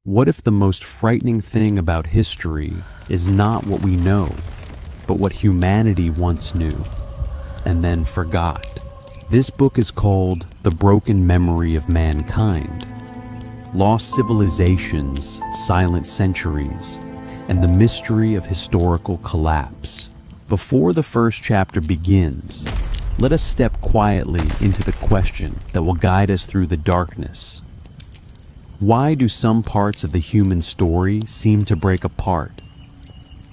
What if the most frightening thing about history is not what we know, but what humanity once knew and then forgot? This book is called The Broken Memory of Mankind: Lost Civilizations, Silent Centuries, and the Mystery of Historical Collapse. Before the first chapter begins, let us step quietly into the question that will guide us through the darkness. Why do some parts of the human story seem to break apart?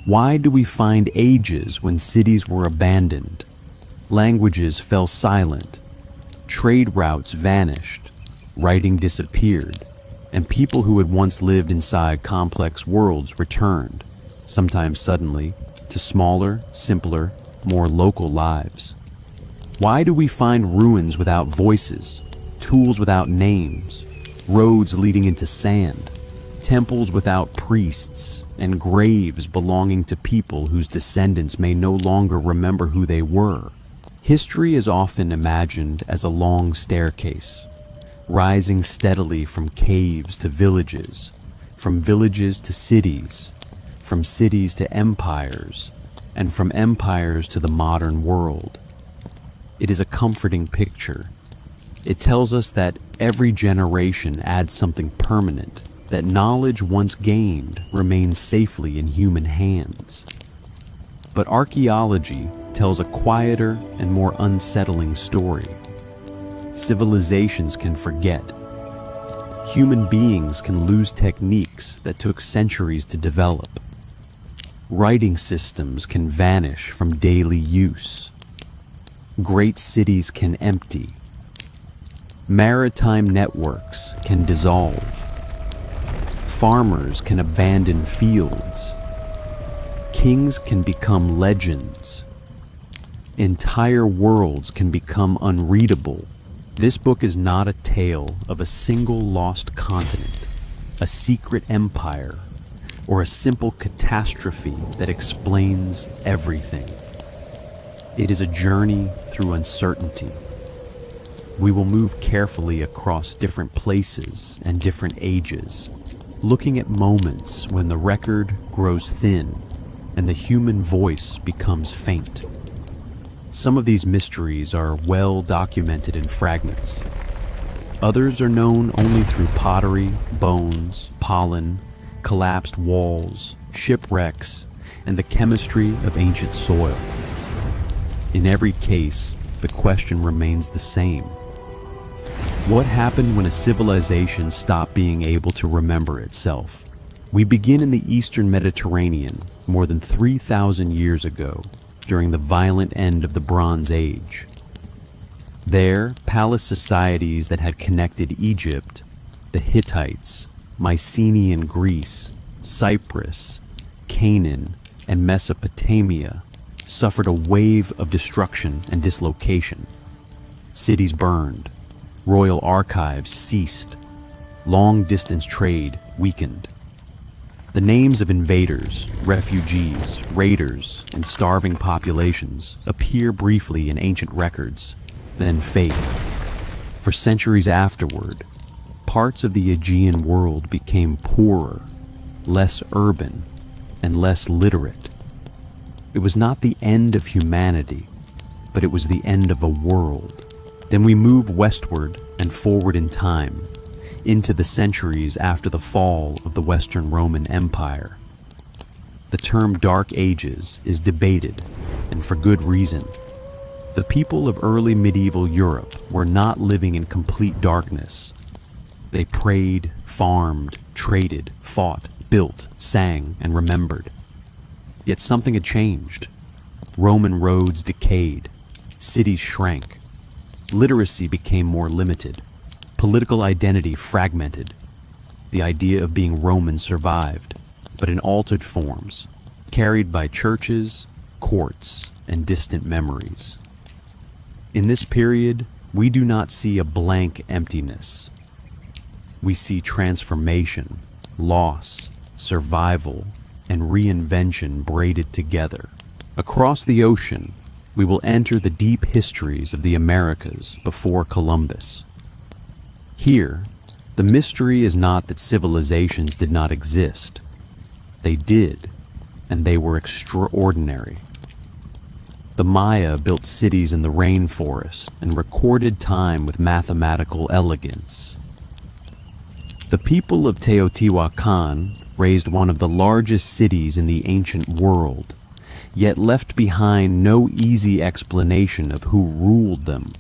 Why do we find ages when cities were abandoned, languages fell silent, trade routes vanished, writing disappeared, and people who had once lived inside complex worlds returned, sometimes suddenly, to smaller, simpler, more local lives? Why do we find ruins without voices, tools without names, roads leading into sand, temples without priests, and graves belonging to people whose descendants may no longer remember who they were? History is often imagined as a long staircase, rising steadily from caves to villages, from villages to cities, from cities to empires, and from empires to the modern world. It is a comforting picture. It tells us that every generation adds something permanent, that knowledge once gained remains safely in human hands. But archaeology tells a quieter and more unsettling story. Civilizations can forget. Human beings can lose techniques that took centuries to develop. Writing systems can vanish from daily use. Great cities can empty. Maritime networks can dissolve. Farmers can abandon fields. Kings can become legends. Entire worlds can become unreadable. This book is not a tale of a single lost continent, a secret empire, or a simple catastrophe that explains everything. It is a journey through uncertainty. We will move carefully across different places and different ages, looking at moments when the record grows thin and the human voice becomes faint. Some of these mysteries are well documented in fragments. Others are known only through pottery, bones, pollen, collapsed walls, shipwrecks, and the chemistry of ancient soil. In every case, the question remains the same. What happened when a civilization stopped being able to remember itself? We begin in the Eastern Mediterranean more than 3,000 years ago, during the violent end of the Bronze Age. There, palace societies that had connected Egypt, the Hittites, Mycenaean Greece, Cyprus, Canaan, and Mesopotamia suffered a wave of destruction and dislocation. Cities burned, royal archives ceased, long-distance trade weakened. The names of invaders, refugees, raiders, and starving populations appear briefly in ancient records, then fade. For centuries afterward, parts of the Aegean world became poorer, less urban, and less literate. It was not the end of humanity, but it was the end of a world. Then we move westward and forward in time, into the centuries after the fall of the Western Roman Empire. The term Dark Ages is debated, and for good reason. The people of early medieval Europe were not living in complete darkness. They prayed, farmed, traded, fought, built, sang, and remembered. Yet something had changed. Roman roads decayed. Cities shrank. Literacy became more limited. Political identity fragmented. The idea of being Roman survived, but in altered forms, carried by churches, courts, and distant memories. In this period, we do not see a blank emptiness. We see transformation, loss, survival, and reinvention braided together. Across the ocean, we will enter the deep histories of the Americas before Columbus. Here, The mystery is not that civilizations did not exist. They did, and they were extraordinary. The Maya built cities in the rainforest and recorded time with mathematical elegance. The people of Teotihuacan raised one of the largest cities in the ancient world, yet left behind no easy explanation of who ruled them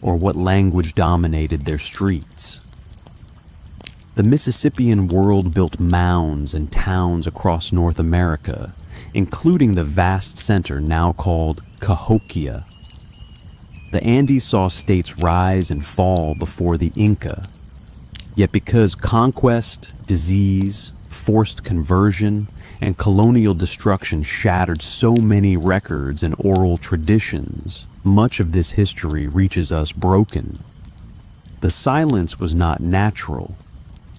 or what language dominated their streets. The Mississippian world built mounds and towns across North America, including the vast center now called Cahokia. The Andes saw states rise and fall before the Inca, yet because conquest, disease, forced conversion, and colonial destruction shattered so many records and oral traditions, much of this history reaches us broken. The silence was not natural.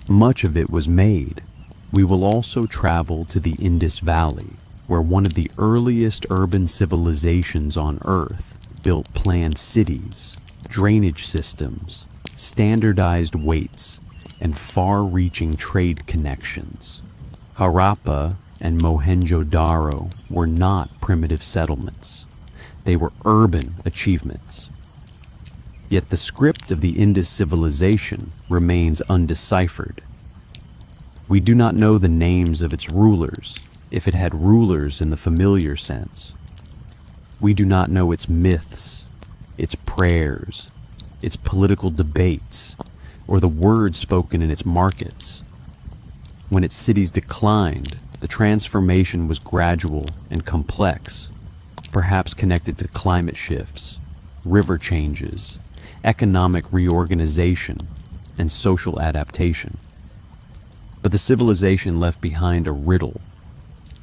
Much of it was made. We will also travel to the Indus Valley, where one of the earliest urban civilizations on Earth built planned cities, drainage systems, standardized weights, and far-reaching trade connections. Harappa and Mohenjo-Daro were not primitive settlements. They were urban achievements. Yet the script of the Indus civilization remains undeciphered. We do not know the names of its rulers, if it had rulers in the familiar sense. We do not know its myths, its prayers, its political debates, or the words spoken in its markets. When its cities declined, the transformation was gradual and complex, perhaps connected to climate shifts, river changes, economic reorganization, and social adaptation. But the civilization left behind a riddle,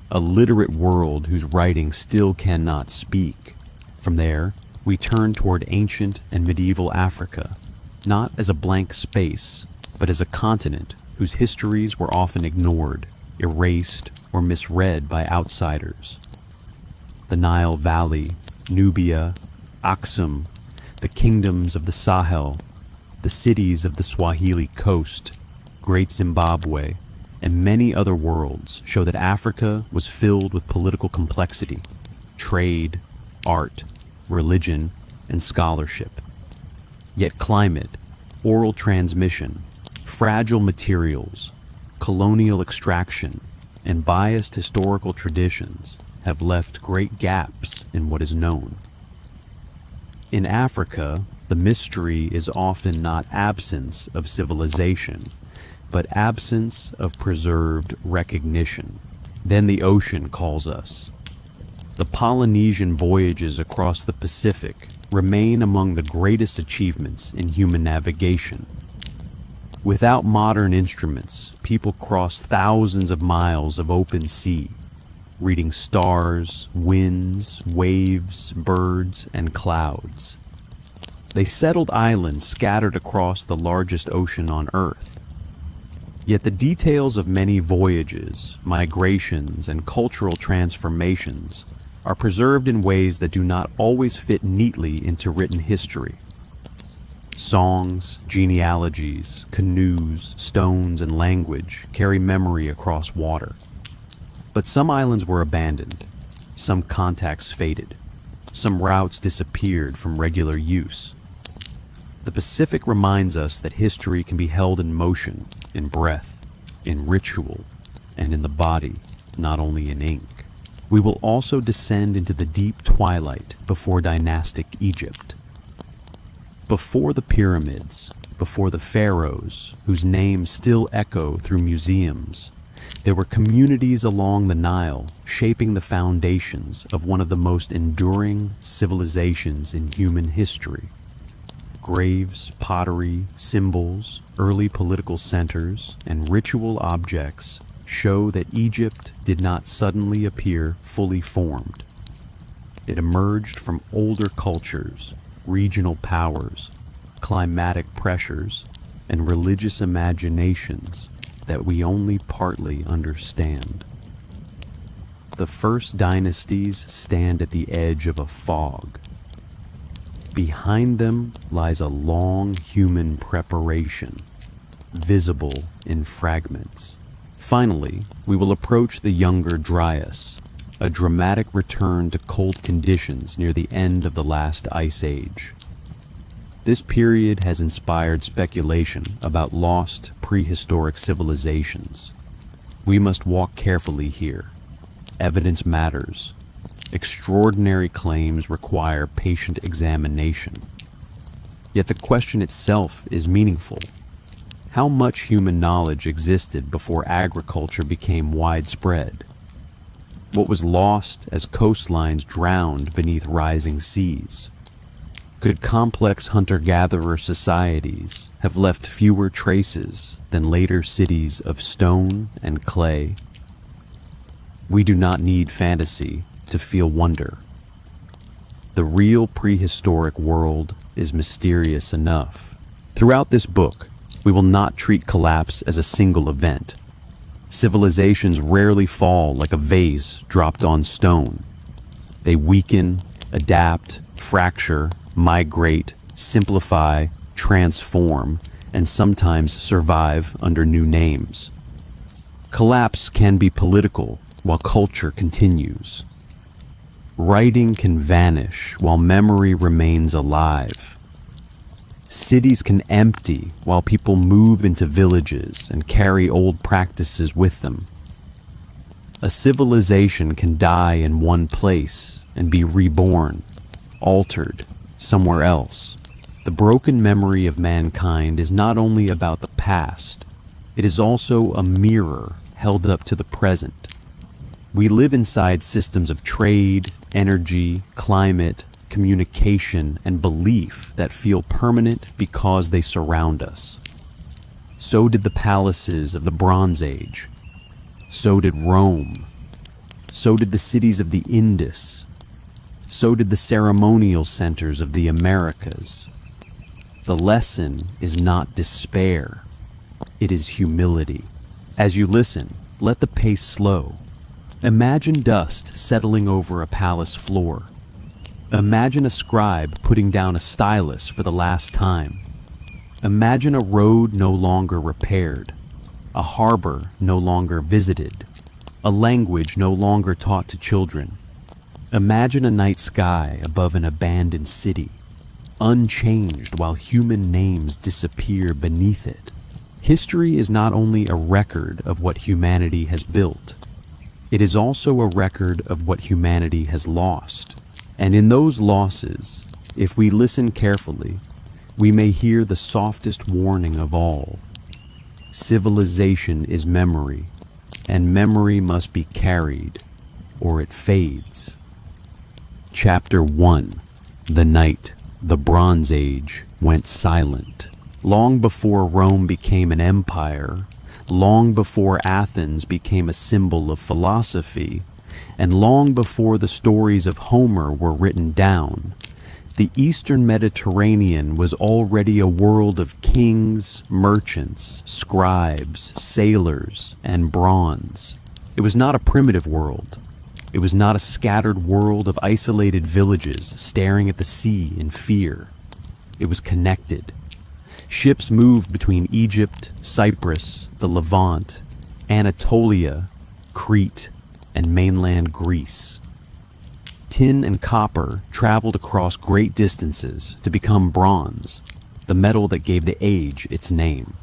a literate world whose writing still cannot speak. From there, we turn toward ancient and medieval Africa, not as a blank space, but as a continent whose histories were often ignored, erased, or misread by outsiders. The Nile Valley, Nubia, Aksum, the kingdoms of the Sahel, the cities of the Swahili coast, Great Zimbabwe, and many other worlds show that Africa was filled with political complexity, trade, art, religion, and scholarship. Yet climate, oral transmission, fragile materials, colonial extraction, and biased historical traditions have left great gaps in what is known. In Africa, the mystery is often not absence of civilization, but absence of preserved recognition. Then the ocean calls us. The Polynesian voyages across the Pacific remain among the greatest achievements in human navigation. Without modern instruments, people crossed thousands of miles of open sea, reading stars, winds, waves, birds, and clouds. They settled islands scattered across the largest ocean on Earth. Yet the details of many voyages, migrations, and cultural transformations are preserved in ways that do not always fit neatly into written history. Songs, genealogies, canoes, stones, and language carry memory across water. But some islands were abandoned, some contacts faded, some routes disappeared from regular use. The Pacific reminds us that history can be held in motion, in breath, in ritual, and in the body, not only in ink. We will also descend into the deep twilight before dynastic Egypt. Before the pyramids, before the pharaohs, whose names still echo through museums, there were communities along the Nile shaping the foundations of one of the most enduring civilizations in human history. Graves, pottery, symbols, early political centers, and ritual objects show that Egypt did not suddenly appear fully formed. It emerged from older cultures, regional powers, climatic pressures, and religious imaginations that we only partly understand. The first dynasties stand at the edge of a fog. Behind them lies a long human preparation, visible in fragments. Finally, we will approach the Younger Dryas, a dramatic return to cold conditions near the end of the last ice age. This period has inspired speculation about lost prehistoric civilizations. We must walk carefully here. Evidence matters. Extraordinary claims require patient examination. Yet the question itself is meaningful. How much human knowledge existed before agriculture became widespread? What was lost as coastlines drowned beneath rising seas? Could complex hunter-gatherer societies have left fewer traces than later cities of stone and clay? We do not need fantasy to feel wonder. The real prehistoric world is mysterious enough. Throughout this book, we will not treat collapse as a single event. Civilizations rarely fall like a vase dropped on stone. They weaken, adapt, fracture, migrate, simplify, transform, and sometimes survive under new names. Collapse can be political while culture continues. Writing can vanish while memory remains alive. Cities can empty while people move into villages and carry old practices with them. A civilization can die in one place and be reborn, altered, somewhere else. The broken memory of mankind is not only about the past, it is also a mirror held up to the present. We live inside systems of trade, energy, climate, communication, and belief that feel permanent because they surround us. So did the palaces of the Bronze Age. So did Rome. So did the cities of the Indus. So did the ceremonial centers of the Americas. The lesson is not despair. It is humility. As you listen, let the pace slow. Imagine dust settling over a palace floor. Imagine a scribe putting down a stylus for the last time. Imagine a road no longer repaired, a harbor no longer visited, a language no longer taught to children. Imagine a night sky above an abandoned city, unchanged while human names disappear beneath it. History is not only a record of what humanity has built, it is also a record of what humanity has lost. And in those losses, if we listen carefully, we may hear the softest warning of all. Civilization is memory, and memory must be carried, or it fades. Chapter 1. The night the Bronze Age went silent. Long before Rome became an empire, long before Athens became a symbol of philosophy, and long before the stories of Homer were written down, the Eastern Mediterranean was already a world of kings, merchants, scribes, sailors, and bronze. It was not a primitive world. It was not a scattered world of isolated villages staring at the sea in fear. It was connected. Ships moved between Egypt, Cyprus, the Levant, Anatolia, Crete, and mainland Greece. Tin and copper traveled across great distances to become bronze, the metal that gave the age its name.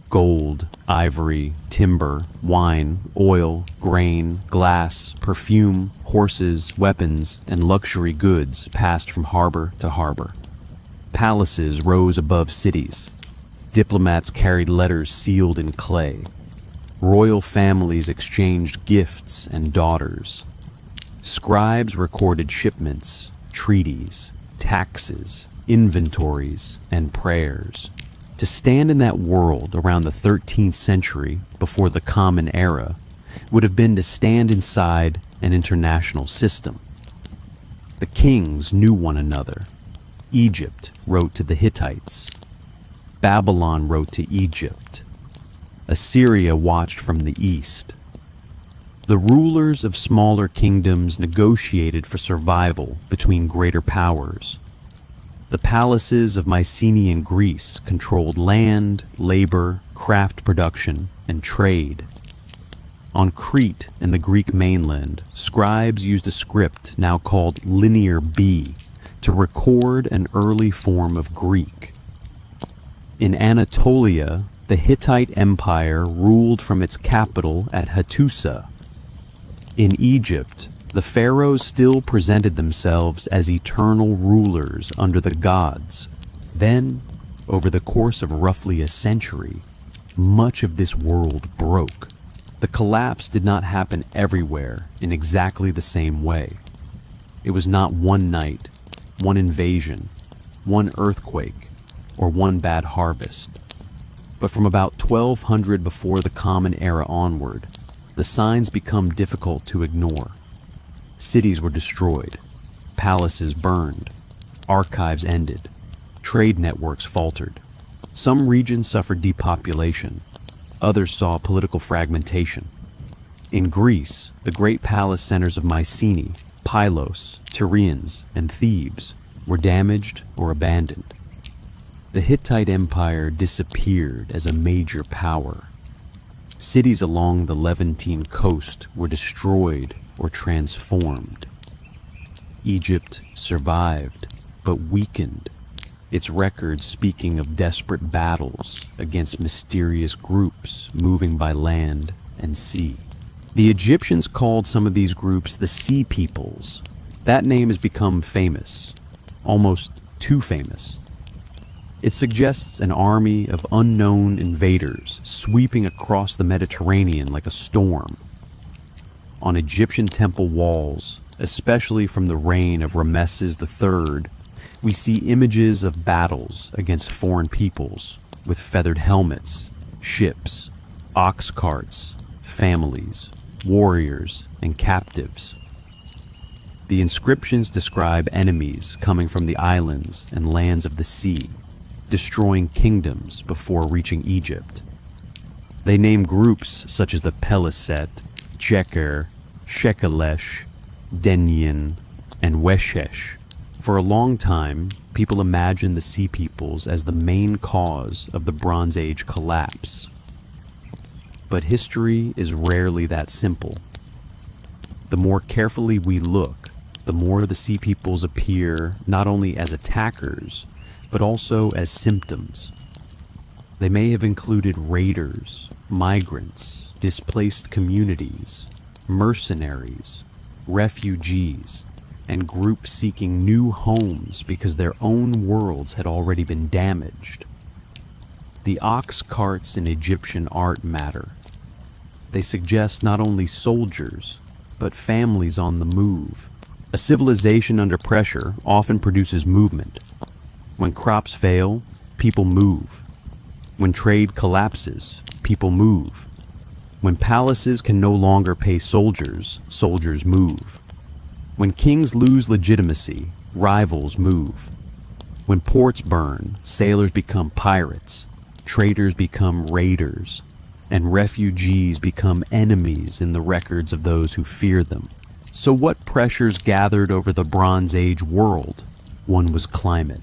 Gold, ivory, timber, wine, oil, grain, glass, perfume, horses, weapons, and luxury goods passed from harbor to harbor. Palaces rose above cities. Diplomats carried letters sealed in clay. Royal families exchanged gifts and daughters. Scribes recorded shipments, treaties, taxes, inventories, and prayers. To stand in that world around the 13th century before the Common Era would have been to stand inside an international system. The kings knew one another. Egypt wrote to the Hittites. Babylon wrote to Egypt. Assyria watched from the east. The rulers of smaller kingdoms negotiated for survival between greater powers. The palaces of Mycenaean Greece controlled land, labor, craft production, and trade. On Crete and the Greek mainland, scribes used a script now called Linear B to record an early form of Greek. In Anatolia, the Hittite Empire ruled from its capital at Hattusa. In Egypt, the pharaohs still presented themselves as eternal rulers under the gods. Then, over the course of roughly a century, much of this world broke. The collapse did not happen everywhere in exactly the same way. It was not one night, one invasion, one earthquake, or one bad harvest. But from about 1200 before the Common Era onward, the signs become difficult to ignore. Cities were destroyed, palaces burned, archives ended, trade networks faltered. Some regions suffered depopulation, others saw political fragmentation. In Greece, the great palace centers of Mycenae, Pylos, Tyrians, and Thebes were damaged or abandoned. The Hittite Empire disappeared as a major power. Cities along the Levantine coast were destroyed or transformed. Egypt survived, but weakened, its records speaking of desperate battles against mysterious groups moving by land and sea. The Egyptians called some of these groups the Sea Peoples. That name has become famous, almost too famous. It suggests an army of unknown invaders sweeping across the Mediterranean like a storm. On Egyptian temple walls, especially from the reign of Ramesses III, we see images of battles against foreign peoples with feathered helmets, ships, ox carts, families, warriors, and captives. The inscriptions describe enemies coming from the islands and lands of the sea, destroying kingdoms before reaching Egypt. They name groups such as the Peliset, Jeker, Shekelesh, Denyen, and Weshesh. For a long time, people imagined the Sea Peoples as the main cause of the Bronze Age collapse. But history is rarely that simple. The more carefully we look, the more the Sea Peoples appear not only as attackers, but also as symptoms. They may have included raiders, migrants, displaced communities, mercenaries, refugees, and groups seeking new homes because their own worlds had already been damaged. The ox carts in Egyptian art matter. They suggest not only soldiers, but families on the move. A civilization under pressure often produces movement. When crops fail, people move. When trade collapses, people move. When palaces can no longer pay soldiers, soldiers move. When kings lose legitimacy, rivals move. When ports burn, sailors become pirates, traders become raiders, and refugees become enemies in the records of those who fear them. So what pressures gathered over the Bronze Age world? One was climate.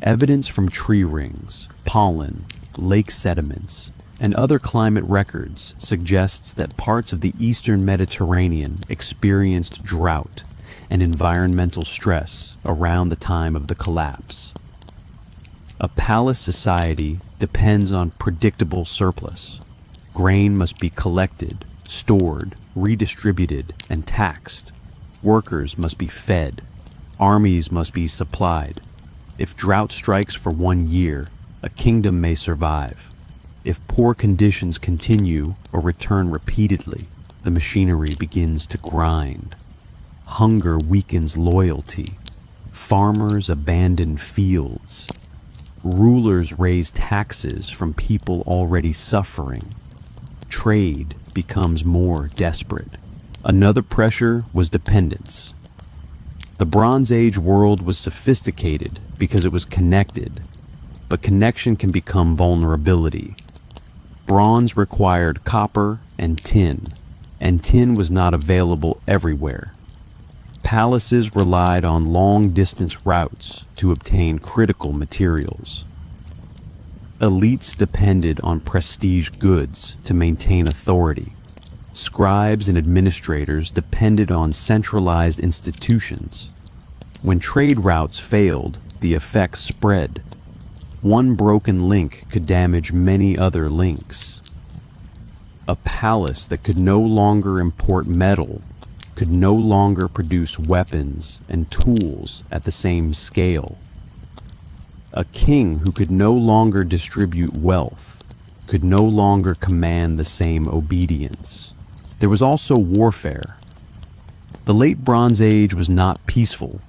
Evidence from tree rings, pollen, lake sediments, and other climate records suggests that parts of the eastern Mediterranean experienced drought and environmental stress around the time of the collapse. A palace society depends on predictable surplus. Grain must be collected, stored, redistributed, and taxed. Workers must be fed. Armies must be supplied. If drought strikes for 1 year, a kingdom may survive. If poor conditions continue or return repeatedly, the machinery begins to grind. Hunger weakens loyalty. Farmers abandon fields. Rulers raise taxes from people already suffering. Trade becomes more desperate. Another pressure was dependence. The Bronze Age world was sophisticated because it was connected, but connection can become vulnerability. Bronze required copper and tin was not available everywhere. Palaces relied on long-distance routes to obtain critical materials. Elites depended on prestige goods to maintain authority. Scribes and administrators depended on centralized institutions. When trade routes failed, the effects spread. One broken link could damage many other links. A palace that could no longer import metal could no longer produce weapons and tools at the same scale. A king who could no longer distribute wealth could no longer command the same obedience. There was also warfare. The Late Bronze Age was not peaceful.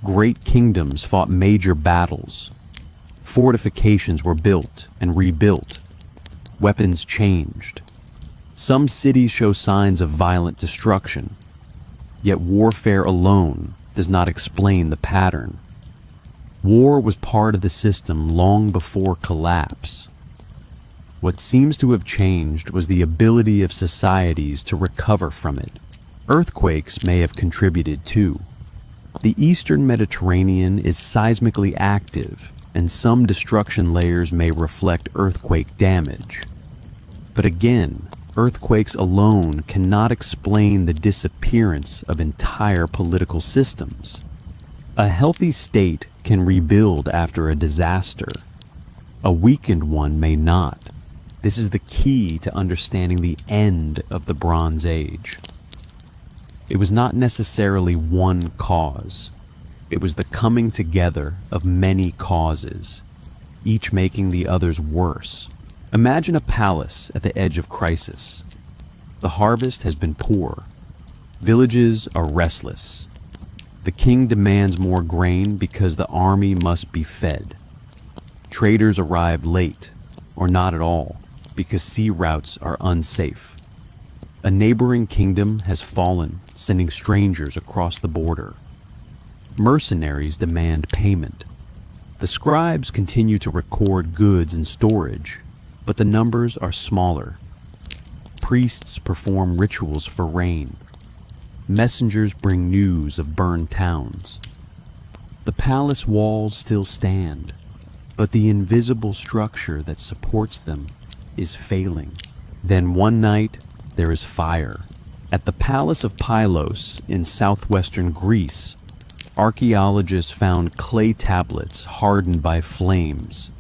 Great kingdoms fought major battles. Fortifications were built and rebuilt. Weapons changed. Some cities show signs of violent destruction. Yet warfare alone does not explain the pattern. War was part of the system long before collapse. What seems to have changed was the ability of societies to recover from it. Earthquakes may have contributed too. The Eastern Mediterranean is seismically active, and some destruction layers may reflect earthquake damage. But again, earthquakes alone cannot explain the disappearance of entire political systems. A healthy state can rebuild after a disaster. A weakened one may not. This is the key to understanding the end of the Bronze Age. It was not necessarily one cause. It was the coming together of many causes, each making the others worse. Imagine a palace at the edge of crisis. The harvest has been poor. Villages are restless. The king demands more grain because the army must be fed. Traders arrive late, or not at all, because sea routes are unsafe. A neighboring kingdom has fallen, sending strangers across the border. Mercenaries demand payment. The scribes continue to record goods in storage, but the numbers are smaller. Priests perform rituals for rain. Messengers bring news of burned towns. The palace walls still stand, but the invisible structure that supports them is failing. Then one night, there is fire. At the Palace of Pylos in southwestern Greece, archaeologists found clay tablets hardened by flames.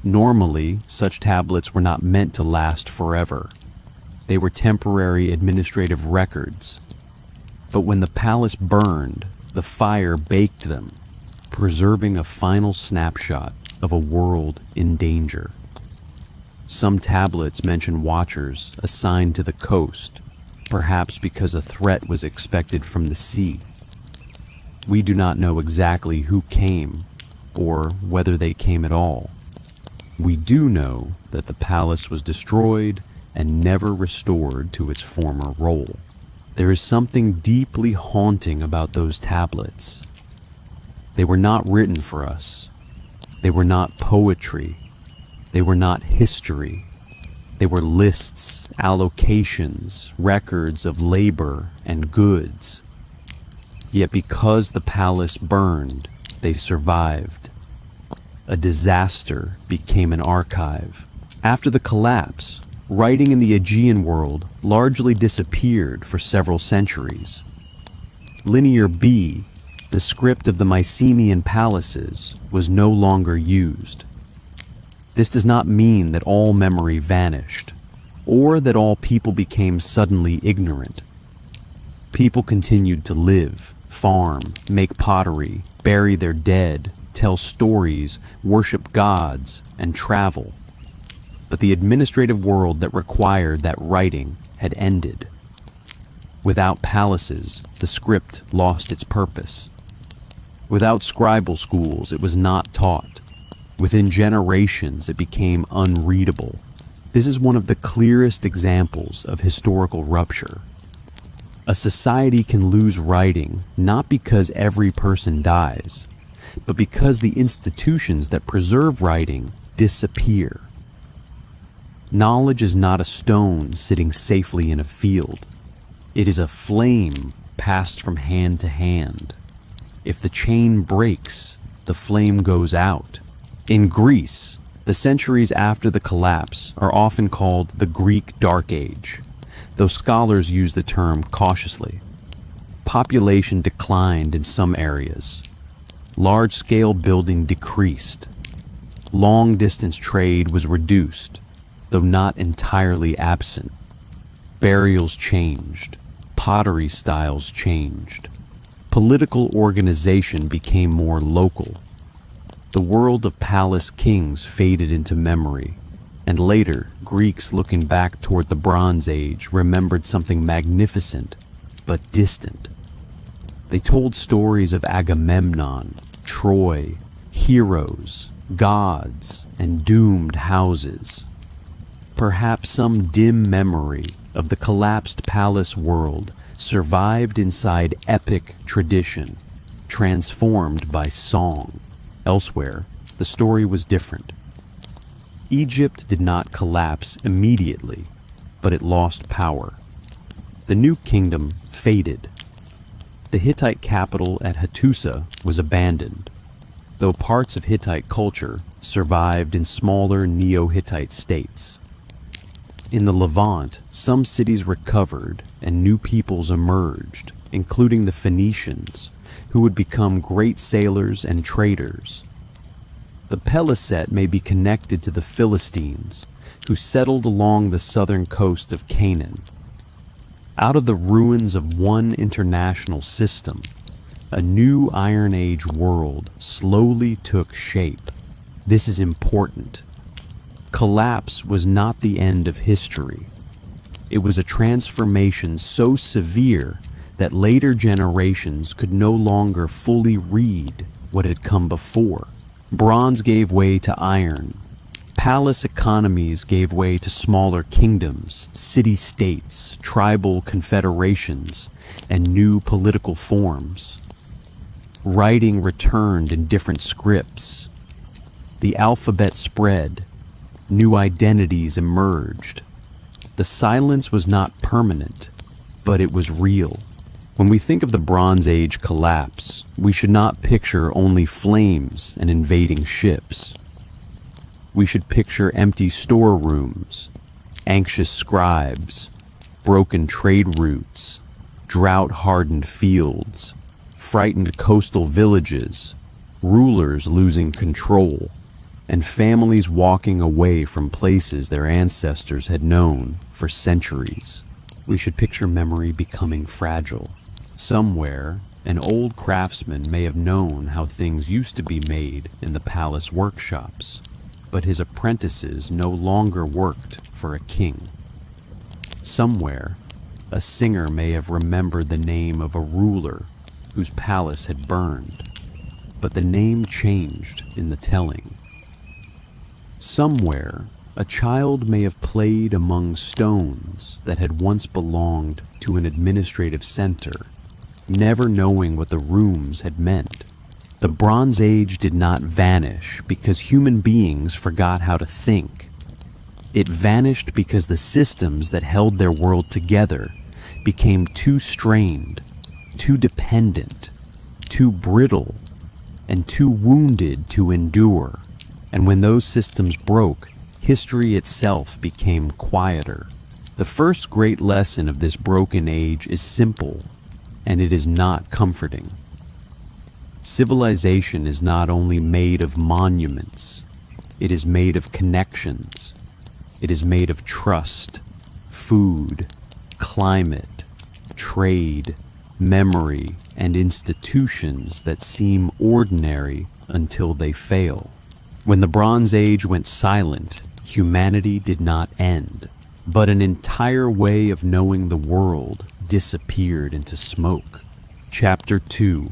Normally, such tablets were not meant to last forever. They were temporary administrative records. But when the palace burned, the fire baked them, preserving a final snapshot of a world in danger. Some tablets mention watchers assigned to the coast, perhaps because a threat was expected from the sea. We do not know exactly who came, or whether they came at all. We do know that the palace was destroyed and never restored to its former role. There is something deeply haunting about those tablets. They were not written for us. They were not poetry. They were not history. They were lists, allocations, records of labor and goods. Yet because the palace burned, they survived. A disaster became an archive. After the collapse, writing in the Aegean world largely disappeared for several centuries. Linear B, the script of the Mycenaean palaces, was no longer used. This does not mean that all memory vanished, or that all people became suddenly ignorant. People continued to live, farm, make pottery, bury their dead, tell stories, worship gods, and travel. But the administrative world that required that writing had ended. Without palaces, the script lost its purpose. Without scribal schools, it was not taught. Within generations, it became unreadable. This is one of the clearest examples of historical rupture. A society can lose writing not because every person dies, but because the institutions that preserve writing disappear. Knowledge is not a stone sitting safely in a field. It is a flame passed from hand to hand. If the chain breaks, the flame goes out. In Greece, the centuries after the collapse are often called the Greek Dark Age, though scholars use the term cautiously. Population declined in some areas. Large-scale building decreased. Long-distance trade was reduced, though not entirely absent. Burials changed. Pottery styles changed. Political organization became more local. The world of palace kings faded into memory, and later, Greeks looking back toward the Bronze Age remembered something magnificent but distant. They told stories of Agamemnon, Troy, heroes, gods, and doomed houses. Perhaps some dim memory of the collapsed palace world survived inside epic tradition, transformed by song. Elsewhere, the story was different. Egypt did not collapse immediately, but it lost power. The new kingdom faded. The Hittite capital at Hattusa was abandoned, though parts of Hittite culture survived in smaller Neo-Hittite states. In the Levant, some cities recovered and new peoples emerged, including the Phoenicians, who would become great sailors and traders. The Peliset may be connected to the Philistines, who settled along the southern coast of Canaan. Out of the ruins of one international system, a new Iron Age world slowly took shape. This is important. Collapse was not the end of history. It was a transformation so severe that later generations could no longer fully read what had come before. Bronze gave way to iron. Palace economies gave way to smaller kingdoms, city-states, tribal confederations, and new political forms. Writing returned in different scripts. The alphabet spread. New identities emerged. The silence was not permanent, but it was real. When we think of the Bronze Age collapse, we should not picture only flames and invading ships. We should picture empty storerooms, anxious scribes, broken trade routes, drought-hardened fields, frightened coastal villages, rulers losing control, and families walking away from places their ancestors had known for centuries. We should picture memory becoming fragile. Somewhere, an old craftsman may have known how things used to be made in the palace workshops, but his apprentices no longer worked for a king. Somewhere, a singer may have remembered the name of a ruler whose palace had burned, but the name changed in the telling. Somewhere, a child may have played among stones that had once belonged to an administrative center, never knowing what the rooms had meant. The Bronze Age did not vanish because human beings forgot how to think. It vanished because the systems that held their world together became too strained, too dependent, too brittle, and too wounded to endure. And when those systems broke, history itself became quieter. The first great lesson of this broken age is simple, and it is not comforting. Civilization is not only made of monuments, it is made of connections. It is made of trust, food, climate, trade, memory, and institutions that seem ordinary until they fail. When the Bronze Age went silent, humanity did not end, but an entire way of knowing the world disappeared into smoke. Chapter 2.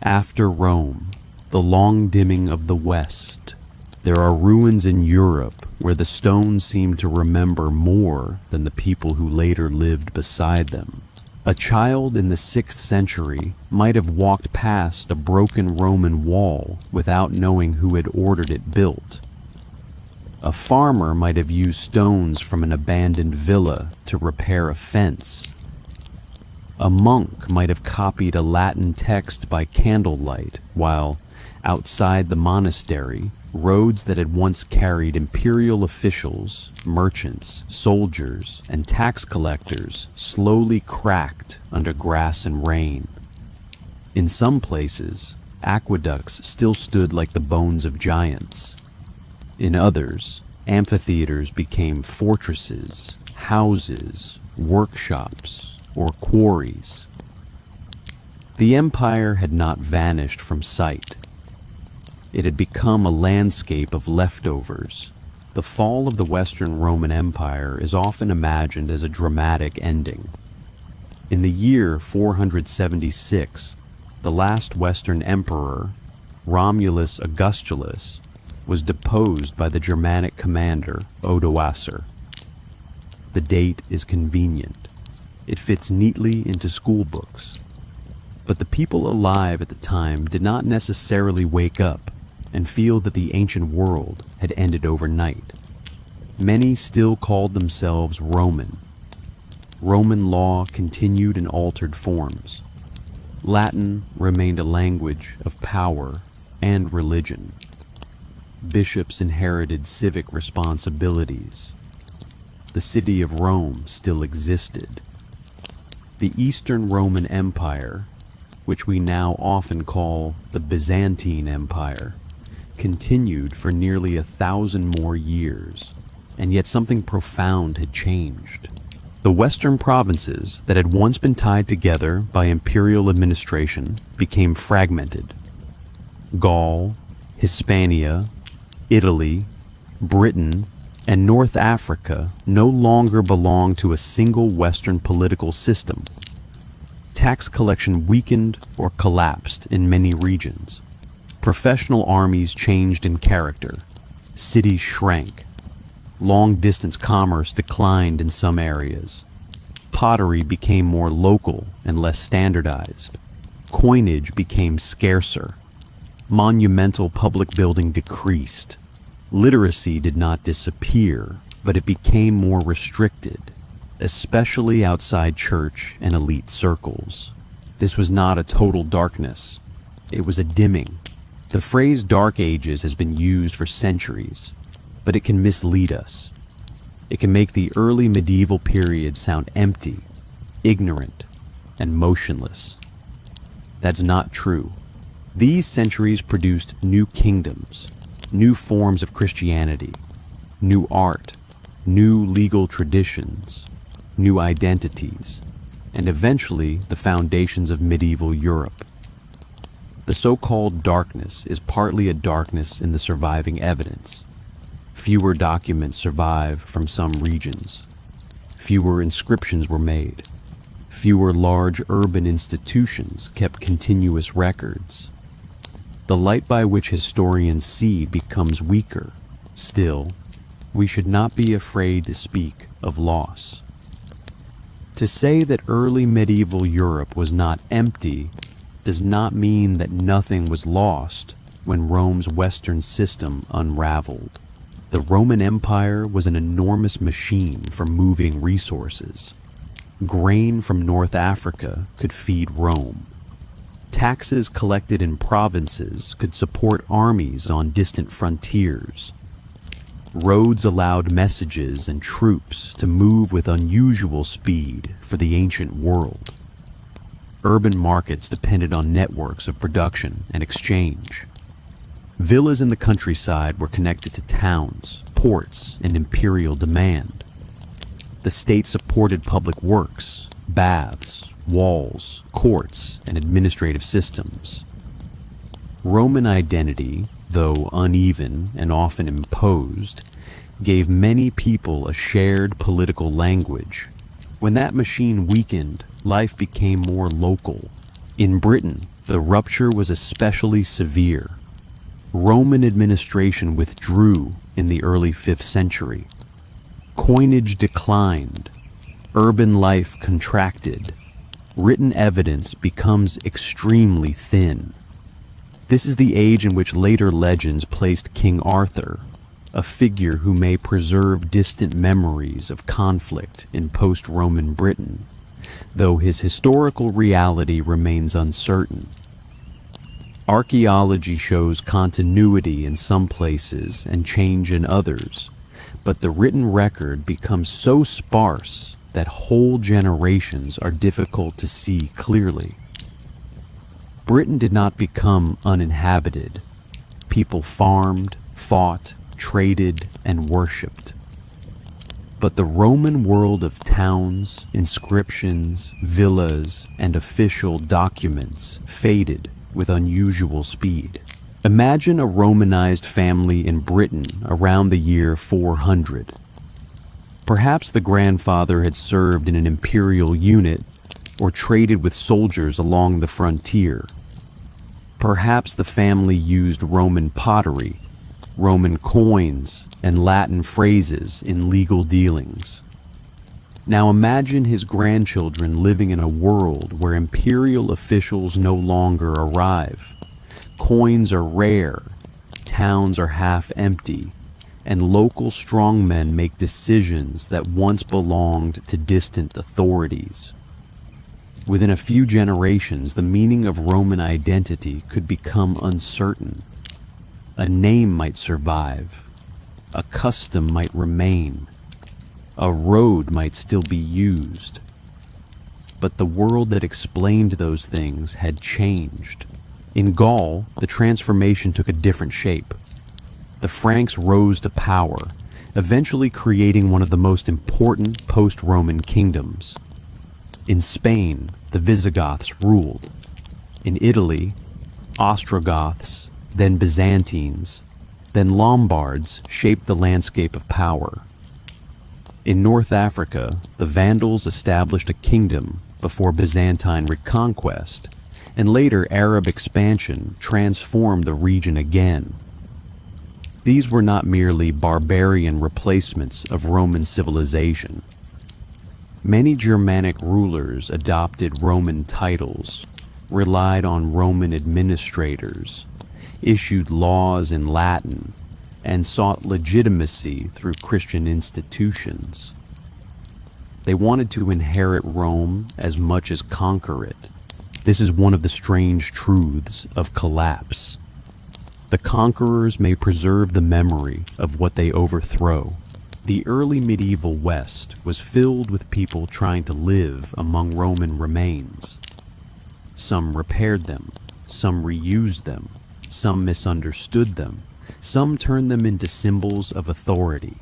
After Rome, the long dimming of the West. There are ruins in Europe where the stones seem to remember more than the people who later lived beside them. A child in the 6th century might have walked past a broken Roman wall without knowing who had ordered it built. A farmer might have used stones from an abandoned villa to repair a fence. A monk might have copied a Latin text by candlelight, while outside the monastery, roads that had once carried imperial officials, merchants, soldiers, and tax collectors slowly cracked under grass and rain. In some places, aqueducts still stood like the bones of giants. In others, amphitheaters became fortresses, houses, workshops, or quarries. The empire had not vanished from sight. It had become a landscape of leftovers. The fall of the Western Roman Empire is often imagined as a dramatic ending. In the year 476, the last Western emperor, Romulus Augustulus, was deposed by the Germanic commander Odoacer. The date is convenient. It fits neatly into school books. But the people alive at the time did not necessarily wake up and feel that the ancient world had ended overnight. Many still called themselves Roman. Roman law continued in altered forms. Latin remained a language of power and religion. Bishops inherited civic responsibilities. The city of Rome still existed. The Eastern Roman Empire, which we now often call the Byzantine Empire, continued for nearly 1,000 more years, and yet something profound had changed. The western provinces that had once been tied together by imperial administration became fragmented. Gaul, Hispania, Italy, Britain, and North Africa no longer belonged to a single Western political system. Tax collection weakened or collapsed in many regions. Professional armies changed in character. Cities shrank. Long-distance commerce declined in some areas. Pottery became more local and less standardized. Coinage became scarcer. Monumental public building decreased. Literacy did not disappear, but it became more restricted, especially outside church and elite circles. This was not a total darkness. It was a dimming. The phrase Dark Ages has been used for centuries, but it can mislead us. It can make the early medieval period sound empty, ignorant, and motionless. That's not true. These centuries produced new kingdoms, new forms of Christianity, new art, new legal traditions, new identities, and eventually the foundations of medieval Europe. The so-called darkness is partly a darkness in the surviving evidence. Fewer documents survive from some regions. Fewer inscriptions were made. Fewer large urban institutions kept continuous records. The light by which historians see becomes weaker. Still, we should not be afraid to speak of loss. To say that early medieval Europe was not empty does not mean that nothing was lost when Rome's Western system unraveled. The Roman Empire was an enormous machine for moving resources. Grain from North Africa could feed Rome. Taxes collected in provinces could support armies on distant frontiers. Roads allowed messages and troops to move with unusual speed for the ancient world. Urban markets depended on networks of production and exchange. Villas in the countryside were connected to towns, ports, and imperial demand. The state supported public works, baths, walls, courts, and administrative systems. Roman identity, though uneven and often imposed, gave many people a shared political language. When that machine weakened, life became more local. In Britain, the rupture was especially severe. Roman administration withdrew in the early 5th century. Coinage declined. Urban life contracted. Written evidence becomes extremely thin. This is the age in which later legends placed King Arthur, a figure who may preserve distant memories of conflict in post-Roman Britain, though his historical reality remains uncertain. Archaeology shows continuity in some places and change in others, but the written record becomes so sparse that whole generations are difficult to see clearly. Britain did not become uninhabited. People farmed, fought, traded, and worshipped. But the Roman world of towns, inscriptions, villas, and official documents faded with unusual speed. Imagine a Romanized family in Britain around the year 400. Perhaps the grandfather had served in an imperial unit or traded with soldiers along the frontier. Perhaps the family used Roman pottery, Roman coins, and Latin phrases in legal dealings. Now imagine his grandchildren living in a world where imperial officials no longer arrive. Coins are rare, towns are half empty, and local strongmen make decisions that once belonged to distant authorities. Within a few generations, the meaning of Roman identity could become uncertain. A name might survive, a custom might remain, a road might still be used. But the world that explained those things had changed. In Gaul, the transformation took a different shape. The Franks rose to power, eventually creating one of the most important post-Roman kingdoms. In Spain, the Visigoths ruled. In Italy, Ostrogoths, then Byzantines, then Lombards shaped the landscape of power. In North Africa, the Vandals established a kingdom before Byzantine reconquest, and later Arab expansion transformed the region again. These were not merely barbarian replacements of Roman civilization. Many Germanic rulers adopted Roman titles, relied on Roman administrators, issued laws in Latin, and sought legitimacy through Christian institutions. They wanted to inherit Rome as much as conquer it. This is one of the strange truths of collapse. The conquerors may preserve the memory of what they overthrow. The early medieval West was filled with people trying to live among Roman remains. Some repaired them, some reused them, some misunderstood them, some turned them into symbols of authority.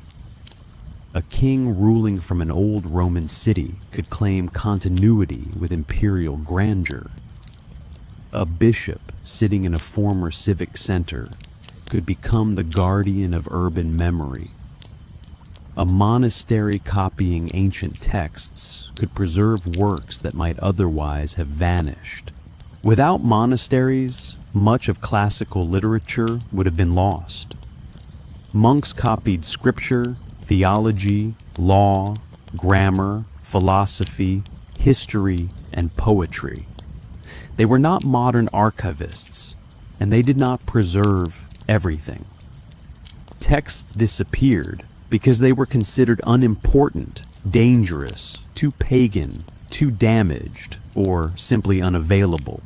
A king ruling from an old Roman city could claim continuity with imperial grandeur. A bishop sitting in a former civic center could become the guardian of urban memory. A monastery copying ancient texts could preserve works that might otherwise have vanished. Without monasteries, much of classical literature would have been lost. Monks copied scripture, theology, law, grammar, philosophy, history, and poetry. They were not modern archivists, and they did not preserve everything. Texts disappeared because they were considered unimportant, dangerous, too pagan, too damaged, or simply unavailable.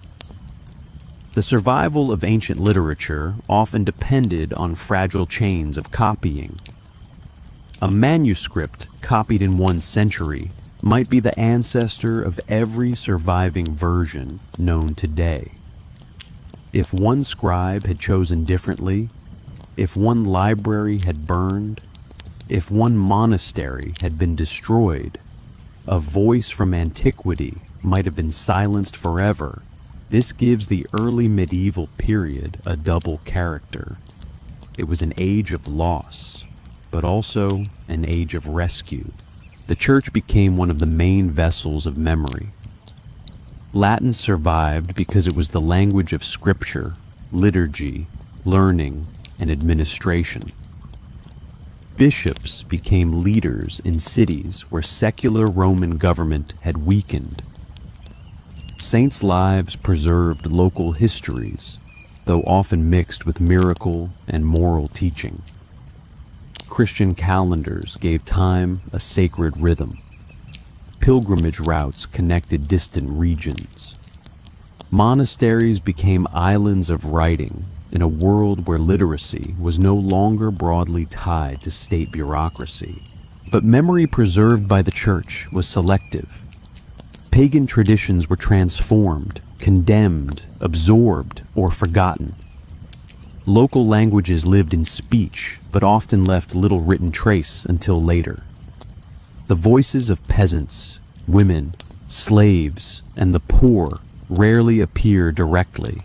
The survival of ancient literature often depended on fragile chains of copying. A manuscript copied in one century might be the ancestor of every surviving version known today. If one scribe had chosen differently, if one library had burned, if one monastery had been destroyed, a voice from antiquity might have been silenced forever. This gives the early medieval period a double character. It was an age of loss, but also an age of rescue. The church became one of the main vessels of memory. Latin survived because it was the language of scripture, liturgy, learning, and administration. Bishops became leaders in cities where secular Roman government had weakened. Saints' lives preserved local histories, though often mixed with miracle and moral teaching. Christian calendars gave time a sacred rhythm. Pilgrimage routes connected distant regions. Monasteries became islands of writing in a world where literacy was no longer broadly tied to state bureaucracy. But memory preserved by the church was selective. Pagan traditions were transformed, condemned, absorbed, or forgotten. Local languages lived in speech, but often left little written trace until later. The voices of peasants, women, slaves, and the poor rarely appear directly.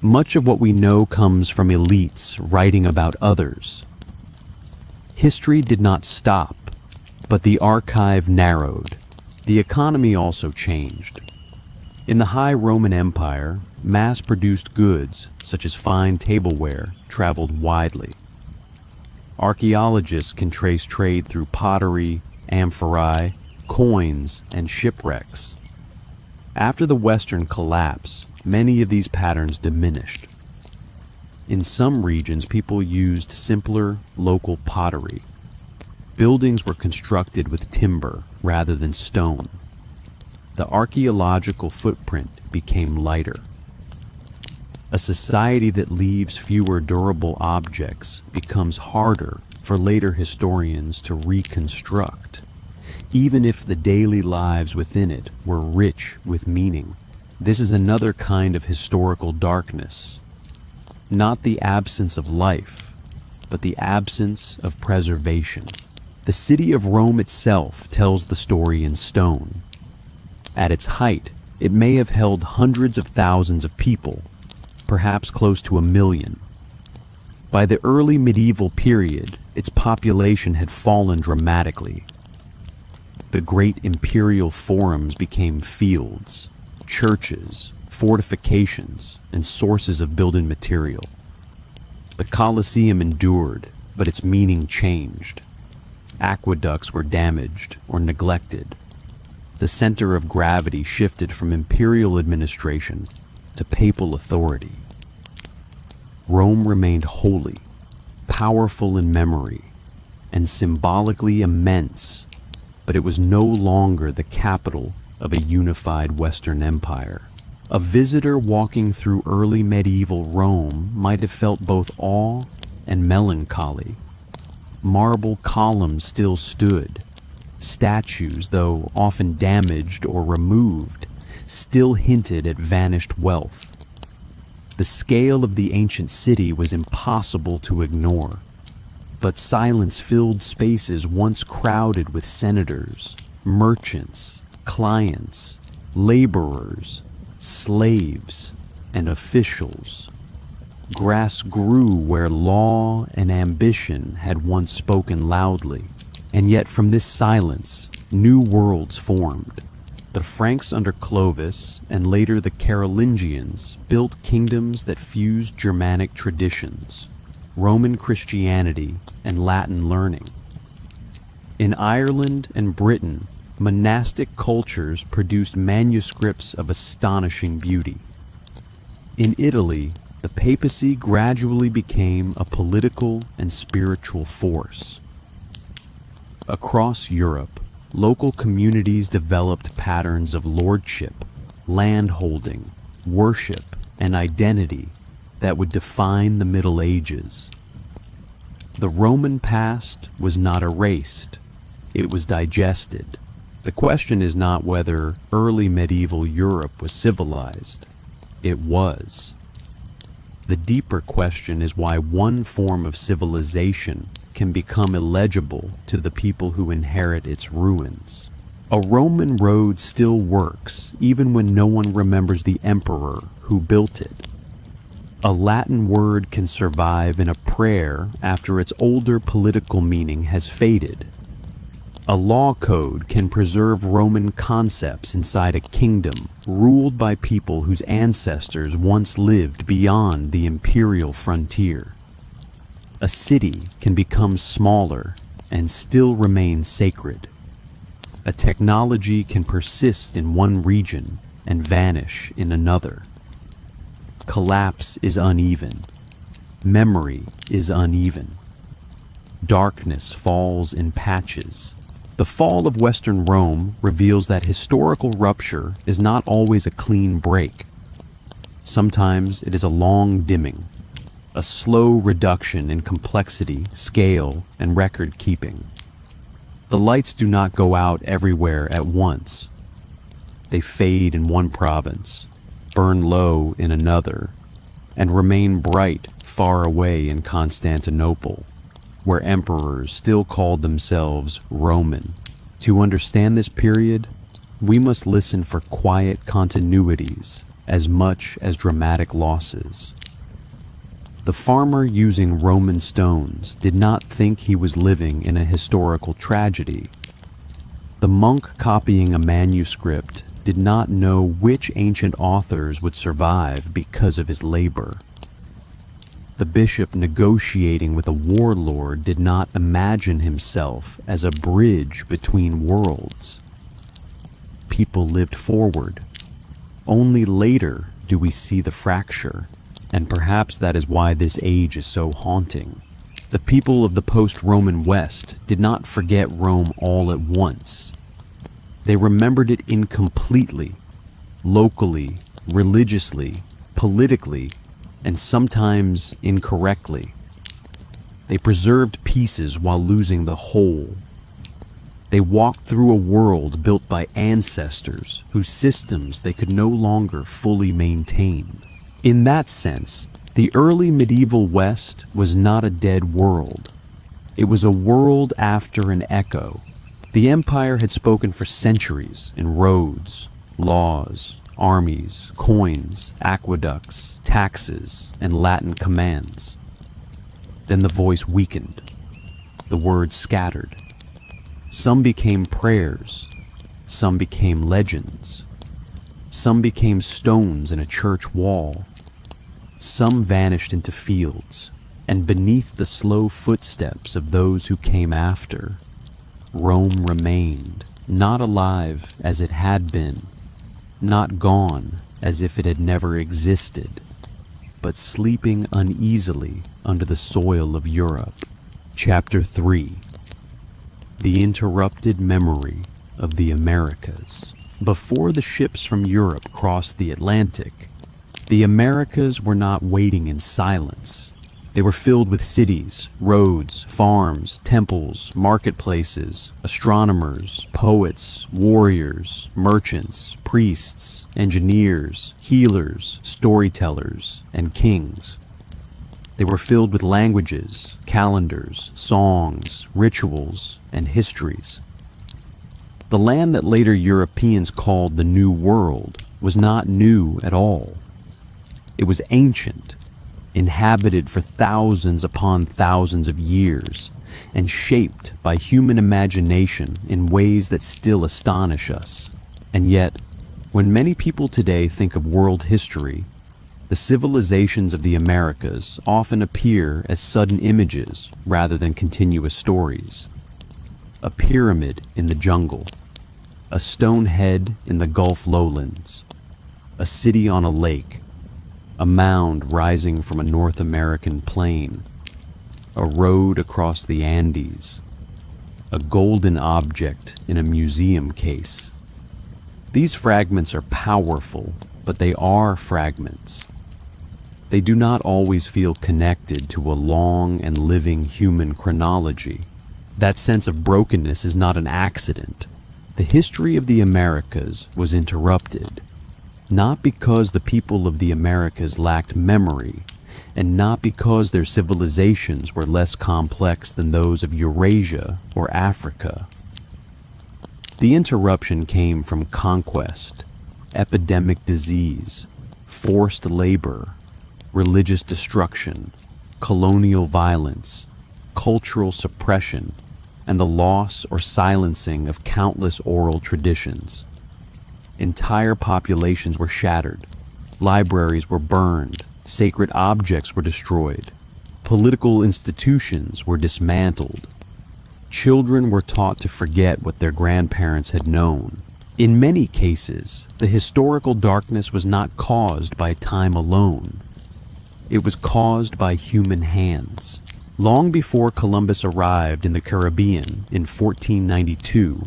Much of what we know comes from elites writing about others. History did not stop, but the archive narrowed. The economy also changed. In the High Roman Empire, mass-produced goods, such as fine tableware, traveled widely. Archaeologists can trace trade through pottery, amphorae, coins, and shipwrecks. After the Western collapse, many of these patterns diminished. In some regions, people used simpler, local pottery. Buildings were constructed with timber rather than stone. The archaeological footprint became lighter. A society that leaves fewer durable objects becomes harder for later historians to reconstruct, even if the daily lives within it were rich with meaning. This is another kind of historical darkness. Not the absence of life, but the absence of preservation. The city of Rome itself tells the story in stone. At its height, it may have held hundreds of thousands of people, perhaps close to 1 million. By the early medieval period, its population had fallen dramatically. The great imperial forums became fields, churches, fortifications, and sources of building material. The Colosseum endured, but its meaning changed. Aqueducts were damaged or neglected. The center of gravity shifted from imperial administration to papal authority. Rome remained holy, powerful in memory, and symbolically immense, but it was no longer the capital of a unified Western Empire. A visitor walking through early medieval Rome might have felt both awe and melancholy. Marble columns still stood. Statues, though often damaged or removed, still hinted at vanished wealth. The scale of the ancient city was impossible to ignore, but silence filled spaces once crowded with senators, merchants, clients, laborers, slaves, and officials. Grass grew where law and ambition had once spoken loudly, and yet from this silence, new worlds formed. The Franks under Clovis, and later the Carolingians, built kingdoms that fused Germanic traditions, Roman Christianity, and Latin learning. In Ireland and Britain, monastic cultures produced manuscripts of astonishing beauty. In Italy, the papacy gradually became a political and spiritual force. Across Europe, local communities developed patterns of lordship, landholding, worship, and identity that would define the Middle Ages. The Roman past was not erased, it was digested. The question is not whether early medieval Europe was civilized. It was. The deeper question is why one form of civilization can become illegible to the people who inherit its ruins. A Roman road still works, even when no one remembers the emperor who built it. A Latin word can survive in a prayer after its older political meaning has faded. A law code can preserve Roman concepts inside a kingdom ruled by people whose ancestors once lived beyond the imperial frontier. A city can become smaller and still remain sacred. A technology can persist in one region and vanish in another. Collapse is uneven. Memory is uneven. Darkness falls in patches. The fall of Western Rome reveals that historical rupture is not always a clean break. Sometimes it is a long dimming, a slow reduction in complexity, scale, and record keeping. The lights do not go out everywhere at once. They fade in one province, burn low in another, and remain bright far away in Constantinople, where emperors still called themselves Roman. To understand this period, we must listen for quiet continuities as much as dramatic losses. The farmer using Roman stones did not think he was living in a historical tragedy. The monk copying a manuscript did not know which ancient authors would survive because of his labor. The bishop negotiating with a warlord did not imagine himself as a bridge between worlds. People lived forward. Only later do we see the fracture, and perhaps that is why this age is so haunting. The people of the post-Roman West did not forget Rome all at once. They remembered it incompletely, locally, religiously, politically, and sometimes incorrectly. They preserved pieces while losing the whole. They walked through a world built by ancestors whose systems they could no longer fully maintain. In that sense, the early medieval West was not a dead world. It was a world after an echo. The empire had spoken for centuries in roads, laws, armies, coins, aqueducts, taxes, and Latin commands. Then the voice weakened. The words scattered. Some became prayers. Some became legends. Some became stones in a church wall. Some vanished into fields, and beneath the slow footsteps of those who came after, Rome remained, not alive as it had been, not gone as if it had never existed, but sleeping uneasily under the soil of Europe. Chapter 3. The Interrupted Memory of the Americas. Before the ships from Europe crossed the Atlantic, the Americas were not waiting in silence. They were filled with cities, roads, farms, temples, marketplaces, astronomers, poets, warriors, merchants, priests, engineers, healers, storytellers, and kings. They were filled with languages, calendars, songs, rituals, and histories. The land that later Europeans called the New World was not new at all. It was ancient, inhabited for thousands upon thousands of years, and shaped by human imagination in ways that still astonish us. And yet, when many people today think of world history, the civilizations of the Americas often appear as sudden images rather than continuous stories. A pyramid in the jungle, a stone head in the Gulf lowlands, a city on a lake, a mound rising from a North American plain, a road across the Andes, a golden object in a museum case. These fragments are powerful, but they are fragments. They do not always feel connected to a long and living human chronology. That sense of brokenness is not an accident. The history of the Americas was interrupted, not because the people of the Americas lacked memory, and not because their civilizations were less complex than those of Eurasia or Africa. The interruption came from conquest, epidemic disease, forced labor, religious destruction, colonial violence, cultural suppression, and the loss or silencing of countless oral traditions. Entire populations were shattered, libraries were burned, sacred objects were destroyed, political institutions were dismantled. Children were taught to forget what their grandparents had known. In many cases, the historical darkness was not caused by time alone. It was caused by human hands. Long before Columbus arrived in the Caribbean in 1492,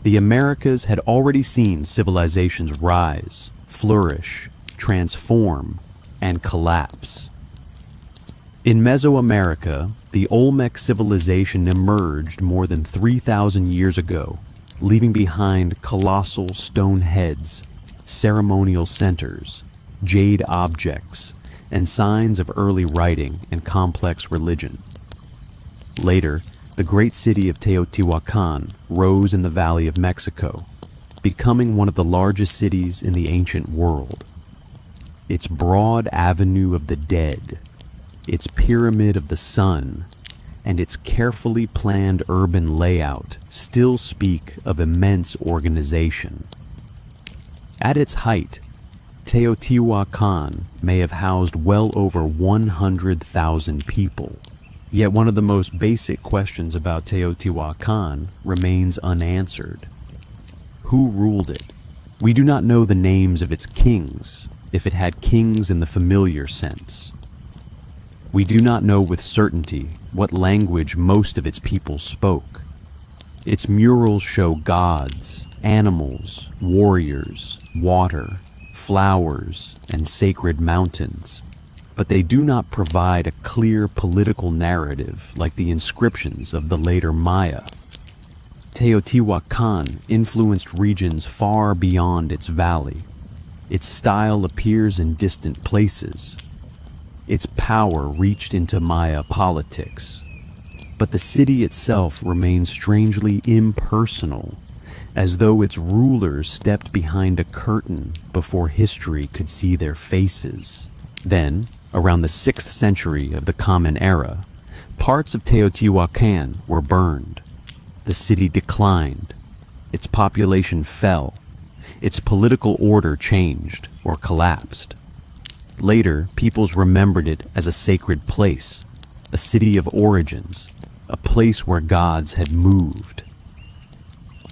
the Americas had already seen civilizations rise, flourish, transform, and collapse. In Mesoamerica, the Olmec civilization emerged more than 3,000 years ago, leaving behind colossal stone heads, ceremonial centers, jade objects, and signs of early writing and complex religion. Later, the great city of Teotihuacan rose in the Valley of Mexico, becoming one of the largest cities in the ancient world. Its broad avenue of the dead, its pyramid of the sun, and its carefully planned urban layout still speak of immense organization. At its height, Teotihuacan may have housed well over 100,000 people. Yet one of the most basic questions about Teotihuacan remains unanswered. Who ruled it? We do not know the names of its kings, if it had kings in the familiar sense. We do not know with certainty what language most of its people spoke. Its murals show gods, animals, warriors, water, flowers, and sacred mountains, but they do not provide a clear political narrative like the inscriptions of the later Maya. Teotihuacan influenced regions far beyond its valley. Its style appears in distant places. Its power reached into Maya politics. But the city itself remains strangely impersonal, as though its rulers stepped behind a curtain before history could see their faces. Then, around the 6th century of the Common Era, parts of Teotihuacan were burned. The city declined. Its population fell. Its political order changed or collapsed. Later, peoples remembered it as a sacred place, a city of origins, a place where gods had moved.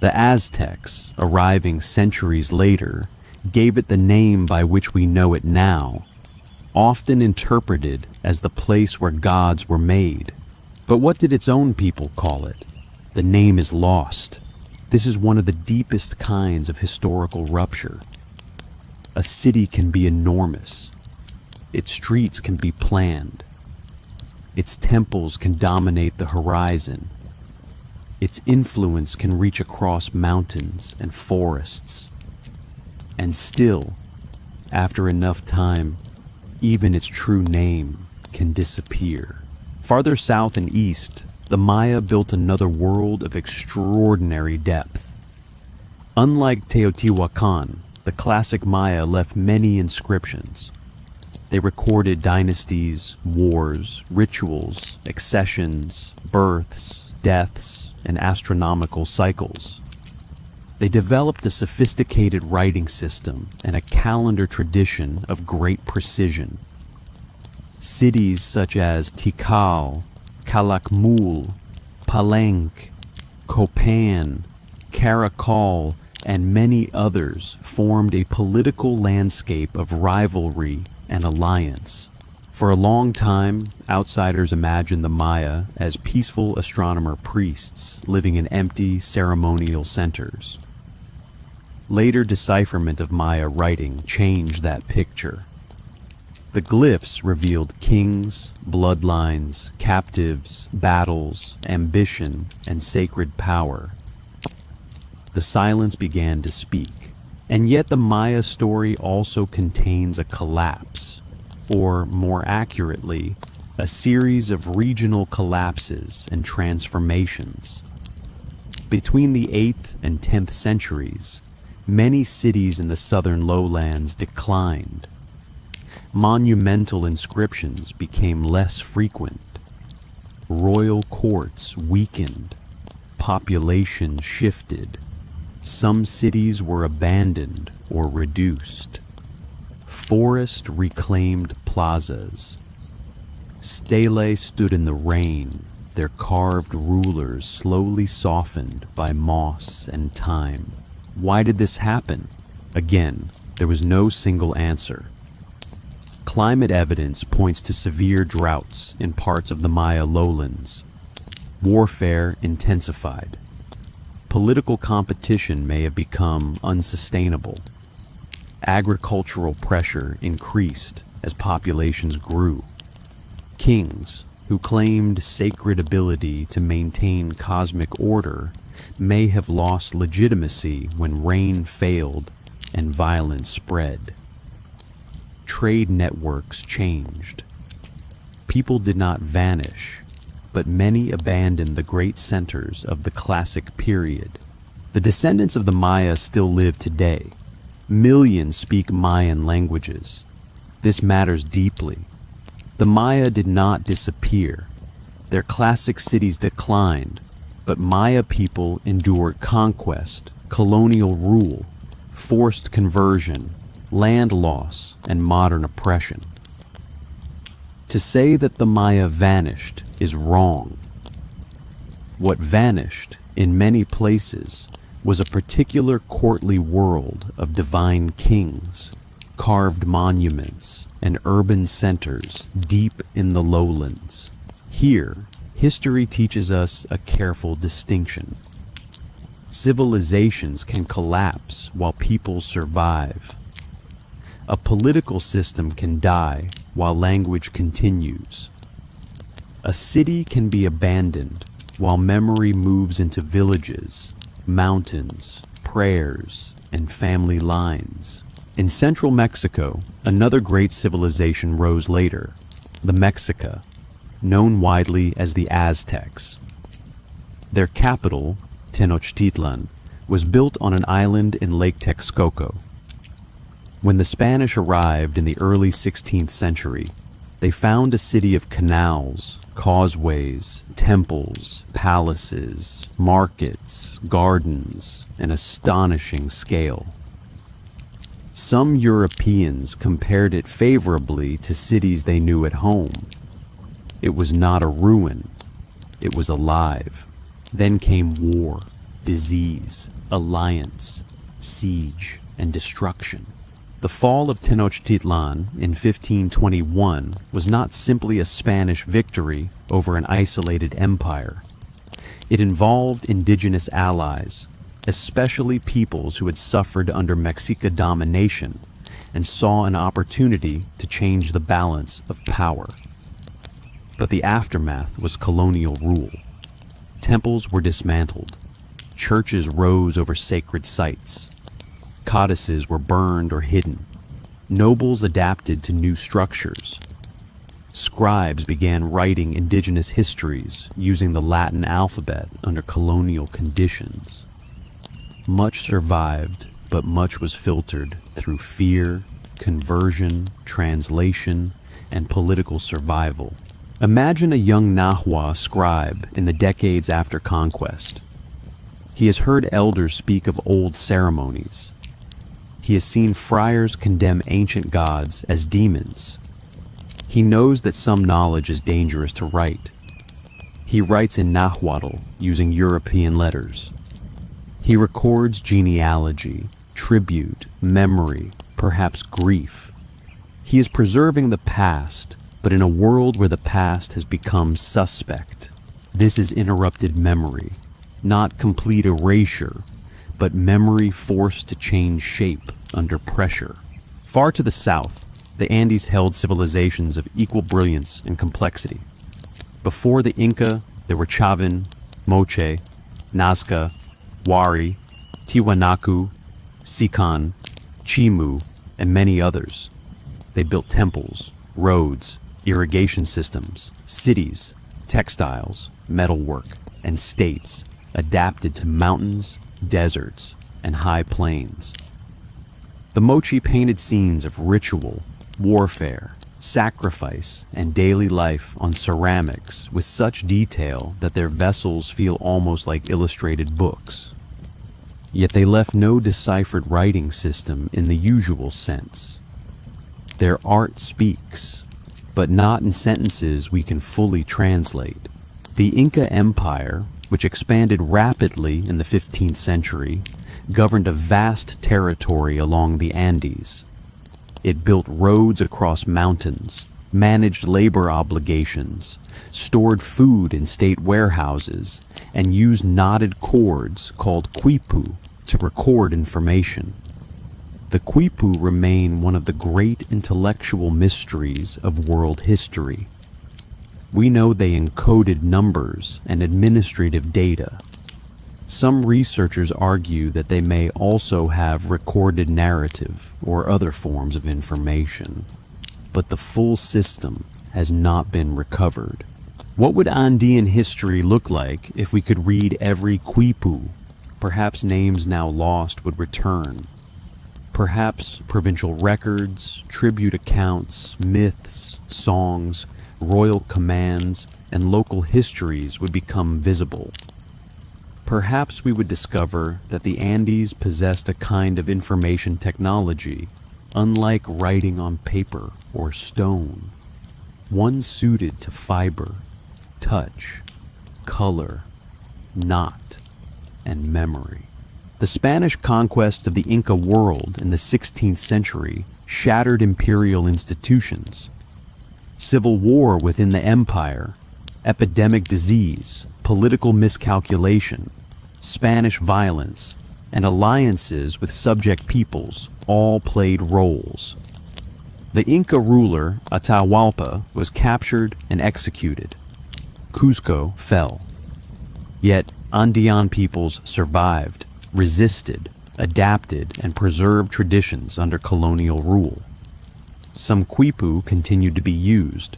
The Aztecs, arriving centuries later, gave it the name by which we know it now, often interpreted as the place where gods were made. But what did its own people call it? The name is lost. This is one of the deepest kinds of historical rupture. A city can be enormous. Its streets can be planned. Its temples can dominate the horizon. Its influence can reach across mountains and forests. And still, after enough time, even its true name can disappear. Farther south and east, the Maya built another world of extraordinary depth. Unlike Teotihuacan, the classic Maya left many inscriptions. They recorded dynasties, wars, rituals, accessions, births, deaths, and astronomical cycles. They developed a sophisticated writing system and a calendar tradition of great precision. Cities such as Tikal, Calakmul, Palenque, Copan, Caracal, and many others formed a political landscape of rivalry and alliance. For a long time, outsiders imagined the Maya as peaceful astronomer priests living in empty ceremonial centers. Later decipherment of Maya writing changed that picture. The glyphs revealed kings, bloodlines, captives, battles, ambition, and sacred power. The silence began to speak, and yet the Maya story also contains a collapse, or more accurately, a series of regional collapses and transformations. Between the 8th and 10th centuries, many cities in the southern lowlands declined. Monumental inscriptions became less frequent. Royal courts weakened. Population shifted. Some cities were abandoned or reduced. Forest reclaimed plazas. Stelae stood in the rain, their carved rulers slowly softened by moss and time. Why did this happen? Again, there was no single answer. Climate evidence points to severe droughts in parts of the Maya lowlands. Warfare intensified. Political competition may have become unsustainable. Agricultural pressure increased as populations grew. Kings, who claimed sacred ability to maintain cosmic order, may have lost legitimacy when rain failed and violence spread. Trade networks changed. People did not vanish, but many abandoned the great centers of the classic period. The descendants of the Maya still live today. Millions speak Mayan languages. This matters deeply. The Maya did not disappear. Their classic cities declined, but Maya people endured conquest, colonial rule, forced conversion, land loss, and modern oppression. To say that the Maya vanished is wrong. What vanished, in many places, was a particular courtly world of divine kings, carved monuments, and urban centers deep in the lowlands. Here, history teaches us a careful distinction. Civilizations can collapse while people survive. A political system can die while language continues. A city can be abandoned while memory moves into villages, mountains, prayers, and family lines. In central Mexico, another great civilization rose later, the Mexica, known widely as the Aztecs. Their capital, Tenochtitlan, was built on an island in Lake Texcoco. When the Spanish arrived in the early 16th century, they found a city of canals, causeways, temples, palaces, markets, gardens, an astonishing scale. Some Europeans compared it favorably to cities they knew at home. It was not a ruin, it was alive. Then came war, disease, alliance, siege, and destruction. The fall of Tenochtitlan in 1521 was not simply a Spanish victory over an isolated empire. It involved indigenous allies, especially peoples who had suffered under Mexica domination and saw an opportunity to change the balance of power. But the aftermath was colonial rule. Temples were dismantled. Churches rose over sacred sites. Codices were burned or hidden. Nobles adapted to new structures. Scribes began writing indigenous histories using the Latin alphabet under colonial conditions. Much survived, but much was filtered through fear, conversion, translation, and political survival. Imagine a young Nahua scribe in the decades after conquest. He has heard elders speak of old ceremonies. He has seen friars condemn ancient gods as demons. He knows that some knowledge is dangerous to write. He writes in Nahuatl using European letters. He records genealogy, tribute, memory, perhaps grief. He is preserving the past, but in a world where the past has become suspect. This is interrupted memory, not complete erasure, but memory forced to change shape under pressure. Far to the south, the Andes held civilizations of equal brilliance and complexity. Before the Inca, there were Chavin, Moche, Nazca, Wari, Tiwanaku, Sican, Chimu, and many others. They built temples, roads, irrigation systems, cities, textiles, metalwork, and states adapted to mountains, deserts, and high plains. The Mochi painted scenes of ritual, warfare, sacrifice, and daily life on ceramics with such detail that their vessels feel almost like illustrated books. Yet they left no deciphered writing system in the usual sense. Their art speaks, but not in sentences we can fully translate. The Inca Empire, which expanded rapidly in the 15th century, governed a vast territory along the Andes. It built roads across mountains, managed labor obligations, stored food in state warehouses, and used knotted cords called quipu to record information. The quipu remain one of the great intellectual mysteries of world history. We know they encoded numbers and administrative data. Some researchers argue that they may also have recorded narrative or other forms of information, but the full system has not been recovered. What would Andean history look like if we could read every quipu? Perhaps names now lost would return. Perhaps provincial records, tribute accounts, myths, songs, royal commands, and local histories would become visible. Perhaps we would discover that the Andes possessed a kind of information technology, unlike writing on paper or stone, one suited to fiber, touch, color, knot, and memory. The Spanish conquest of the Inca world in the 16th century shattered imperial institutions. Civil war within the empire, epidemic disease, political miscalculation, Spanish violence, and alliances with subject peoples all played roles. The Inca ruler Atahualpa was captured and executed. Cusco fell. Yet Andean peoples survived, resisted, adapted, and preserved traditions under colonial rule. Some quipu continued to be used.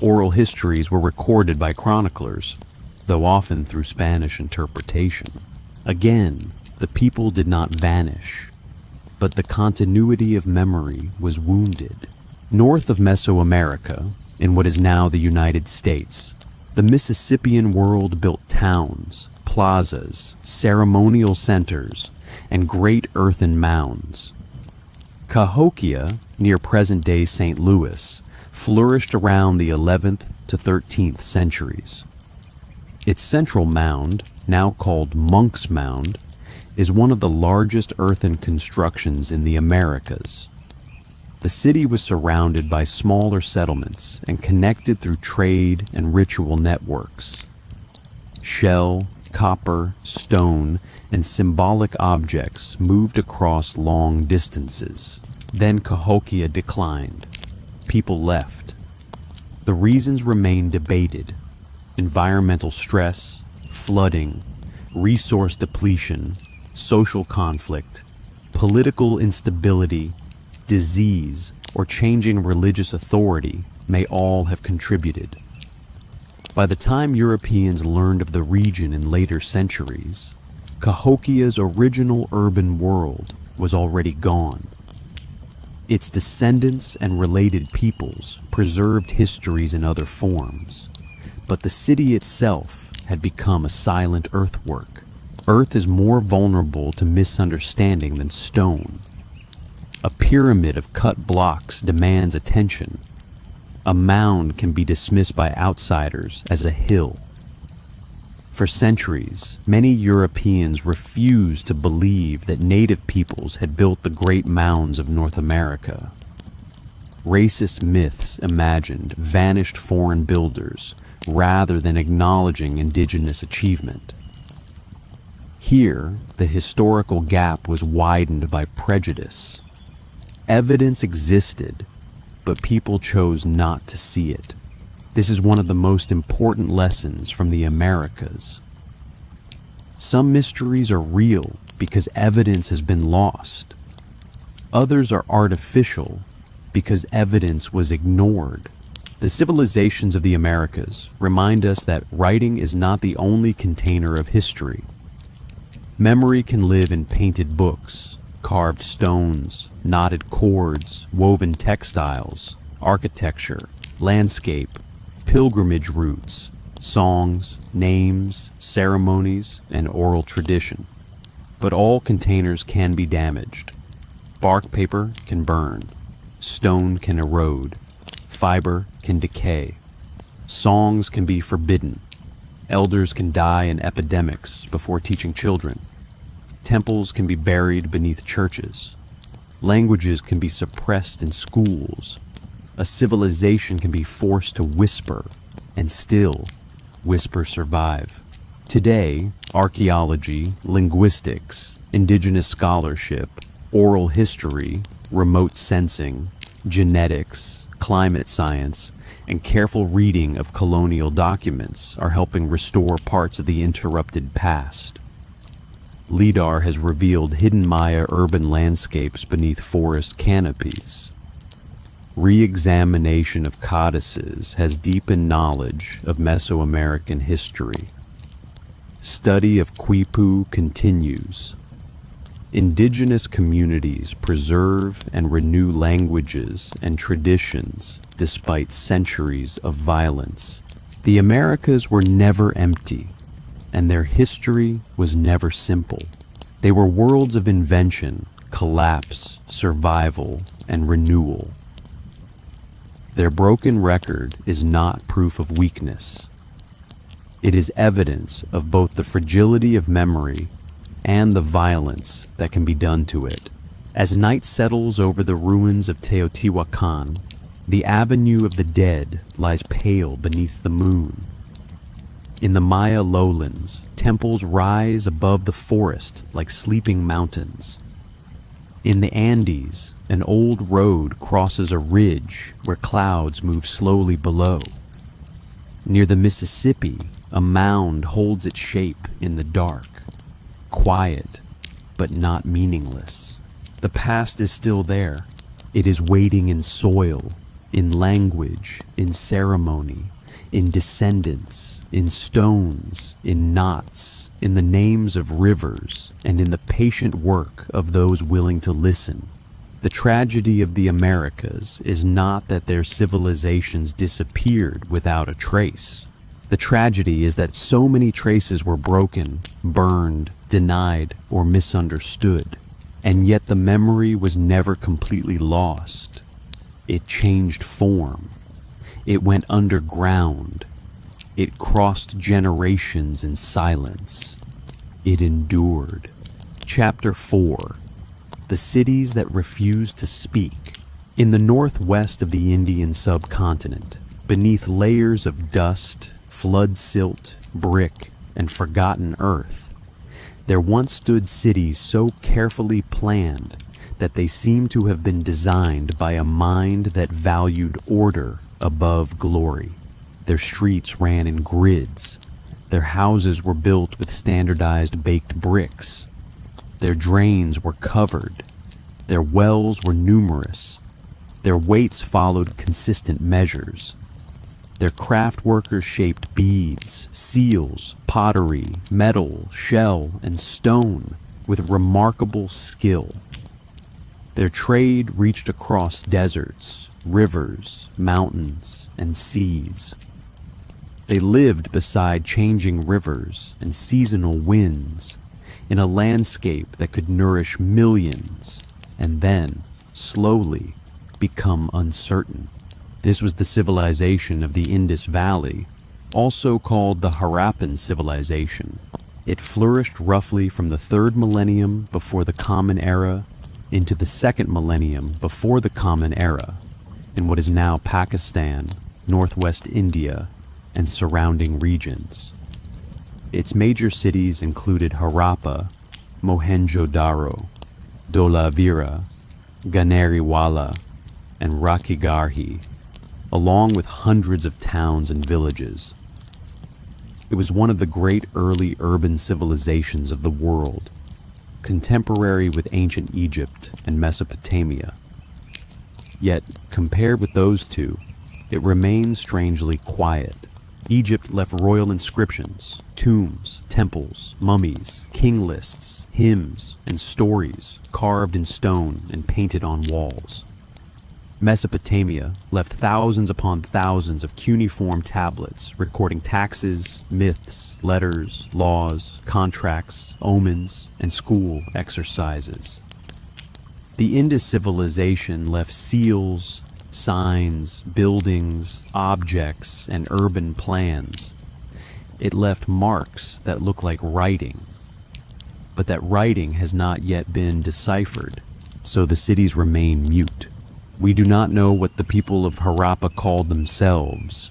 Oral histories were recorded by chroniclers, though often through Spanish interpretation. Again, the people did not vanish, but the continuity of memory was wounded. North of Mesoamerica, in what is now the United States, the Mississippian world built towns, plazas, ceremonial centers, and great earthen mounds. Cahokia, near present-day St. Louis, flourished around the 11th to 13th centuries. Its central mound, now called Monk's Mound, is one of the largest earthen constructions in the Americas. The city was surrounded by smaller settlements and connected through trade and ritual networks. Shell, copper, stone, and symbolic objects moved across long distances. Then Cahokia declined. People left. The reasons remain debated: environmental stress, flooding, resource depletion, social conflict, political instability, disease, or changing religious authority may all have contributed. By the time Europeans learned of the region in later centuries, Cahokia's original urban world was already gone. Its descendants and related peoples preserved histories in other forms, but the city itself had become a silent earthwork. Earth is more vulnerable to misunderstanding than stone. A pyramid of cut blocks demands attention. A mound can be dismissed by outsiders as a hill. For centuries, many Europeans refused to believe that native peoples had built the great mounds of North America. Racist myths imagined vanished foreign builders rather than acknowledging indigenous achievement. Here, the historical gap was widened by prejudice. Evidence existed, but people chose not to see it. This is one of the most important lessons from the Americas. Some mysteries are real because evidence has been lost. Others are artificial because evidence was ignored. The civilizations of the Americas remind us that writing is not the only container of history. Memory can live in painted books, carved stones, knotted cords, woven textiles, architecture, landscape, pilgrimage routes, songs, names, ceremonies, and oral tradition. But all containers can be damaged. Bark paper can burn. Stone can erode. Fiber can decay. Songs can be forbidden. Elders can die in epidemics before teaching children. Temples can be buried beneath churches. Languages can be suppressed in schools. A civilization can be forced to whisper, and still, whispers survive. Today, archaeology, linguistics, indigenous scholarship, oral history, remote sensing, genetics, climate science, and careful reading of colonial documents are helping restore parts of the interrupted past. LIDAR has revealed hidden Maya urban landscapes beneath forest canopies. Re-examination of codices has deepened knowledge of Mesoamerican history. Study of Quipu continues. Indigenous communities preserve and renew languages and traditions despite centuries of violence. The Americas were never empty, and their history was never simple. They were worlds of invention, collapse, survival, and renewal. Their broken record is not proof of weakness. It is evidence of both the fragility of memory and the violence that can be done to it. As night settles over the ruins of Teotihuacan, the Avenue of the Dead lies pale beneath the moon. In the Maya lowlands, temples rise above the forest like sleeping mountains. In the Andes, an old road crosses a ridge where clouds move slowly below. Near the Mississippi, a mound holds its shape in the dark, quiet, but not meaningless. The past is still there. It is waiting in soil, in language, in ceremony, in descendants, in stones, in knots, in the names of rivers, and in the patient work of those willing to listen. The tragedy of the Americas is not that their civilizations disappeared without a trace. The tragedy is that so many traces were broken, burned, denied, or misunderstood, and yet the memory was never completely lost. It changed form. It went underground. It crossed generations in silence. It endured. Chapter 4. The Cities That Refuse to Speak. In the northwest of the Indian subcontinent, beneath layers of dust, flood silt, brick, and forgotten earth, there once stood cities so carefully planned that they seem to have been designed by a mind that valued order above glory. Their streets ran in grids. Their houses were built with standardized baked bricks. Their drains were covered. Their wells were numerous. Their weights followed consistent measures. Their craft workers shaped beads, seals, pottery, metal, shell, and stone with remarkable skill. Their trade reached across deserts, rivers, mountains, and seas. They lived beside changing rivers and seasonal winds in a landscape that could nourish millions and then, slowly, become uncertain. This was the civilization of the Indus Valley, also called the Harappan civilization. It flourished roughly from the 3rd millennium before the Common Era into the 2nd millennium before the Common Era in what is now Pakistan, northwest India, and surrounding regions. Its major cities included Harappa, Mohenjo-daro, Dholavira, Ganeriwala, and Rakhigarhi, along with hundreds of towns and villages. It was one of the great early urban civilizations of the world, contemporary with ancient Egypt and Mesopotamia. Yet, compared with those two, it remains strangely quiet. Egypt left royal inscriptions, tombs, temples, mummies, king lists, hymns, and stories carved in stone and painted on walls. Mesopotamia left thousands upon thousands of cuneiform tablets recording taxes, myths, letters, laws, contracts, omens, and school exercises. The Indus civilization left seals, signs, buildings, objects, and urban plans. It left marks that look like writing, but that writing has not yet been deciphered, so the cities remain mute. We do not know what the people of Harappa called themselves.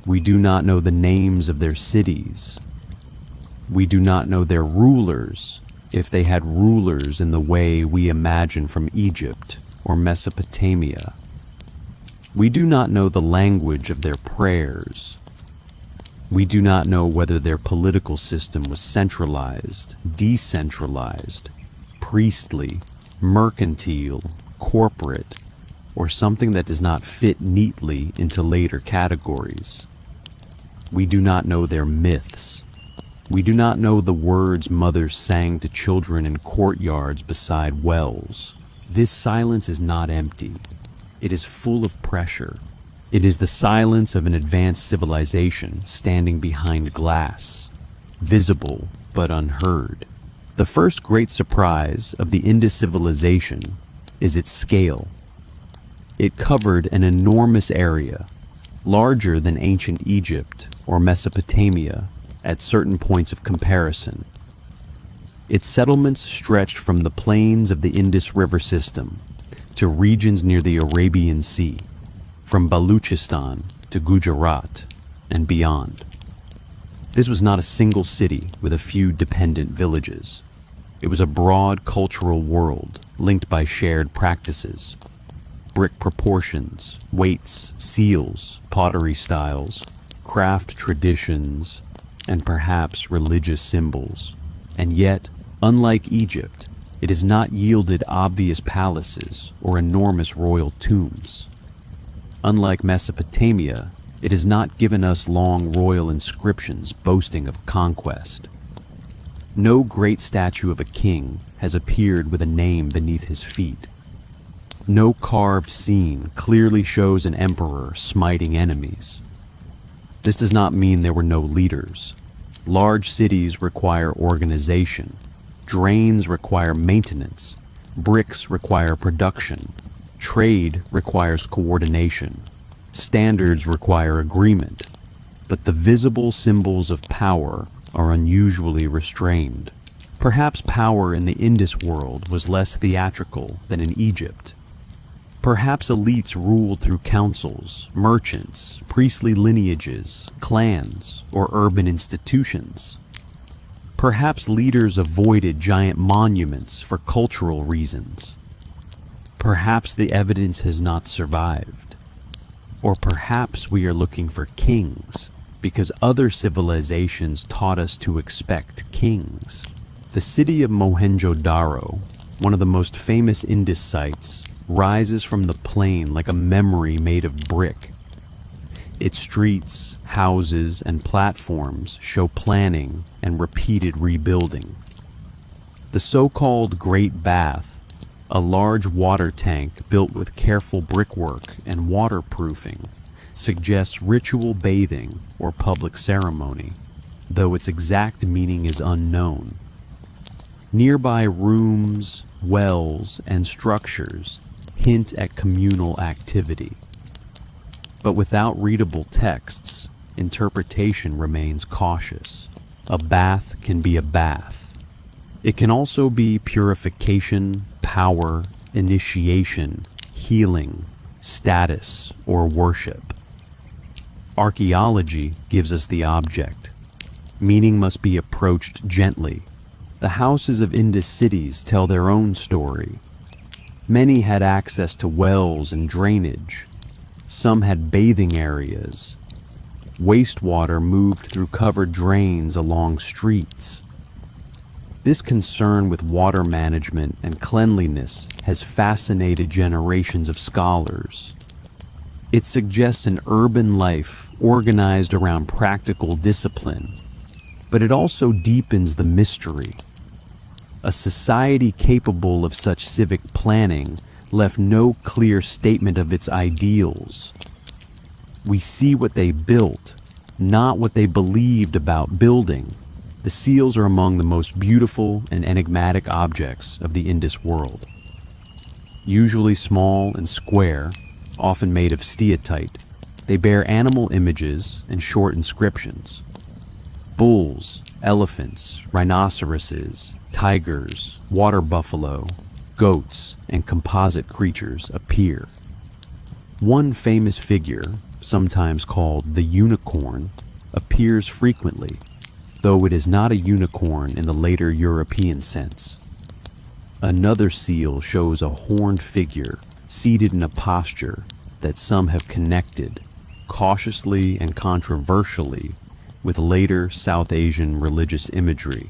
We do not know the names of their cities. We do not know their rulers, if they had rulers in the way we imagine from Egypt or Mesopotamia. We do not know the language of their prayers. We do not know whether their political system was centralized, decentralized, priestly, mercantile, corporate, or something that does not fit neatly into later categories. We do not know their myths. We do not know the words mothers sang to children in courtyards beside wells. This silence is not empty. It is full of pressure. It is the silence of an advanced civilization standing behind glass, visible but unheard. The first great surprise of the Indus civilization is its scale. It covered an enormous area, larger than ancient Egypt or Mesopotamia at certain points of comparison. Its settlements stretched from the plains of the Indus River system to regions near the Arabian Sea, from Baluchistan to Gujarat and beyond. This was not a single city with a few dependent villages. It was a broad cultural world linked by shared practices. Brick proportions, weights, seals, pottery styles, craft traditions, and perhaps religious symbols. And yet, unlike Egypt, it has not yielded obvious palaces or enormous royal tombs. Unlike Mesopotamia, it has not given us long royal inscriptions boasting of conquest. No great statue of a king has appeared with a name beneath his feet. No carved scene clearly shows an emperor smiting enemies. This does not mean there were no leaders. Large cities require organization. Drains require maintenance. Bricks require production. Trade requires coordination. Standards require agreement. But the visible symbols of power are unusually restrained. Perhaps power in the Indus world was less theatrical than in Egypt. Perhaps elites ruled through councils, merchants, priestly lineages, clans, or urban institutions. Perhaps leaders avoided giant monuments for cultural reasons. Perhaps the evidence has not survived. Or perhaps we are looking for kings because other civilizations taught us to expect kings. The city of Mohenjo-Daro, one of the most famous Indus sites, rises from the plain like a memory made of brick. Its streets, houses, and platforms show planning and repeated rebuilding. The so-called Great Bath, a large water tank built with careful brickwork and waterproofing, suggests ritual bathing or public ceremony, though its exact meaning is unknown. Nearby rooms, wells, and structures hint at communal activity. But without readable texts, interpretation remains cautious. A bath can be a bath. It can also be purification, power, initiation, healing, status, or worship. Archaeology gives us the object. Meaning must be approached gently. The houses of Indus cities tell their own story. Many had access to wells and drainage. Some had bathing areas. Wastewater moved through covered drains along streets. This concern with water management and cleanliness has fascinated generations of scholars. It suggests an urban life organized around practical discipline, but it also deepens the mystery. A society capable of such civic planning left no clear statement of its ideals. We see what they built, not what they believed about building. The seals are among the most beautiful and enigmatic objects of the Indus world. Usually small and square, often made of steatite, they bear animal images and short inscriptions. Bulls, elephants, rhinoceroses, tigers, water buffalo, goats, and composite creatures appear. One famous figure, sometimes called the unicorn, appears frequently, though it is not a unicorn in the later European sense. Another seal shows a horned figure seated in a posture that some have connected, cautiously and controversially, with later South Asian religious imagery.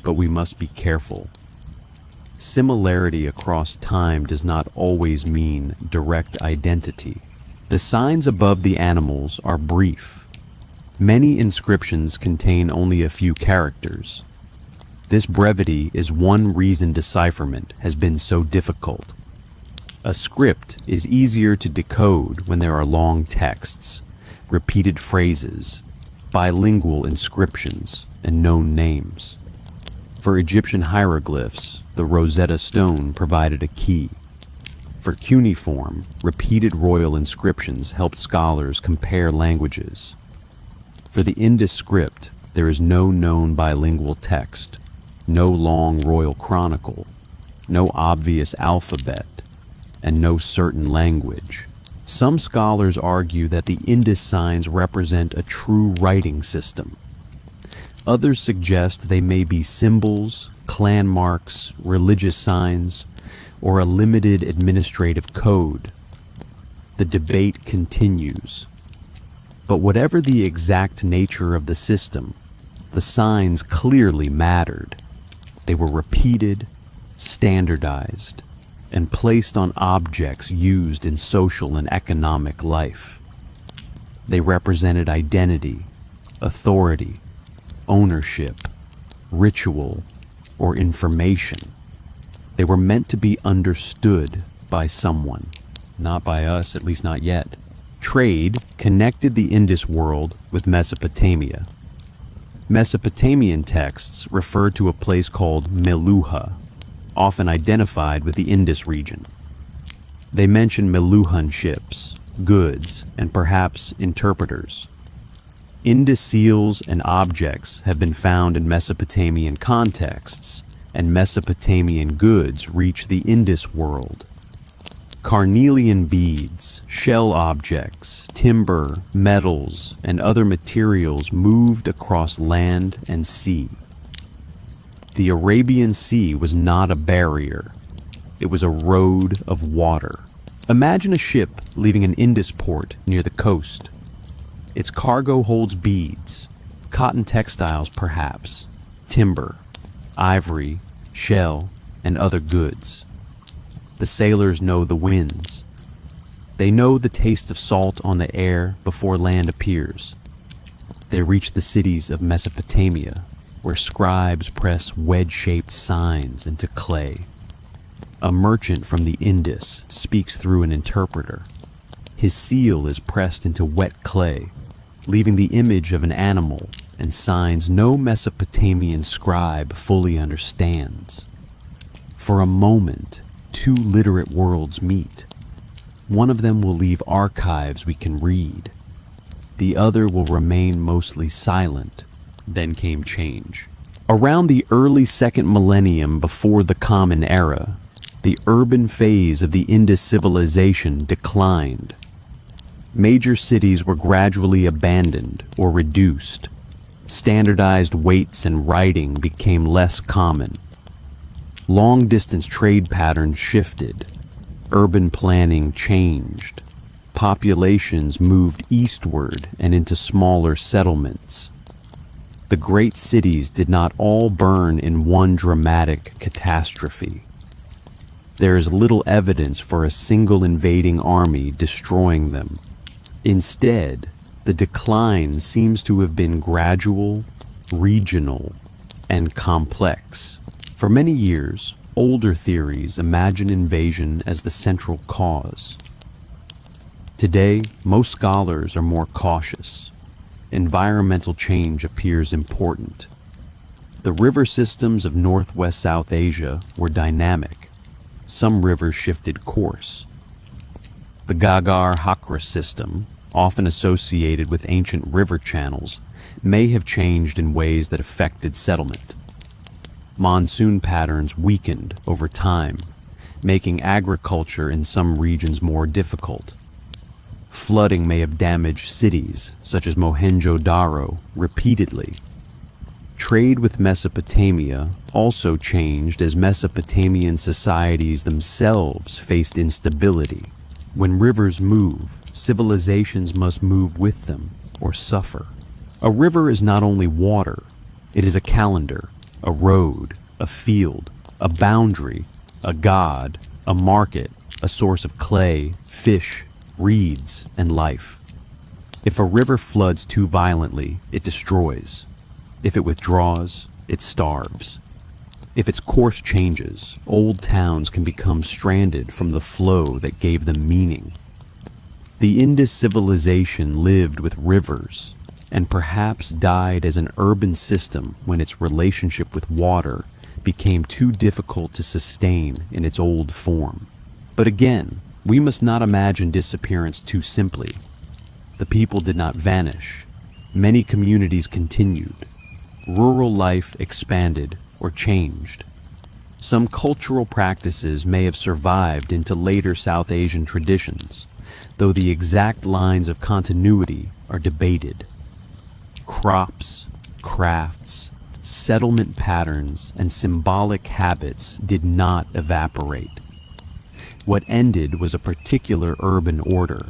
But we must be careful. Similarity across time does not always mean direct identity. The signs above the animals are brief. Many inscriptions contain only a few characters. This brevity is one reason decipherment has been so difficult. A script is easier to decode when there are long texts, repeated phrases, bilingual inscriptions, and known names. For Egyptian hieroglyphs, the Rosetta Stone provided a key. For cuneiform, repeated royal inscriptions helped scholars compare languages. For the Indus script, there is no known bilingual text, no long royal chronicle, no obvious alphabet, and no certain language. Some scholars argue that the Indus signs represent a true writing system. Others suggest they may be symbols, clan marks, religious signs, or a limited administrative code. The debate continues. But whatever the exact nature of the system, the signs clearly mattered. They were repeated, standardized, and placed on objects used in social and economic life. They represented identity, authority, ownership, ritual, or information. They were meant to be understood by someone, not by us, at least not yet. Trade connected the Indus world with Mesopotamia. Mesopotamian texts refer to a place called Meluha, often identified with the Indus region. They mention Meluhan ships, goods, and perhaps interpreters. Indus seals and objects have been found in Mesopotamian contexts, and Mesopotamian goods reach the Indus world. Carnelian beads, shell objects, timber, metals, and other materials moved across land and sea. The Arabian Sea was not a barrier. It was a road of water. Imagine a ship leaving an Indus port near the coast. Its cargo holds beads, cotton textiles perhaps, timber, ivory, shell, and other goods. The sailors know the winds. They know the taste of salt on the air before land appears. They reach the cities of Mesopotamia, where scribes press wedge-shaped signs into clay. A merchant from the Indus speaks through an interpreter. His seal is pressed into wet clay, leaving the image of an animal and signs no Mesopotamian scribe fully understands. For a moment, two literate worlds meet. One of them will leave archives we can read. The other will remain mostly silent. Then came change. Around the early second millennium before the Common Era, the urban phase of the Indus civilization declined. Major cities were gradually abandoned or reduced. Standardized weights and writing became less common. Long-distance trade patterns shifted. Urban planning changed. Populations moved eastward and into smaller settlements. The great cities did not all burn in one dramatic catastrophe. There is little evidence for a single invading army destroying them. Instead, the decline seems to have been gradual, regional, and complex. For many years, older theories imagine invasion as the central cause. Today, most scholars are more cautious. Environmental change appears important. The river systems of Northwest South Asia were dynamic. Some rivers shifted course. The Gagar-Hakra system, often associated with ancient river channels, may have changed in ways that affected settlement. Monsoon patterns weakened over time, making agriculture in some regions more difficult. Flooding may have damaged cities, such as Mohenjo-Daro, repeatedly. Trade with Mesopotamia also changed as Mesopotamian societies themselves faced instability. When rivers move, civilizations must move with them or suffer. A river is not only water, it is a calendar, a road, a field, a boundary, a god, a market, a source of clay, fish, reeds, and life. If a river floods too violently, it destroys. If it withdraws, it starves. If its course changes, old towns can become stranded from the flow that gave them meaning. The Indus civilization lived with rivers, and perhaps died as an urban system when its relationship with water became too difficult to sustain in its old form. But again, we must not imagine disappearance too simply. The people did not vanish. Many communities continued. Rural life expanded or changed. Some cultural practices may have survived into later South Asian traditions, though the exact lines of continuity are debated. Crops, crafts, settlement patterns, and symbolic habits did not evaporate. What ended was a particular urban order,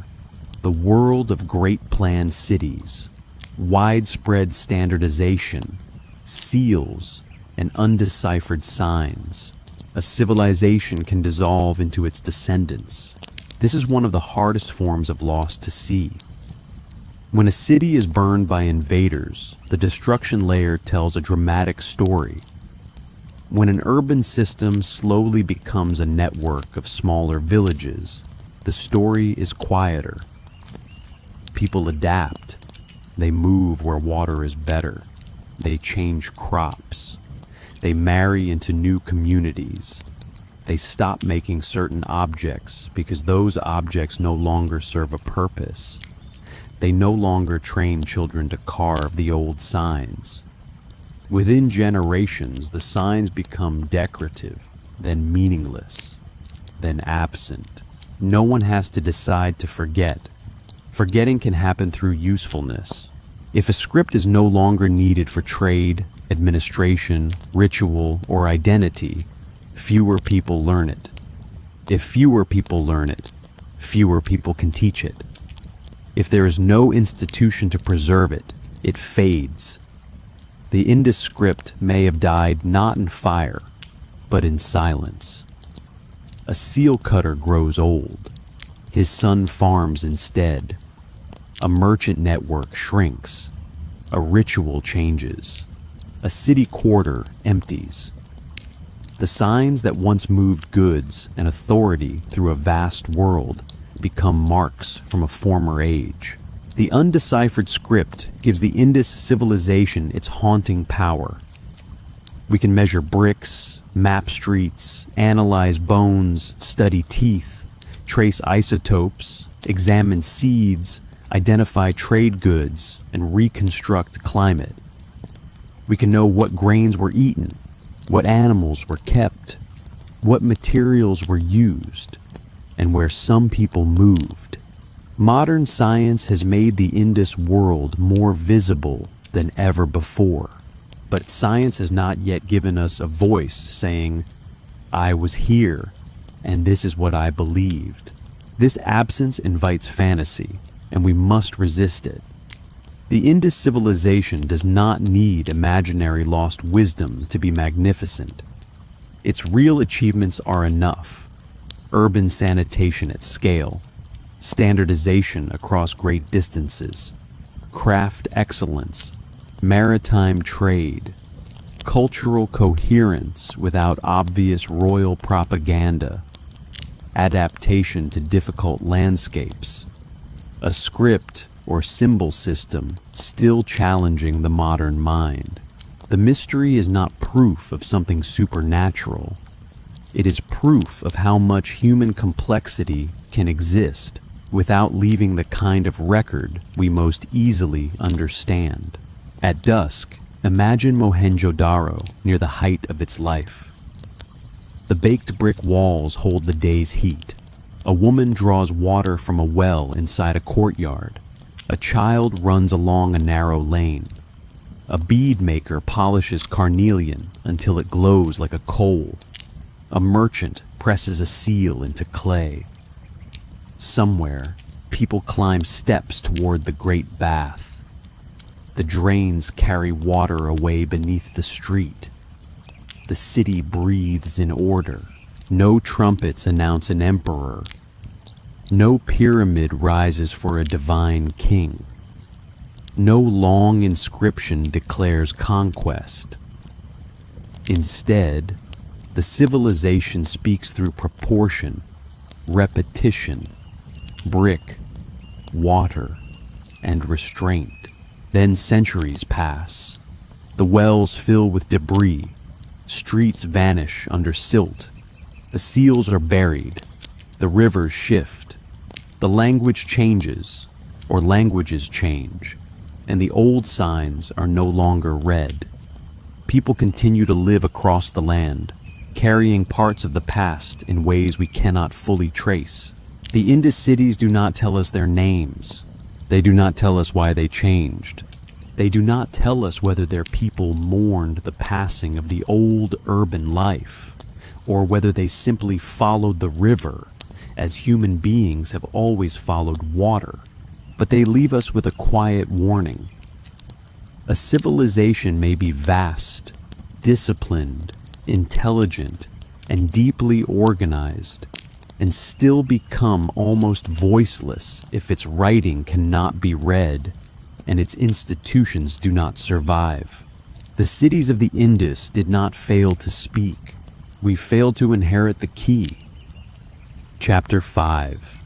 the world of great planned cities, widespread standardization, seals, and undeciphered signs. A civilization can dissolve into its descendants. This is one of the hardest forms of loss to see. When a city is burned by invaders, the destruction layer tells a dramatic story. When an urban system slowly becomes a network of smaller villages, the story is quieter. People adapt. They move where water is better. They change crops. They marry into new communities. They stop making certain objects because those objects no longer serve a purpose. They no longer train children to carve the old signs. Within generations, the signs become decorative, then meaningless, then absent. No one has to decide to forget. Forgetting can happen through usefulness. If a script is no longer needed for trade, administration, ritual, or identity, fewer people learn it. If fewer people learn it, fewer people can teach it. If there is no institution to preserve it, it fades. The Indus script may have died not in fire, but in silence. A seal cutter grows old. His son farms instead. A merchant network shrinks. A ritual changes. A city quarter empties. The signs that once moved goods and authority through a vast world become marks from a former age. The undeciphered script gives the Indus civilization its haunting power. We can measure bricks, map streets, analyze bones, study teeth, trace isotopes, examine seeds, identify trade goods, and reconstruct climate. We can know what grains were eaten, what animals were kept, what materials were used, and where some people moved. Modern science has made the Indus world more visible than ever before, but science has not yet given us a voice saying, "I was here, and this is what I believed." This absence invites fantasy, and we must resist it. The Indus civilization does not need imaginary lost wisdom to be magnificent. Its real achievements are enough: urban sanitation at scale, standardization across great distances, craft excellence, maritime trade, cultural coherence without obvious royal propaganda, adaptation to difficult landscapes, a script or symbol system still challenging the modern mind. The mystery is not proof of something supernatural. It is proof of how much human complexity can exist without leaving the kind of record we most easily understand. At dusk, imagine Mohenjo-Daro near the height of its life. The baked brick walls hold the day's heat. A woman draws water from a well inside a courtyard. A child runs along a narrow lane. A bead maker polishes carnelian until it glows like a coal. A merchant presses a seal into clay. Somewhere, people climb steps toward the great bath. The drains carry water away beneath the street. The city breathes in order. No trumpets announce an emperor. No pyramid rises for a divine king. No long inscription declares conquest. Instead, the civilization speaks through proportion, repetition, brick, water, and restraint. Then centuries pass. The wells fill with debris. Streets vanish under silt. The seals are buried. The rivers shift. The language changes, or languages change, and the old signs are no longer read. People continue to live across the land, carrying parts of the past in ways we cannot fully trace. The Indus cities do not tell us their names. They do not tell us why they changed. They do not tell us whether their people mourned the passing of the old urban life, or whether they simply followed the river, as human beings have always followed water. But they leave us with a quiet warning. A civilization may be vast, disciplined, intelligent, and deeply organized, and still become almost voiceless if its writing cannot be read and its institutions do not survive. The cities of the Indus did not fail to speak. We failed to inherit the key. Chapter 5.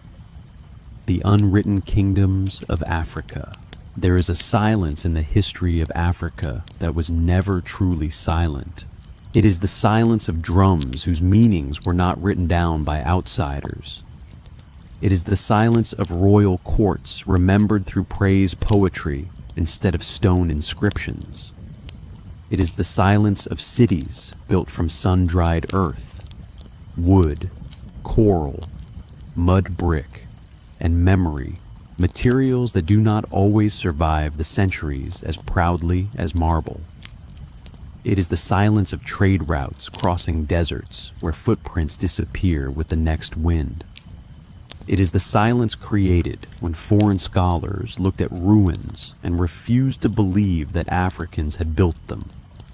The Unwritten Kingdoms of Africa. There is a silence in the history of Africa that was never truly silent. It is the silence of drums whose meanings were not written down by outsiders. It is the silence of royal courts remembered through praise poetry instead of stone inscriptions. It is the silence of cities built from sun-dried earth, wood, coral, mud brick, and memory, materials that do not always survive the centuries as proudly as marble. It is the silence of trade routes crossing deserts where footprints disappear with the next wind. It is the silence created when foreign scholars looked at ruins and refused to believe that Africans had built them.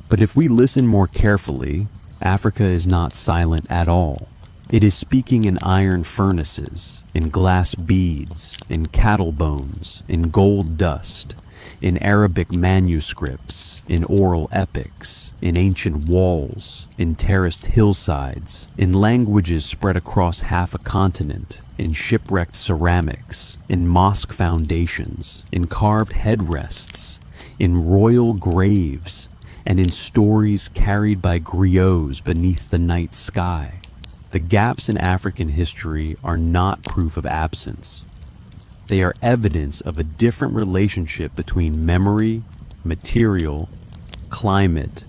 But if we listen more carefully, Africa is not silent at all. It is speaking in iron furnaces, in glass beads, in cattle bones, in gold dust, in Arabic manuscripts, in oral epics, in ancient walls, in terraced hillsides, in languages spread across half a continent, in shipwrecked ceramics, in mosque foundations, in carved headrests, in royal graves, and in stories carried by griots beneath the night sky. The gaps in African history are not proof of absence. They are evidence of a different relationship between memory, material, climate,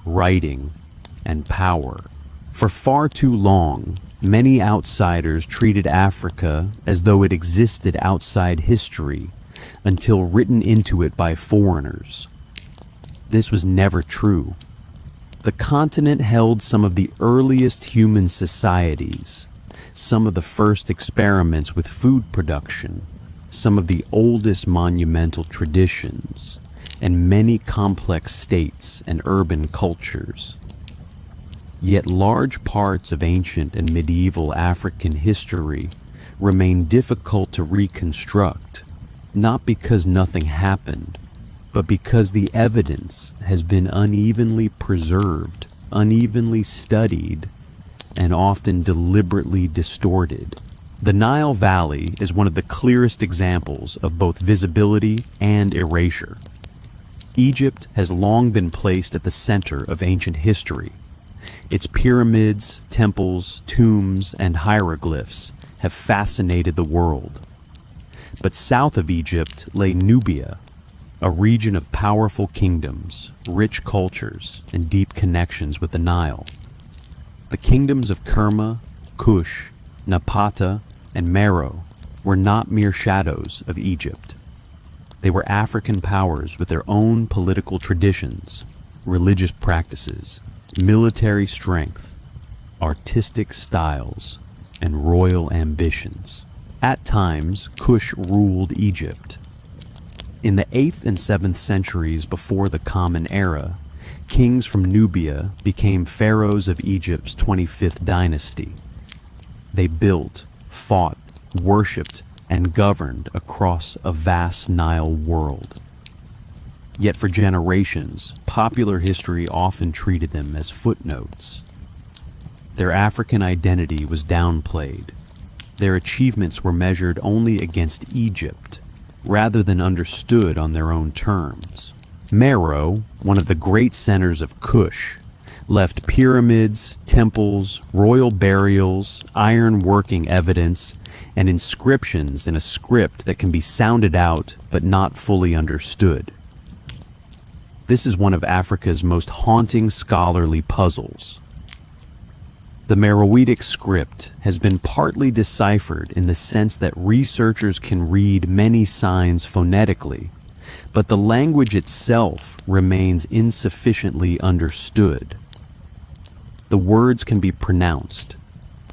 writing, and power. For far too long, many outsiders treated Africa as though it existed outside history until written into it by foreigners. This was never true. The continent held some of the earliest human societies, some of the first experiments with food production, some of the oldest monumental traditions, and many complex states and urban cultures. Yet large parts of ancient and medieval African history remain difficult to reconstruct, not because nothing happened, but because the evidence has been unevenly preserved, unevenly studied, and often deliberately distorted. The Nile Valley is one of the clearest examples of both visibility and erasure. Egypt has long been placed at the center of ancient history. Its pyramids, temples, tombs, and hieroglyphs have fascinated the world. But south of Egypt lay Nubia, a region of powerful kingdoms, rich cultures, and deep connections with the Nile. The kingdoms of Kerma, Kush, Napata, and Meroe were not mere shadows of Egypt. They were African powers with their own political traditions, religious practices, military strength, artistic styles, and royal ambitions. At times, Kush ruled Egypt. In the 8th and 7th centuries before the Common Era, kings from Nubia became pharaohs of Egypt's 25th dynasty. They built, fought, worshipped, and governed across a vast Nile world. Yet for generations, popular history often treated them as footnotes. Their African identity was downplayed. Their achievements were measured only against Egypt, rather than understood on their own terms. Meroe, one of the great centers of Kush, left pyramids, temples, royal burials, iron-working evidence, and inscriptions in a script that can be sounded out but not fully understood. This is one of Africa's most haunting scholarly puzzles. The Meroitic script has been partly deciphered in the sense that researchers can read many signs phonetically, but the language itself remains insufficiently understood. The words can be pronounced,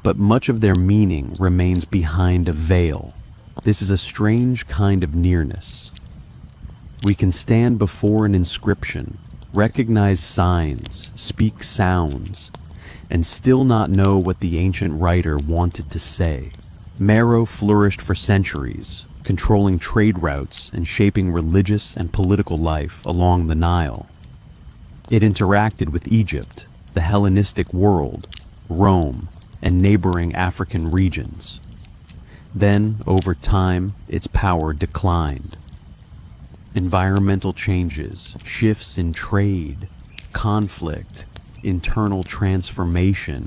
but much of their meaning remains behind a veil. This is a strange kind of nearness. We can stand before an inscription, recognize signs, speak sounds, and still not know what the ancient writer wanted to say. Meroe flourished for centuries, controlling trade routes and shaping religious and political life along the Nile. It interacted with Egypt, the Hellenistic world, Rome, and neighboring African regions. Then, over time, its power declined. Environmental changes, shifts in trade, conflict, internal transformation,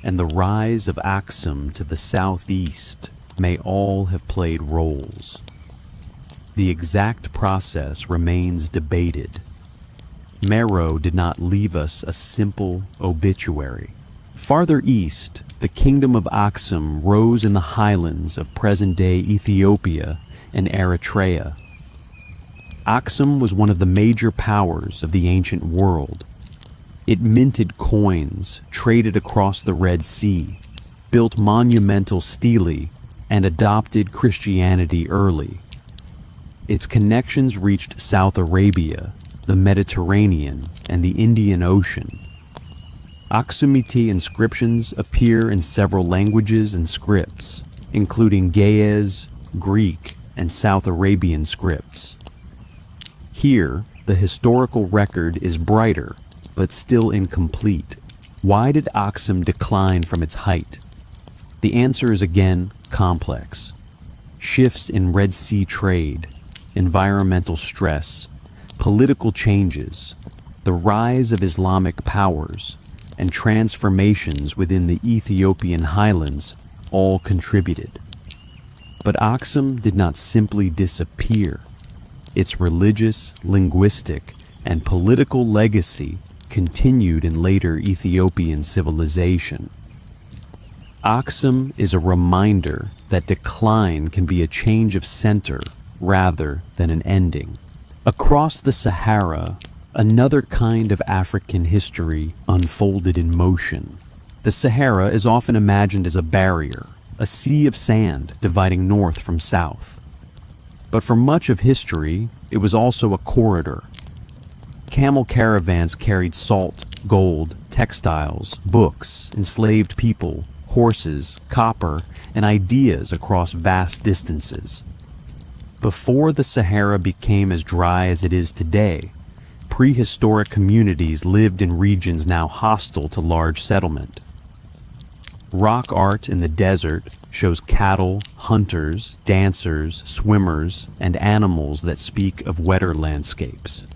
and the rise of Aksum to the southeast may all have played roles. The exact process remains debated. Meroe did not leave us a simple obituary. Farther east, the kingdom of Aksum rose in the highlands of present-day Ethiopia and Eritrea. Aksum was one of the major powers of the ancient world. It minted coins, traded across the Red Sea, built monumental stelae, and adopted Christianity early. Its connections reached South Arabia, the Mediterranean, and the Indian Ocean. Aksumite inscriptions appear in several languages and scripts, including Ge'ez, Greek, and South Arabian scripts. Here, the historical record is brighter, but still incomplete. Why did Aksum decline from its height? The answer is again complex. Shifts in Red Sea trade, environmental stress, political changes, the rise of Islamic powers, and transformations within the Ethiopian highlands all contributed. But Aksum did not simply disappear. Its religious, linguistic, and political legacy continued in later Ethiopian civilization. Aksum is a reminder that decline can be a change of center rather than an ending. Across the Sahara, another kind of African history unfolded in motion. The Sahara is often imagined as a barrier, a sea of sand dividing north from south. But for much of history, it was also a corridor. Camel caravans carried salt, gold, textiles, books, enslaved people, horses, copper, and ideas across vast distances. Before the Sahara became as dry as it is today, prehistoric communities lived in regions now hostile to large settlement. Rock art in the desert shows cattle, hunters, dancers, swimmers, and animals that speak of wetter landscapes.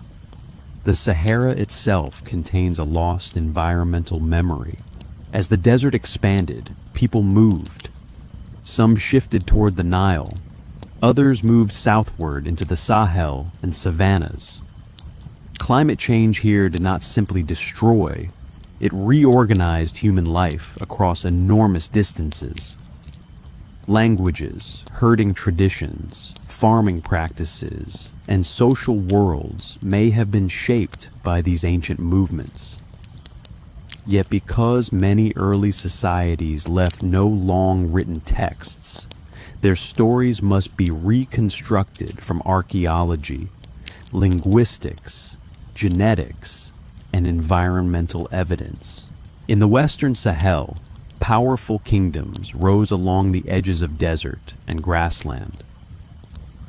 The Sahara itself contains a lost environmental memory. As the desert expanded, people moved. Some shifted toward the Nile. Others moved southward into the Sahel and savannas. Climate change here did not simply destroy, It reorganized human life across enormous distances. Languages, herding traditions, farming practices, and social worlds may have been shaped by these ancient movements. Yet because many early societies left no long written texts, their stories must be reconstructed from archaeology, linguistics, genetics, and environmental evidence. In the Western Sahel, powerful kingdoms rose along the edges of desert and grassland.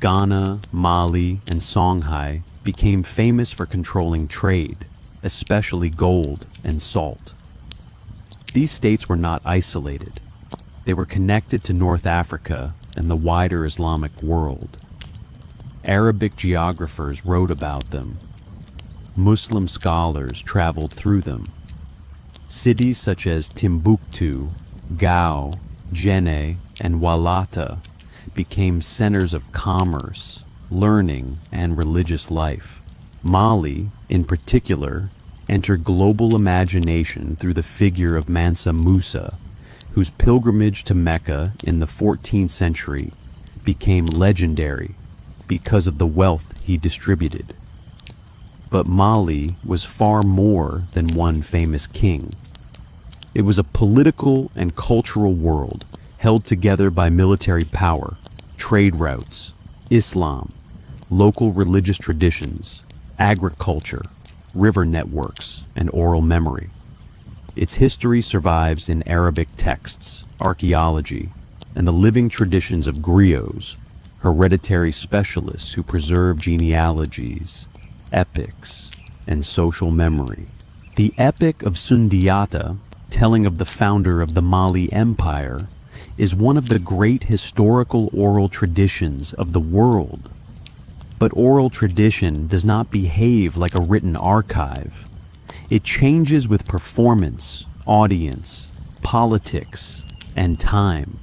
Ghana, Mali, and Songhai became famous for controlling trade, especially gold and salt. These states were not isolated. They were connected to North Africa and the wider Islamic world. Arabic geographers wrote about them. Muslim scholars traveled through them. Cities such as Timbuktu, Gao, Jenne, and Walata became centers of commerce, learning, and religious life. Mali, in particular, entered global imagination through the figure of Mansa Musa, whose pilgrimage to Mecca in the 14th century became legendary because of the wealth he distributed. But Mali was far more than one famous king. It was a political and cultural world held together by military power, trade routes, Islam, local religious traditions, agriculture, river networks, and oral memory. Its history survives in Arabic texts, archaeology, and the living traditions of griots, hereditary specialists who preserve genealogies, epics, and social memory. The Epic of Sundiata, telling of the founder of the Mali Empire, is one of the great historical oral traditions of the world. But oral tradition does not behave like a written archive. It changes with performance, audience, politics, and time.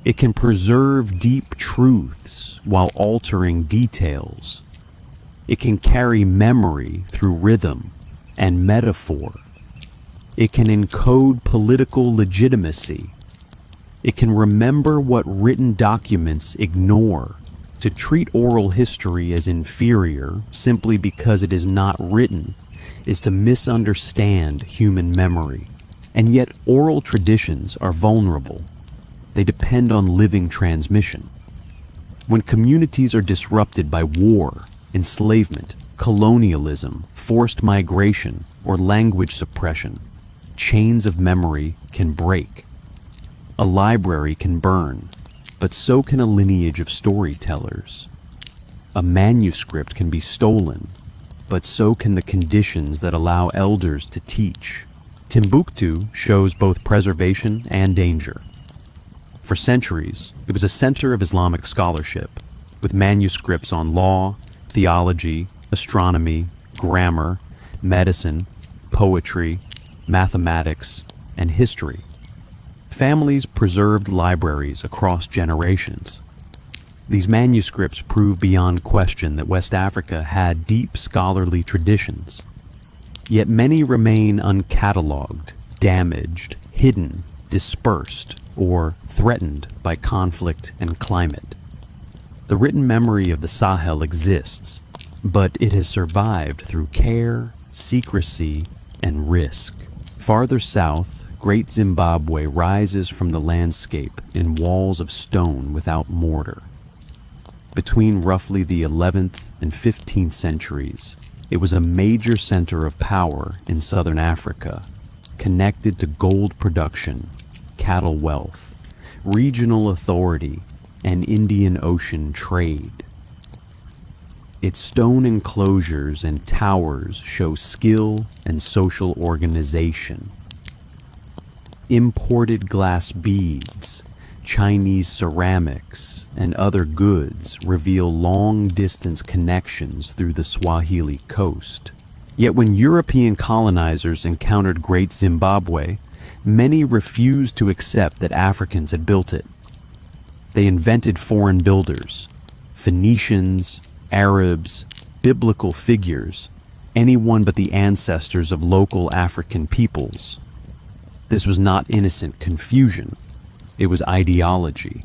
It can preserve deep truths while altering details. It can carry memory through rhythm and metaphor. It can encode political legitimacy. It can remember what written documents ignore. To treat oral history as inferior simply because it is not written is to misunderstand human memory. And yet oral traditions are vulnerable. They depend on living transmission. When communities are disrupted by war, enslavement, colonialism, forced migration, or language suppression, chains of memory can break. A library can burn, but so can a lineage of storytellers. A manuscript can be stolen, but so can the conditions that allow elders to teach. Timbuktu shows both preservation and danger. For centuries, it was a center of Islamic scholarship, with manuscripts on law, theology, astronomy, grammar, medicine, poetry, mathematics, and history. Families preserved libraries across generations. These manuscripts prove beyond question that West Africa had deep scholarly traditions. Yet many remain uncatalogued, damaged, hidden, dispersed, or threatened by conflict and climate. The written memory of the Sahel exists, but it has survived through care, secrecy, and risk. Farther south, Great Zimbabwe rises from the landscape in walls of stone without mortar. Between roughly the 11th and 15th centuries, it was a major center of power in southern Africa, connected to gold production, cattle wealth, regional authority, and Indian Ocean trade. Its stone enclosures and towers show skill and social organization. Imported glass beads, Chinese ceramics, and other goods reveal long-distance connections through the Swahili coast. Yet when European colonizers encountered Great Zimbabwe, many refused to accept that Africans had built it. They invented foreign builders, Phoenicians, Arabs, biblical figures, anyone but the ancestors of local African peoples. This was not innocent confusion, it was ideology.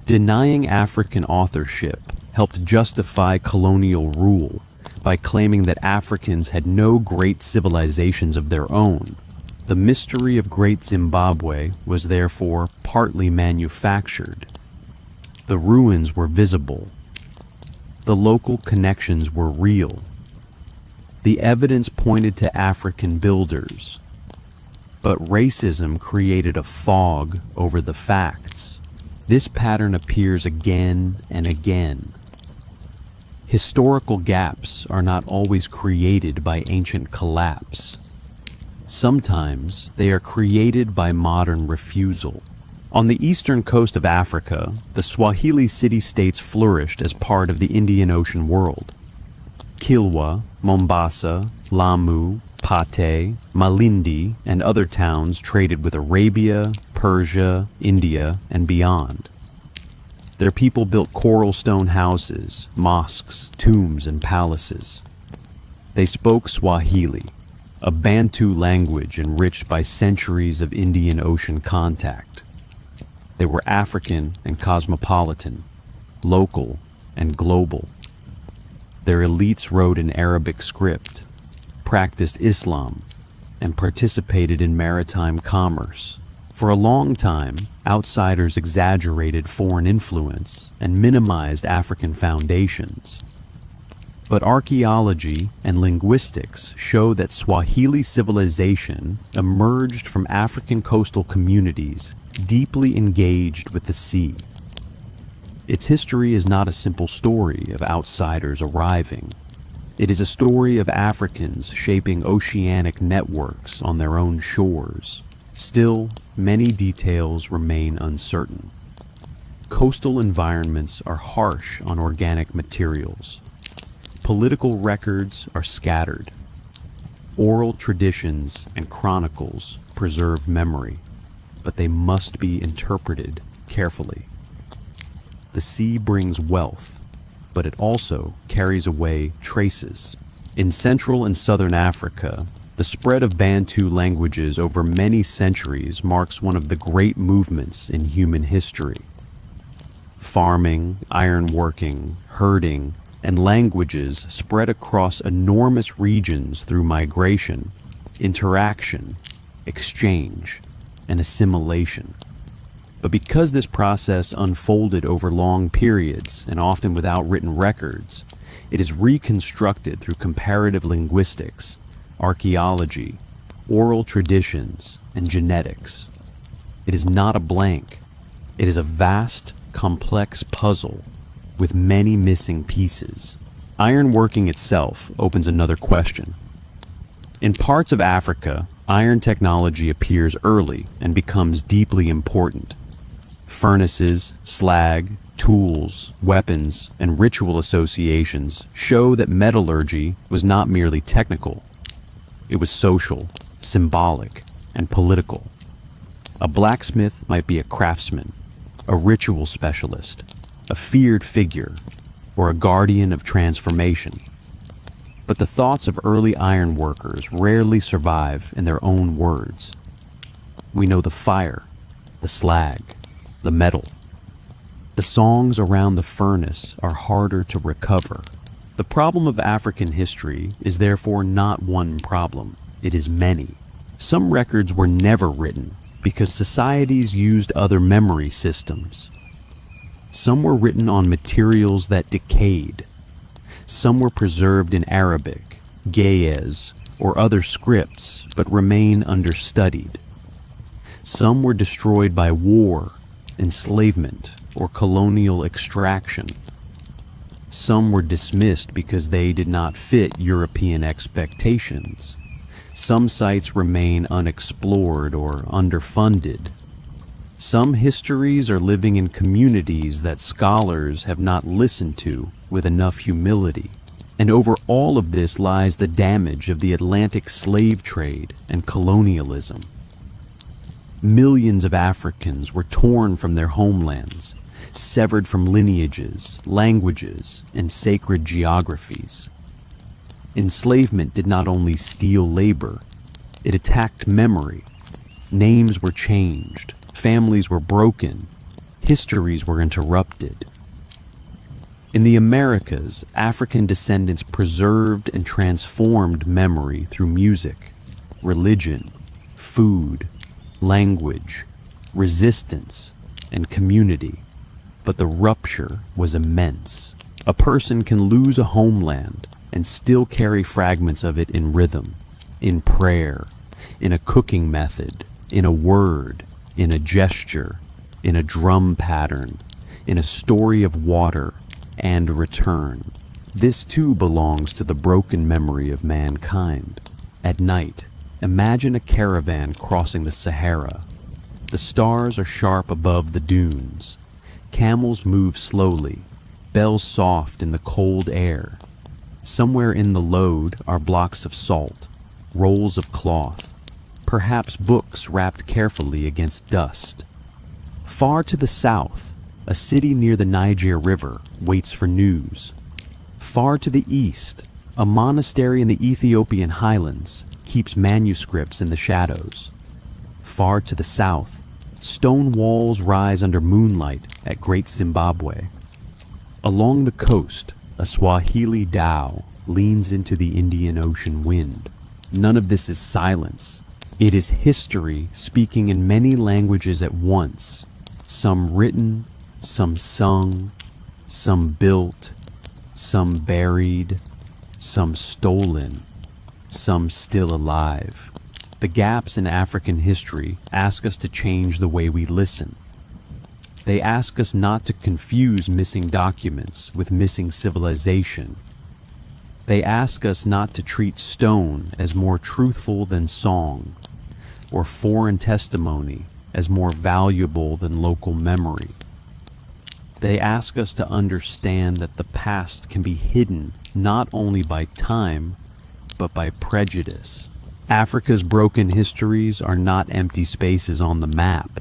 Denying African authorship helped justify colonial rule by claiming that Africans had no great civilizations of their own. The mystery of Great Zimbabwe was therefore partly manufactured. The ruins were visible. The local connections were real. The evidence pointed to African builders. But racism created a fog over the facts. This pattern appears again and again. Historical gaps are not always created by ancient collapse. Sometimes they are created by modern refusal. On the eastern coast of Africa, the Swahili city-states flourished as part of the Indian Ocean world. Kilwa, Mombasa, Lamu, Pate, Malindi, and other towns traded with Arabia, Persia, India, and beyond. Their people built coral stone houses, mosques, tombs, and palaces. They spoke Swahili, a Bantu language enriched by centuries of Indian Ocean contact. They were African and cosmopolitan, local and global. Their elites wrote in Arabic script, practiced Islam, and participated in maritime commerce. For a long time, outsiders exaggerated foreign influence and minimized African foundations. But archaeology and linguistics show that Swahili civilization emerged from African coastal communities deeply engaged with the sea. Its history is not a simple story of outsiders arriving. It is a story of Africans shaping oceanic networks on their own shores. Still, many details remain uncertain. Coastal environments are harsh on organic materials. Political records are scattered. Oral traditions and chronicles preserve memory, but they must be interpreted carefully. The sea brings wealth, but it also carries away traces. In Central and Southern Africa, the spread of Bantu languages over many centuries marks one of the great movements in human history. Farming, ironworking, herding, and languages spread across enormous regions through migration, interaction, exchange, and assimilation. But because this process unfolded over long periods and often without written records, it is reconstructed through comparative linguistics, archaeology, oral traditions, and genetics. It is not a blank. It is a vast, complex puzzle with many missing pieces. Ironworking itself opens another question. In parts of Africa, iron technology appears early and becomes deeply important. Furnaces, slag, tools, weapons, and ritual associations show that metallurgy was not merely technical. It was social, symbolic, and political. A blacksmith might be a craftsman, a ritual specialist, a feared figure, or a guardian of transformation. But the thoughts of early iron workers rarely survive in their own words. We know the fire, the slag, the metal. The songs around the furnace are harder to recover. The problem of African history is therefore not one problem, it is many. Some records were never written because societies used other memory systems. Some were written on materials that decayed. Some were preserved in Arabic, Ge'ez, or other scripts but remain understudied. Some were destroyed by war, enslavement, or colonial extraction. Some were dismissed because they did not fit European expectations. Some sites remain unexplored or underfunded. Some histories are living in communities that scholars have not listened to with enough humility. And over all of this lies the damage of the Atlantic slave trade and colonialism. Millions of Africans were torn from their homelands, severed from lineages, languages, and sacred geographies. Enslavement did not only steal labor, it attacked memory. Names were changed, families were broken, histories were interrupted. In the Americas, African descendants preserved and transformed memory through music, religion, food, language, resistance, and community. But the rupture was immense. A person can lose a homeland and still carry fragments of it in rhythm, in prayer, in a cooking method, in a word, in a gesture, in a drum pattern, in a story of water and return. This too belongs to the broken memory of mankind. At night, imagine a caravan crossing the Sahara. The stars are sharp above the dunes. Camels move slowly, bells soft in the cold air. Somewhere in the load are blocks of salt, rolls of cloth, perhaps books wrapped carefully against dust. Far to the south, a city near the Niger River waits for news. Far to the east, a monastery in the Ethiopian highlands keeps manuscripts in the shadows. Far to the south, stone walls rise under moonlight at Great Zimbabwe. Along the coast, a Swahili dhow leans into the Indian Ocean wind. None of this is silence. It is history speaking in many languages at once, some written, some sung, some built, some buried, some stolen, some still alive. The gaps in African history ask us to change the way we listen. They ask us not to confuse missing documents with missing civilization. They ask us not to treat stone as more truthful than song, or foreign testimony as more valuable than local memory. They ask us to understand that the past can be hidden not only by time, but by prejudice. Africa's broken histories are not empty spaces on the map.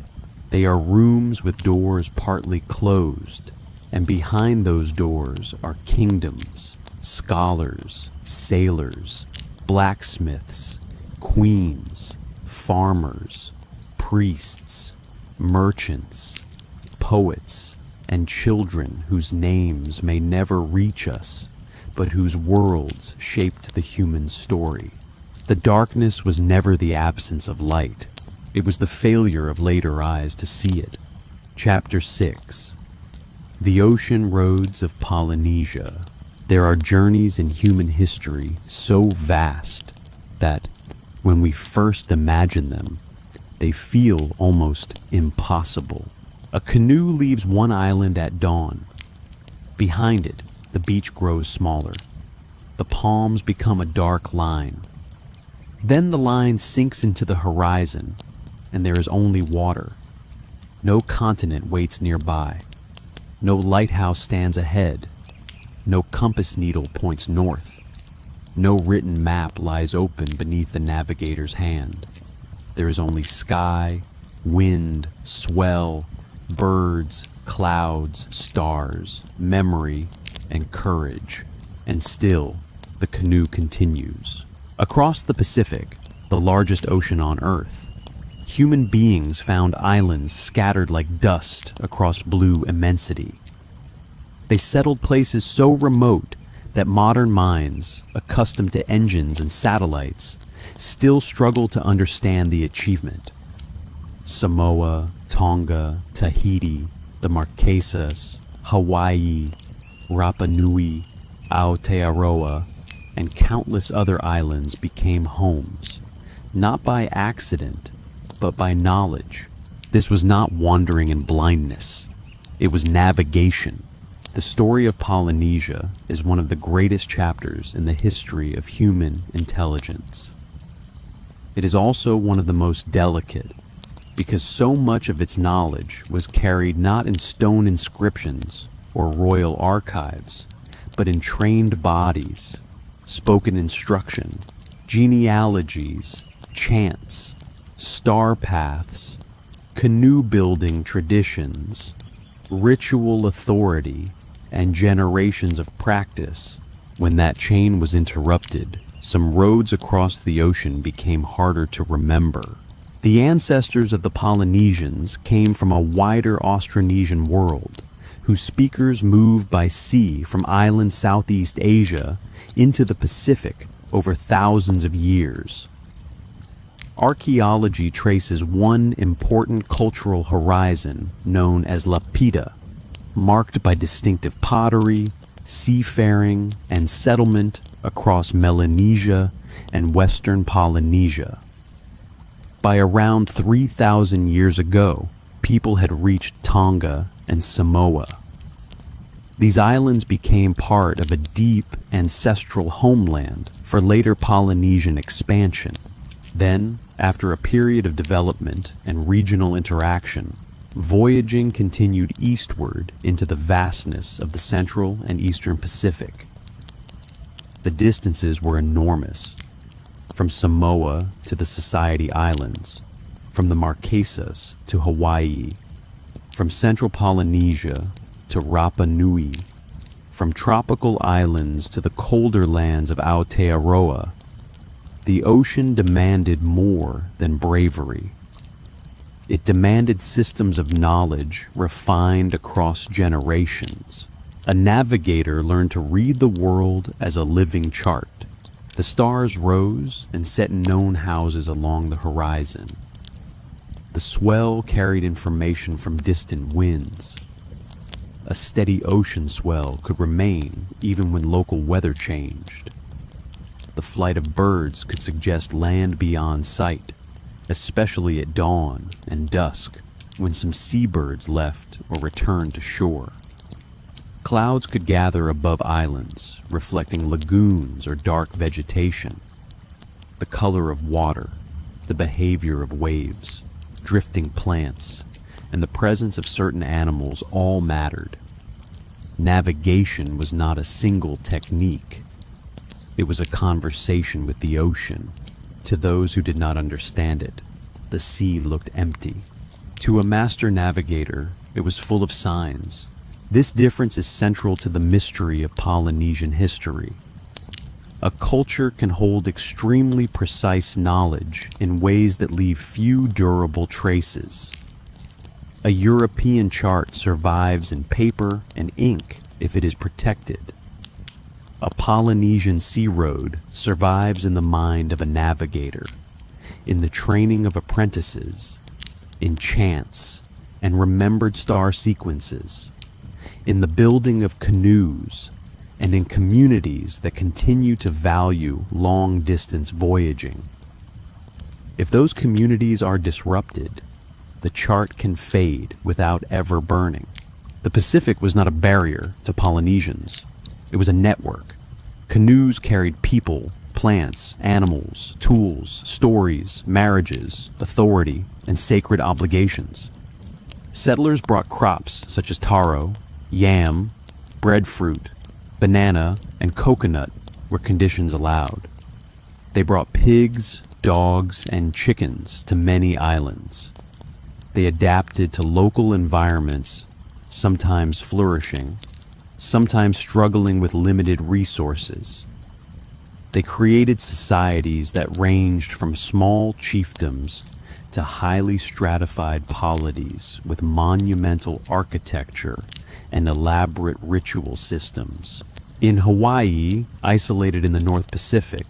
They are rooms with doors partly closed, and behind those doors are kingdoms, scholars, sailors, blacksmiths, queens, farmers, priests, merchants, poets, and children whose names may never reach us, but whose worlds shaped the human story. The darkness was never the absence of light. It was the failure of later eyes to see it. Chapter 6. The Ocean Roads of Polynesia. There are journeys in human history so vast that, when we first imagine them, they feel almost impossible. A canoe leaves one island at dawn. Behind it, the beach grows smaller. The palms become a dark line. Then the line sinks into the horizon, and there is only water. No continent waits nearby. No lighthouse stands ahead. No compass needle points north. No written map lies open beneath the navigator's hand. There is only sky, wind, swell, birds, clouds, stars, memory, and courage. And still, the canoe continues. Across the Pacific, the largest ocean on Earth, human beings found islands scattered like dust across blue immensity. They settled places so remote that modern minds, accustomed to engines and satellites, still struggle to understand the achievement. Samoa, Tonga, Tahiti, the Marquesas, Hawaii, Rapa Nui, Aotearoa, and countless other islands became homes, not by accident, but by knowledge. This was not wandering in blindness. It was navigation. The story of Polynesia is one of the greatest chapters in the history of human intelligence. It is also one of the most delicate, because so much of its knowledge was carried not in stone inscriptions or royal archives, but in trained bodies, spoken instruction, genealogies, chants, star paths, canoe-building traditions, ritual authority, and generations of practice, When that chain was interrupted, some roads across the ocean became harder to remember. The ancestors of the Polynesians came from a wider Austronesian world, whose speakers moved by sea from island Southeast Asia into the Pacific over thousands of years. Archaeology traces one important cultural horizon known as Lapita, marked by distinctive pottery, seafaring, and settlement across Melanesia and Western Polynesia. By around 3,000 years ago, people had reached Tonga and Samoa. These islands became part of a deep ancestral homeland for later Polynesian expansion. Then, after a period of development and regional interaction, voyaging continued eastward into the vastness of the Central and Eastern Pacific. The distances were enormous, from Samoa to the Society Islands, from the Marquesas to Hawaii, from Central Polynesia to Rapa Nui, from tropical islands to the colder lands of Aotearoa. The ocean demanded more than bravery. It demanded systems of knowledge refined across generations. A navigator learned to read the world as a living chart. The stars rose and set known houses along the horizon. The swell carried information from distant winds. A steady ocean swell could remain even when local weather changed. The flight of birds could suggest land beyond sight, especially at dawn and dusk, when some seabirds left or returned to shore. Clouds could gather above islands, reflecting lagoons or dark vegetation. The color of water, the behavior of waves, drifting plants, and the presence of certain animals all mattered. Navigation was not a single technique. It was a conversation with the ocean. To those who did not understand it, the sea looked empty. To a master navigator, it was full of signs. This difference is central to the mystery of Polynesian history. A culture can hold extremely precise knowledge in ways that leave few durable traces. A European chart survives in paper and ink if it is protected. A Polynesian sea road survives in the mind of a navigator, in the training of apprentices, in chants and remembered star sequences, in the building of canoes, and in communities that continue to value long-distance voyaging. If those communities are disrupted, the chart can fade without ever burning. The Pacific was not a barrier to Polynesians. It was a network. Canoes carried people, plants, animals, tools, stories, marriages, authority, and sacred obligations. Settlers brought crops such as taro, yam, breadfruit, banana, and coconut where conditions allowed. They brought pigs, dogs, and chickens to many islands. They adapted to local environments, sometimes flourishing, sometimes struggling with limited resources. They created societies that ranged from small chiefdoms to highly stratified polities with monumental architecture and elaborate ritual systems. In Hawaii, isolated in the North Pacific,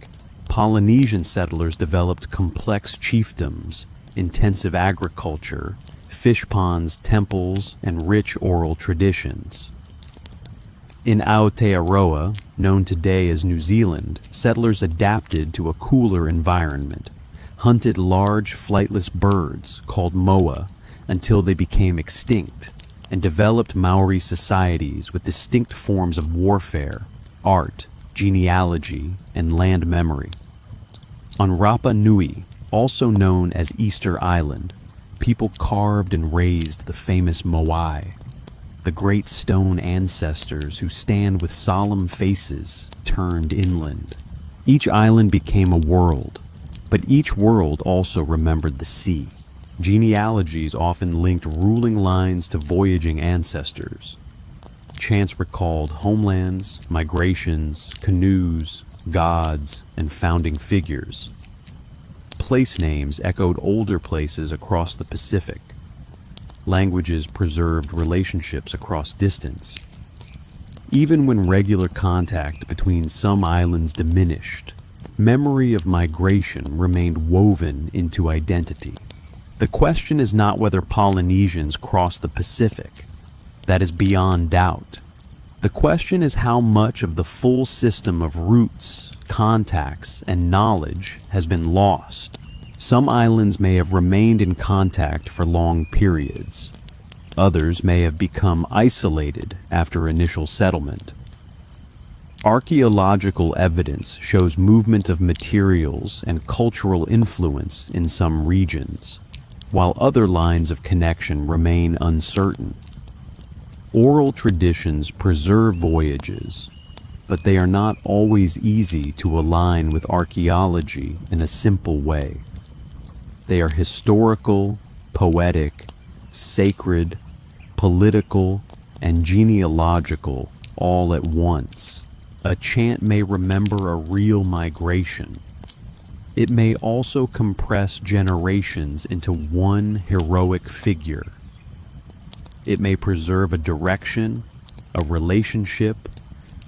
Polynesian settlers developed complex chiefdoms, intensive agriculture, fish ponds, temples, and rich oral traditions. In Aotearoa, known today as New Zealand, settlers adapted to a cooler environment, hunted large flightless birds called moa until they became extinct, and developed Maori societies with distinct forms of warfare, art, genealogy, and land memory. On Rapa Nui, also known as Easter Island, people carved and raised the famous moai, the great stone ancestors who stand with solemn faces turned inland. Each island became a world, but each world also remembered the sea. Genealogies often linked ruling lines to voyaging ancestors. chants recalled homelands, migrations, canoes, gods, and founding figures. Place names echoed older places across the Pacific. Languages preserved relationships across distance. Even when regular contact between some islands diminished, memory of migration remained woven into identity. The question is not whether Polynesians crossed the Pacific. That is beyond doubt. The question is how much of the full system of roots, contacts, and knowledge has been lost. Some islands may have remained in contact for long periods. Others may have become isolated after initial settlement. Archaeological evidence shows movement of materials and cultural influence in some regions, while other lines of connection remain uncertain. Oral traditions preserve voyages, but they are not always easy to align with archaeology in a simple way. They are historical, poetic, sacred, political, and genealogical all at once. A chant may remember a real migration. It may also compress generations into one heroic figure. It may preserve a direction, a relationship,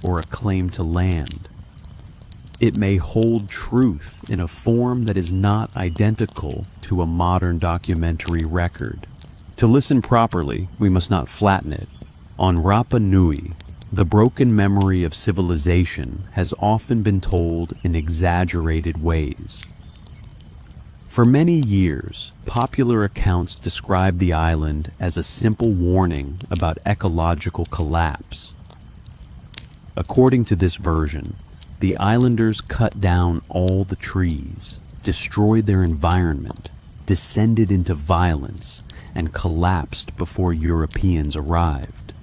or a claim to land. It may hold truth in a form that is not identical to a modern documentary record. To listen properly, we must not flatten it. On Rapa Nui, the broken memory of civilization has often been told in exaggerated ways. For many years, popular accounts described the island as a simple warning about ecological collapse. According to this version, the islanders cut down all the trees, destroyed their environment, descended into violence, and collapsed before Europeans arrived.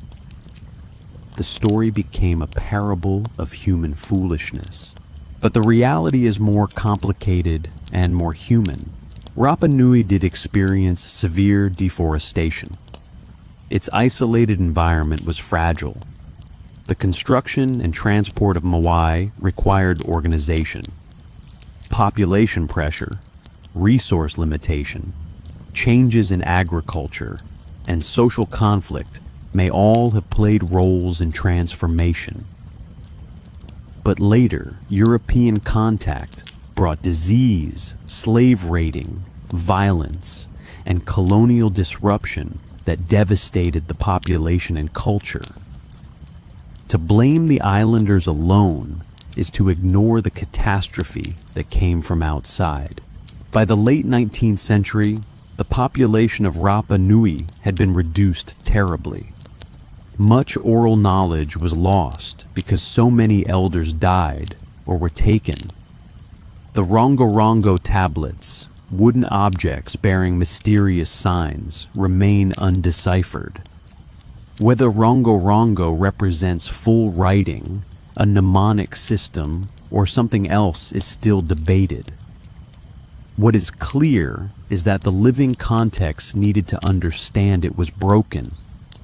The story became a parable of human foolishness. But the reality is more complicated and more human. Rapa Nui did experience severe deforestation. Its isolated environment was fragile. The construction and transport of Moai required organization. Population pressure, resource limitation, changes in agriculture, and social conflict may all have played roles in transformation. But later, European contact brought disease, slave raiding, violence, and colonial disruption that devastated the population and culture. To blame the islanders alone is to ignore the catastrophe that came from outside. By the late 19th century, the population of Rapa Nui had been reduced terribly. Much oral knowledge was lost because so many elders died or were taken. The Rongo-Rongo tablets, wooden objects bearing mysterious signs, remain undeciphered. Whether Rongo-Rongo represents full writing, a mnemonic system, or something else is still debated. What is clear is that the living context needed to understand it was broken.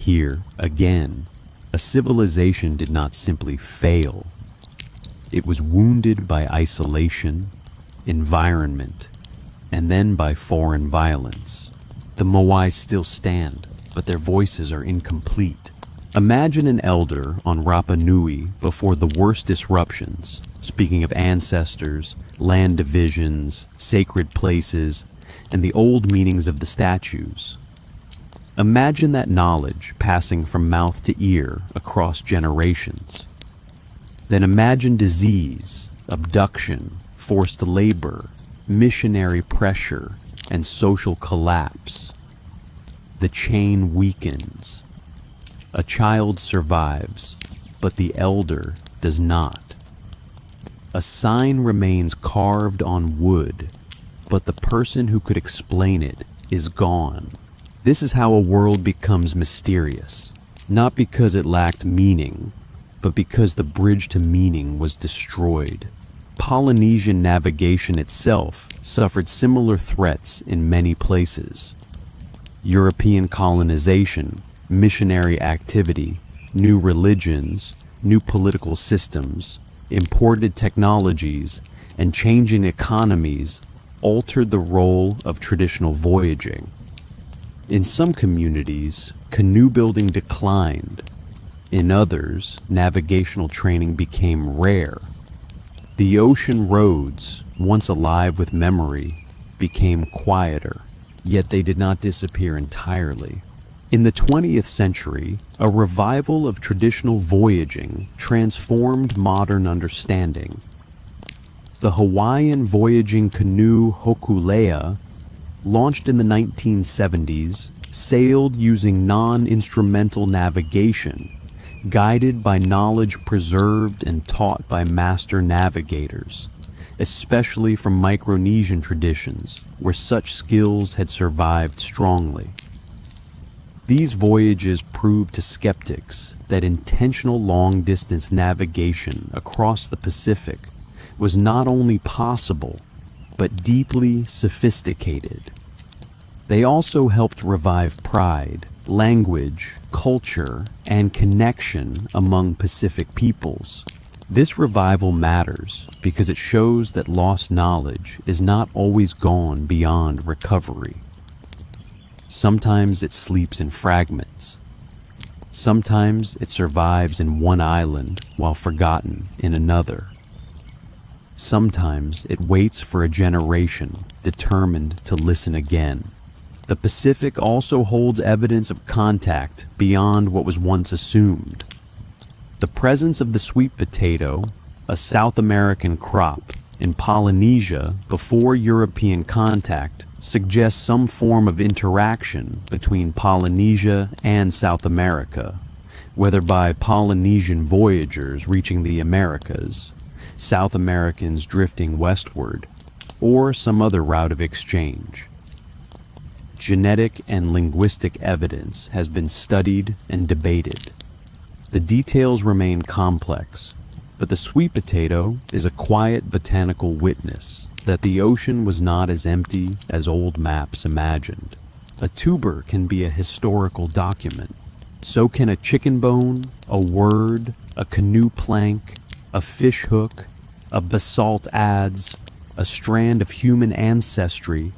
Here, again, a civilization did not simply fail. It was wounded by isolation, environment, and then by foreign violence. The Moai still stand, but their voices are incomplete. Imagine an elder on Rapa Nui before the worst disruptions, speaking of ancestors, land divisions, sacred places, and the old meanings of the statues. Imagine that knowledge passing from mouth to ear across generations. Then imagine disease, abduction, forced labor, missionary pressure, and social collapse. The chain weakens. A child survives, but the elder does not. A sign remains carved on wood, but the person who could explain it is gone. This is how a world becomes mysterious, not because it lacked meaning, but because the bridge to meaning was destroyed. Polynesian navigation itself suffered similar threats in many places. European colonization, missionary activity, New religions, new political systems, imported technologies, and changing economies altered the role of traditional voyaging. In some communities, canoe building declined. In others, navigational training became rare. The ocean roads, once alive with memory, became quieter, yet they did not disappear entirely. In the 20th century, a revival of traditional voyaging transformed modern understanding. The Hawaiian voyaging canoe Hokulea, launched in the 1970s, sailed using non-instrumental navigation, guided by knowledge preserved and taught by master navigators, especially from Micronesian traditions, where such skills had survived strongly. These voyages proved to skeptics that intentional long-distance navigation across the Pacific was not only possible, but deeply sophisticated. They also helped revive pride, language, culture, and connection among Pacific peoples. This revival matters because it shows that lost knowledge is not always gone beyond recovery. Sometimes it sleeps in fragments. Sometimes it survives in one island while forgotten in another. Sometimes it waits for a generation determined to listen again. The Pacific also holds evidence of contact beyond what was once assumed. The presence of the sweet potato, a South American crop, in Polynesia before European contact suggests some form of interaction between Polynesia and South America, whether by Polynesian voyagers reaching the Americas, South Americans drifting westward, or some other route of exchange. Genetic and linguistic evidence has been studied and debated. The details remain complex, but the sweet potato is a quiet botanical witness that the ocean was not as empty as old maps imagined. A tuber can be a historical document. So can a chicken bone, a word, a canoe plank, a fish hook, a basalt adze, a strand of human ancestry,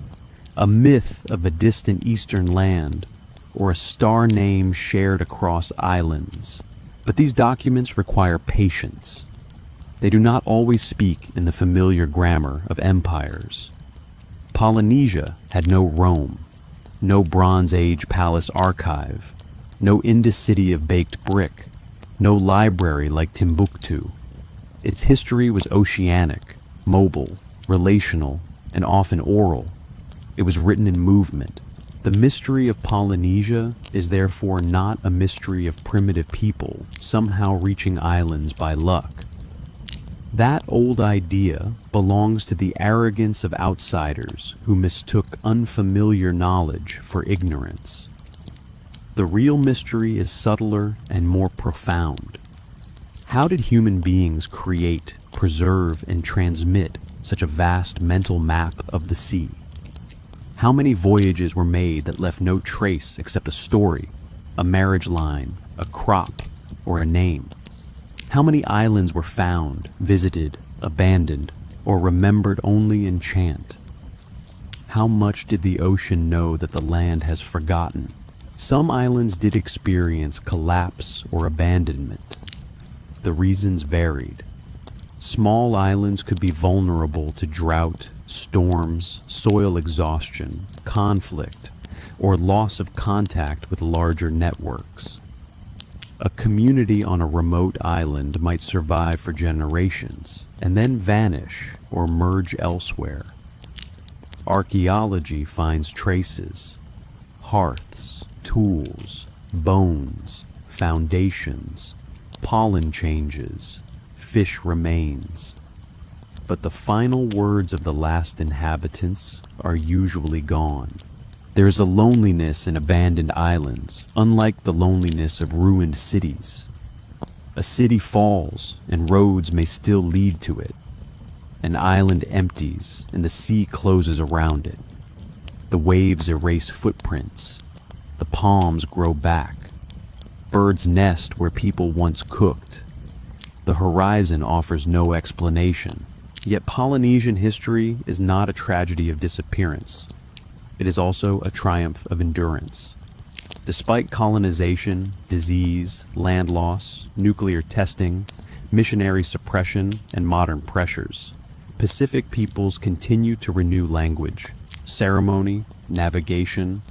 a myth of a distant eastern land, or a star name shared across islands. But these documents require patience. They do not always speak in the familiar grammar of empires. Polynesia had no Rome, no Bronze Age palace archive, no Indus city of baked brick, no library like Timbuktu. Its history was oceanic, mobile, relational, and often oral. It was written in movement. The mystery of Polynesia is therefore not a mystery of primitive people somehow reaching islands by luck. That old idea belongs to the arrogance of outsiders who mistook unfamiliar knowledge for ignorance. The real mystery is subtler and more profound. How did human beings create, preserve, and transmit such a vast mental map of the sea? How many voyages were made that left no trace except a story, a marriage line, a crop, or a name? How many islands were found, visited, abandoned, or remembered only in chant? How much did the ocean know that the land has forgotten? Some islands did experience collapse or abandonment. The reasons varied. Small islands could be vulnerable to drought, storms, soil exhaustion, conflict, or loss of contact with larger networks. A community on a remote island might survive for generations and then vanish or merge elsewhere. Archaeology finds traces, hearths, tools, bones, foundations, pollen changes, fish remains. But the final words of the last inhabitants are usually gone. There is a loneliness in abandoned islands, unlike the loneliness of ruined cities. A city falls, and roads may still lead to it. An island empties, and the sea closes around it. The waves erase footprints. The palms grow back. Birds nest where people once cooked. The horizon offers no explanation. Yet Polynesian history is not a tragedy of disappearance. It is also a triumph of endurance. Despite colonization, disease, land loss, nuclear testing, missionary suppression, and modern pressures, Pacific peoples continue to renew language, ceremony, navigation,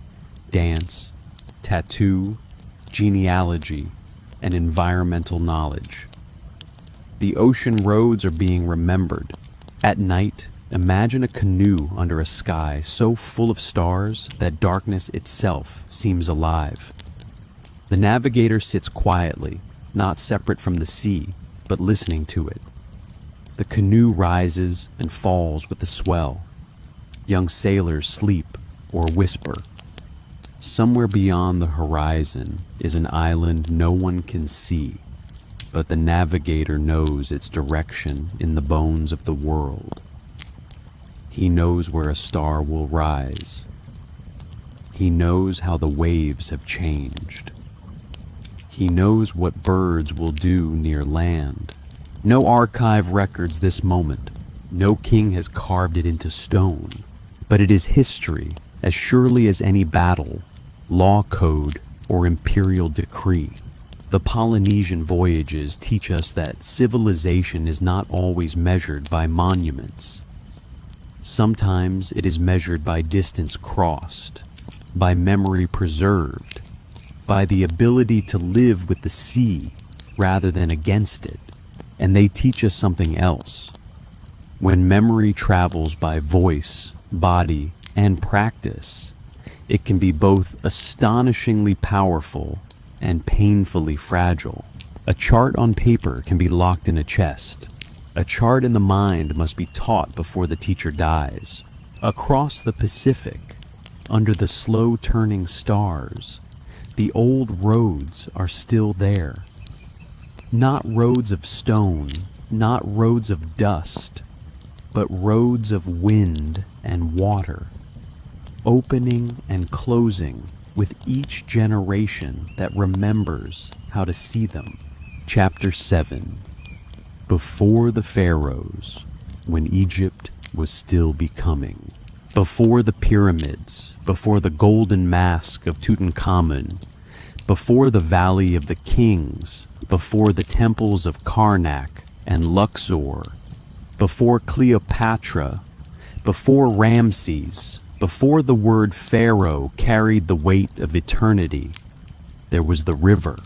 dance, tattoo, genealogy, and environmental knowledge. The ocean roads are being remembered. At night, imagine a canoe under a sky so full of stars that darkness itself seems alive. The navigator sits quietly, not separate from the sea, but listening to it. The canoe rises and falls with the swell. Young sailors sleep or whisper. Somewhere beyond the horizon is an island no one can see, but the navigator knows its direction in the bones of the world. He knows where a star will rise. He knows how the waves have changed. He knows what birds will do near land. No archive records this moment. No king has carved it into stone. But it is history as surely as any battle, law code, or imperial decree. The Polynesian voyages teach us that civilization is not always measured by monuments. Sometimes it is measured by distance crossed, by memory preserved, by the ability to live with the sea rather than against it. And they teach us something else. When memory travels by voice, body, and practice, it can be both astonishingly powerful and painfully fragile. A chart on paper can be locked in a chest. A chart in the mind must be taught before the teacher dies. Across the Pacific, under the slow-turning stars, the old roads are still there. Not roads of stone, not roads of dust, but roads of wind and water, opening and closing with each generation that remembers how to see them. Chapter 7. Before the Pharaohs, when Egypt was still becoming. Before the pyramids, before the golden mask of Tutankhamun, before the Valley of the Kings, before the temples of Karnak and Luxor, before Cleopatra, before Ramses, before the word Pharaoh carried the weight of eternity, there was the river.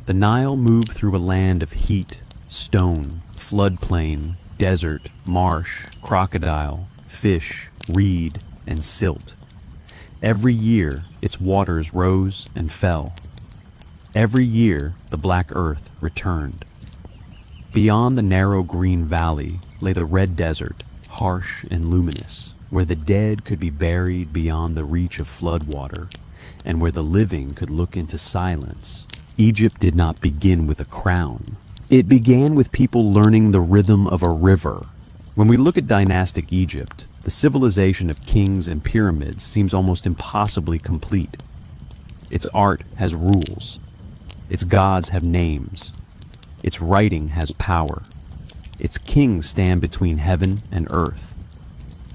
The Nile moved through a land of heat, stone, floodplain, desert, marsh, crocodile, fish, reed, and silt. Every year, its waters rose and fell. Every year, the black earth returned. Beyond the narrow green valley lay the red desert, harsh and luminous, where the dead could be buried beyond the reach of floodwater, and where the living could look into silence. Egypt did not begin with a crown. It began with people learning the rhythm of a river. When we look at dynastic Egypt, the civilization of kings and pyramids seems almost impossibly complete. Its art has rules. Its gods have names. Its writing has power. Its kings stand between heaven and earth.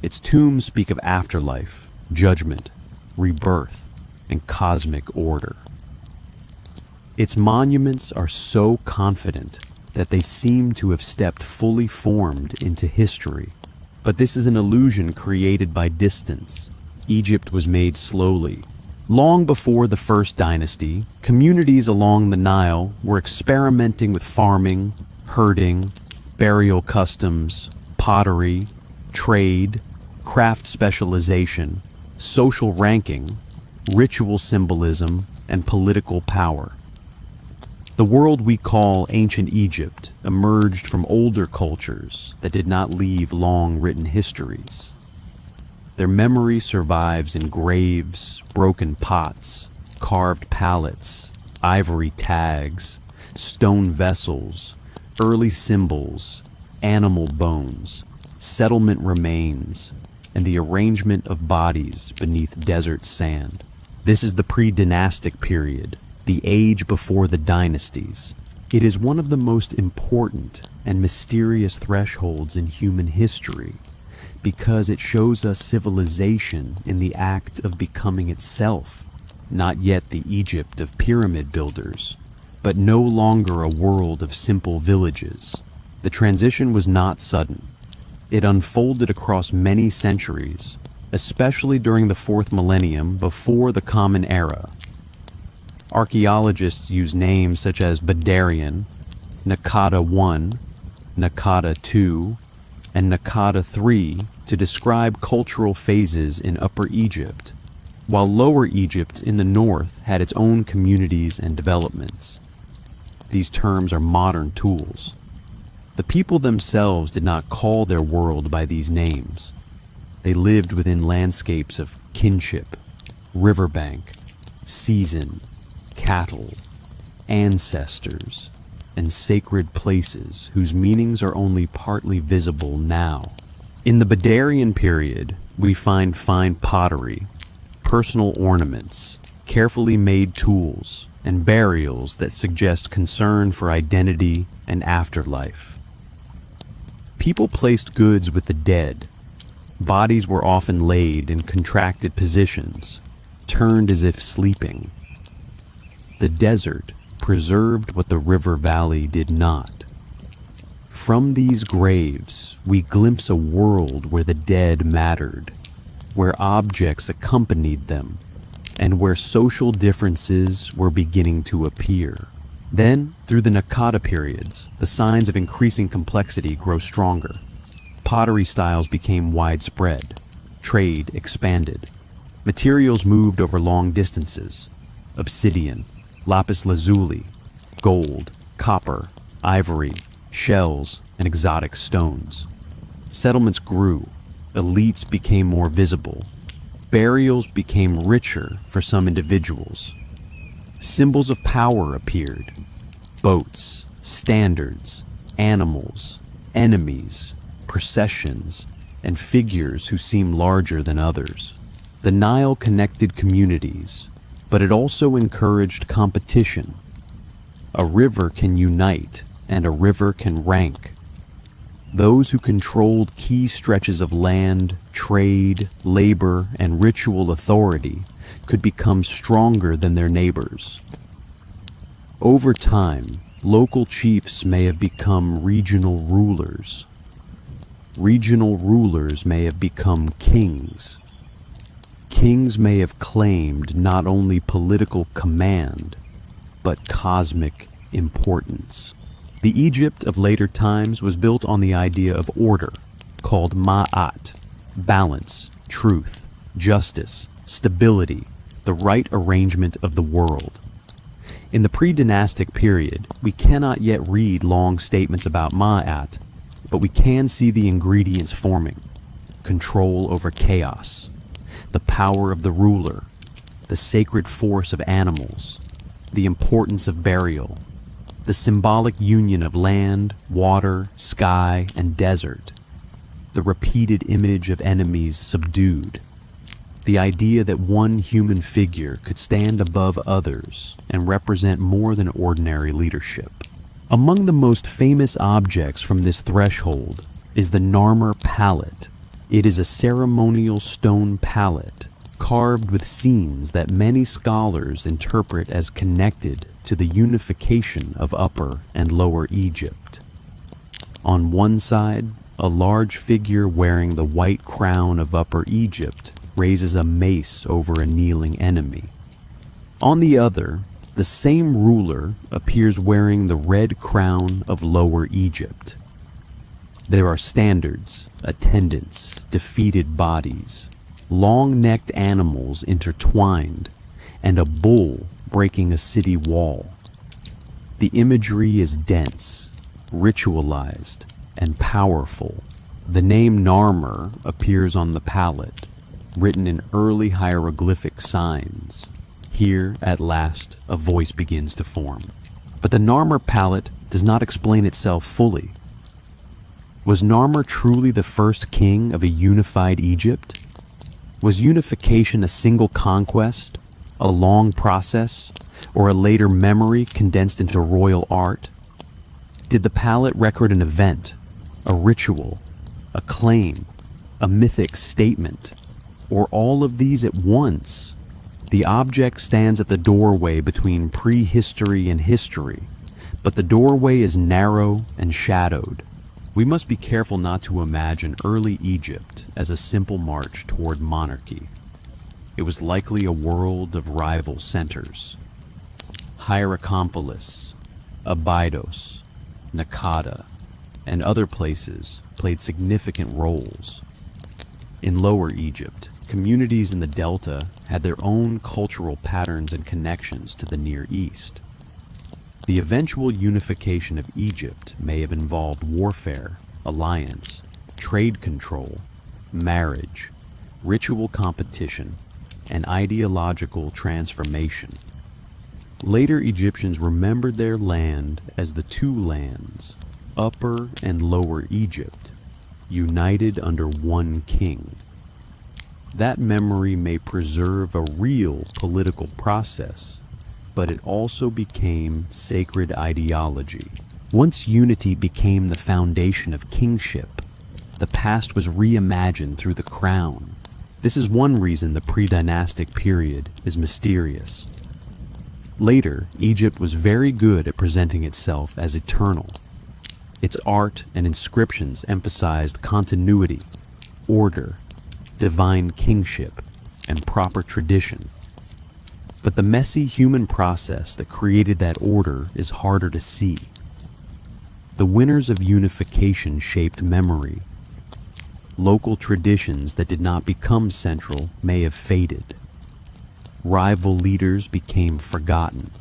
Its tombs speak of afterlife, judgment, rebirth, and cosmic order. Its monuments are so confident that they seem to have stepped fully formed into history. But this is an illusion created by distance. Egypt was made slowly. Long before the first dynasty, communities along the Nile were experimenting with farming, herding, burial customs, pottery, trade, craft specialization, social ranking, ritual symbolism, and political power. The world we call ancient Egypt emerged from older cultures that did not leave long written histories. Their memory survives in graves, broken pots, carved palettes, ivory tags, stone vessels, early symbols, animal bones, settlement remains, and the arrangement of bodies beneath desert sand. This is the pre-dynastic period, the age before the dynasties. It is one of the most important and mysterious thresholds in human history because it shows us civilization in the act of becoming itself, not yet the Egypt of pyramid builders, but no longer a world of simple villages. The transition was not sudden. It unfolded across many centuries, especially during the fourth millennium before the Common Era. Archaeologists use names such as Badarian, Naqada I, Naqada II, and Naqada III to describe cultural phases in Upper Egypt, while Lower Egypt in the north had its own communities and developments. These terms are modern tools. The people themselves did not call their world by these names. They lived within landscapes of kinship, riverbank, season, cattle, ancestors, and sacred places whose meanings are only partly visible now. In the Badarian period, we find fine pottery, personal ornaments, carefully made tools, and burials that suggest concern for identity and afterlife. People placed goods with the dead. Bodies were often laid in contracted positions, turned as if sleeping. The desert preserved what the river valley did not. From these graves, we glimpse a world where the dead mattered, where objects accompanied them, and where social differences were beginning to appear. Then, through the Naqada periods, the signs of increasing complexity grow stronger. Pottery styles became widespread. Trade expanded. Materials moved over long distances. Obsidian, lapis lazuli, gold, copper, ivory, shells, and exotic stones. Settlements grew. Elites became more visible. Burials became richer for some individuals. Symbols of power appeared. Boats, standards, animals, enemies, processions, and figures who seemed larger than others. The Nile connected communities, but it also encouraged competition. A river can unite, and a river can rank. Those who controlled key stretches of land, trade, labor, and ritual authority could become stronger than their neighbors. Over time, local chiefs may have become regional rulers. Regional rulers may have become kings. Kings may have claimed not only political command, but cosmic importance. The Egypt of later times was built on the idea of order, called ma'at, balance, truth, justice, stability, the right arrangement of the world. In the pre-dynastic period, we cannot yet read long statements about ma'at, but we can see the ingredients forming: control over chaos, the power of the ruler, the sacred force of animals, the importance of burial, the symbolic union of land, water, sky, and desert, the repeated image of enemies subdued, the idea that one human figure could stand above others and represent more than ordinary leadership. Among the most famous objects from this threshold is the Narmer palette. It is a ceremonial stone palette carved with scenes that many scholars interpret as connected to the unification of Upper and Lower Egypt. On one side, a large figure wearing the white crown of Upper Egypt raises a mace over a kneeling enemy. On the other, the same ruler appears wearing the red crown of Lower Egypt. There are standards, attendants, defeated bodies, long-necked animals intertwined, and a bull breaking a city wall. The imagery is dense, ritualized, and powerful. The name Narmer appears on the palette, written in early hieroglyphic signs. Here, at last, a voice begins to form. But the Narmer palette does not explain itself fully. Was Narmer truly the first king of a unified Egypt? Was unification a single conquest, a long process, or a later memory condensed into royal art? Did the palette record an event, a ritual, a claim, a mythic statement, or all of these at once? The object stands at the doorway between prehistory and history, but the doorway is narrow and shadowed. We must be careful not to imagine early Egypt as a simple march toward monarchy. It was likely a world of rival centers. Hierakonpolis, Abydos, Nakada, and other places played significant roles. In Lower Egypt, communities in the Delta had their own cultural patterns and connections to the Near East. The eventual unification of Egypt may have involved warfare, alliance, trade control, marriage, ritual competition, and ideological transformation. Later Egyptians remembered their land as the two lands, Upper and Lower Egypt, united under one king. That memory may preserve a real political process, but it also became sacred ideology. Once unity became the foundation of kingship, the past was reimagined through the crown. This is one reason the pre-dynastic period is mysterious. Later, Egypt was very good at presenting itself as eternal. Its art and inscriptions emphasized continuity, order, divine kingship, and proper tradition. But the messy human process that created that order is harder to see. The winners of unification shaped memory. Local traditions that did not become central may have faded. Rival leaders became forgotten.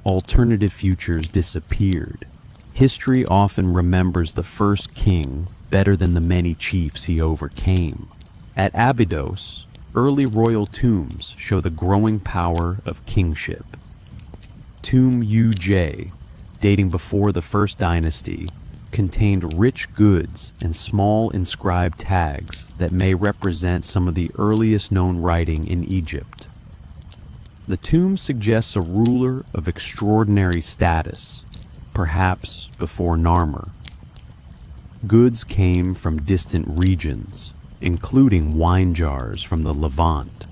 Alternative futures disappeared. History often remembers the first king better than the many chiefs he overcame. At Abydos, early royal tombs show the growing power of kingship. Tomb Uj, dating before the First Dynasty, contained rich goods and small inscribed tags that may represent some of the earliest known writing in Egypt. The tomb suggests a ruler of extraordinary status, perhaps before Narmer. Goods came from distant regions, including wine jars from the Levant.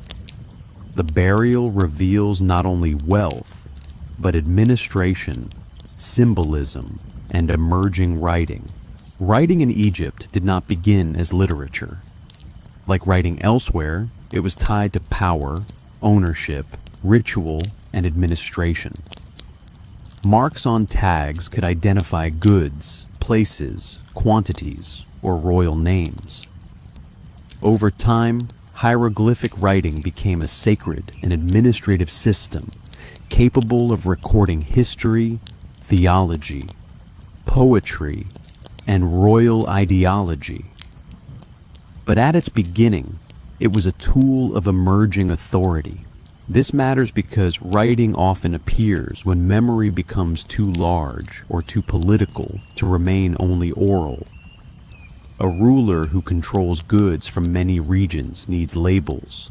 The burial reveals not only wealth, but administration, symbolism, and emerging writing. Writing in Egypt did not begin as literature. Like writing elsewhere, it was tied to power, ownership, ritual, and administration. Marks on tags could identify goods, places, quantities, or royal names. Over time, hieroglyphic writing became a sacred and administrative system capable of recording history, theology, poetry, and royal ideology. But at its beginning, it was a tool of emerging authority. This matters because writing often appears when memory becomes too large or too political to remain only oral. A ruler who controls goods from many regions needs labels.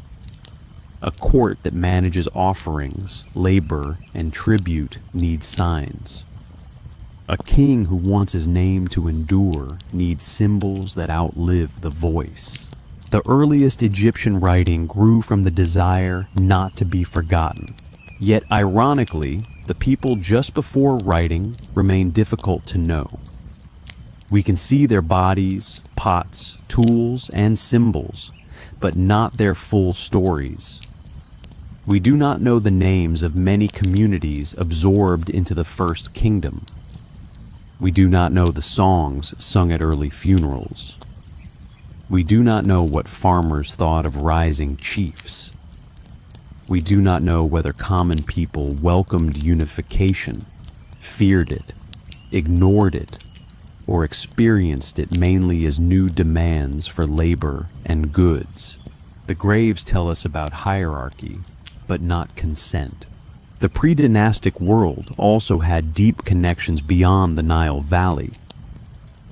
A court that manages offerings, labor, and tribute needs signs. A king who wants his name to endure needs symbols that outlive the voice. The earliest Egyptian writing grew from the desire not to be forgotten. Yet, ironically, the people just before writing remain difficult to know. We can see their bodies, pots, tools, and symbols, but not their full stories. We do not know the names of many communities absorbed into the First Kingdom. We do not know the songs sung at early funerals. We do not know what farmers thought of rising chiefs. We do not know whether common people welcomed unification, feared it, ignored it, or experienced it mainly as new demands for labor and goods. The graves tell us about hierarchy, but not consent. The pre-dynastic world also had deep connections beyond the Nile Valley.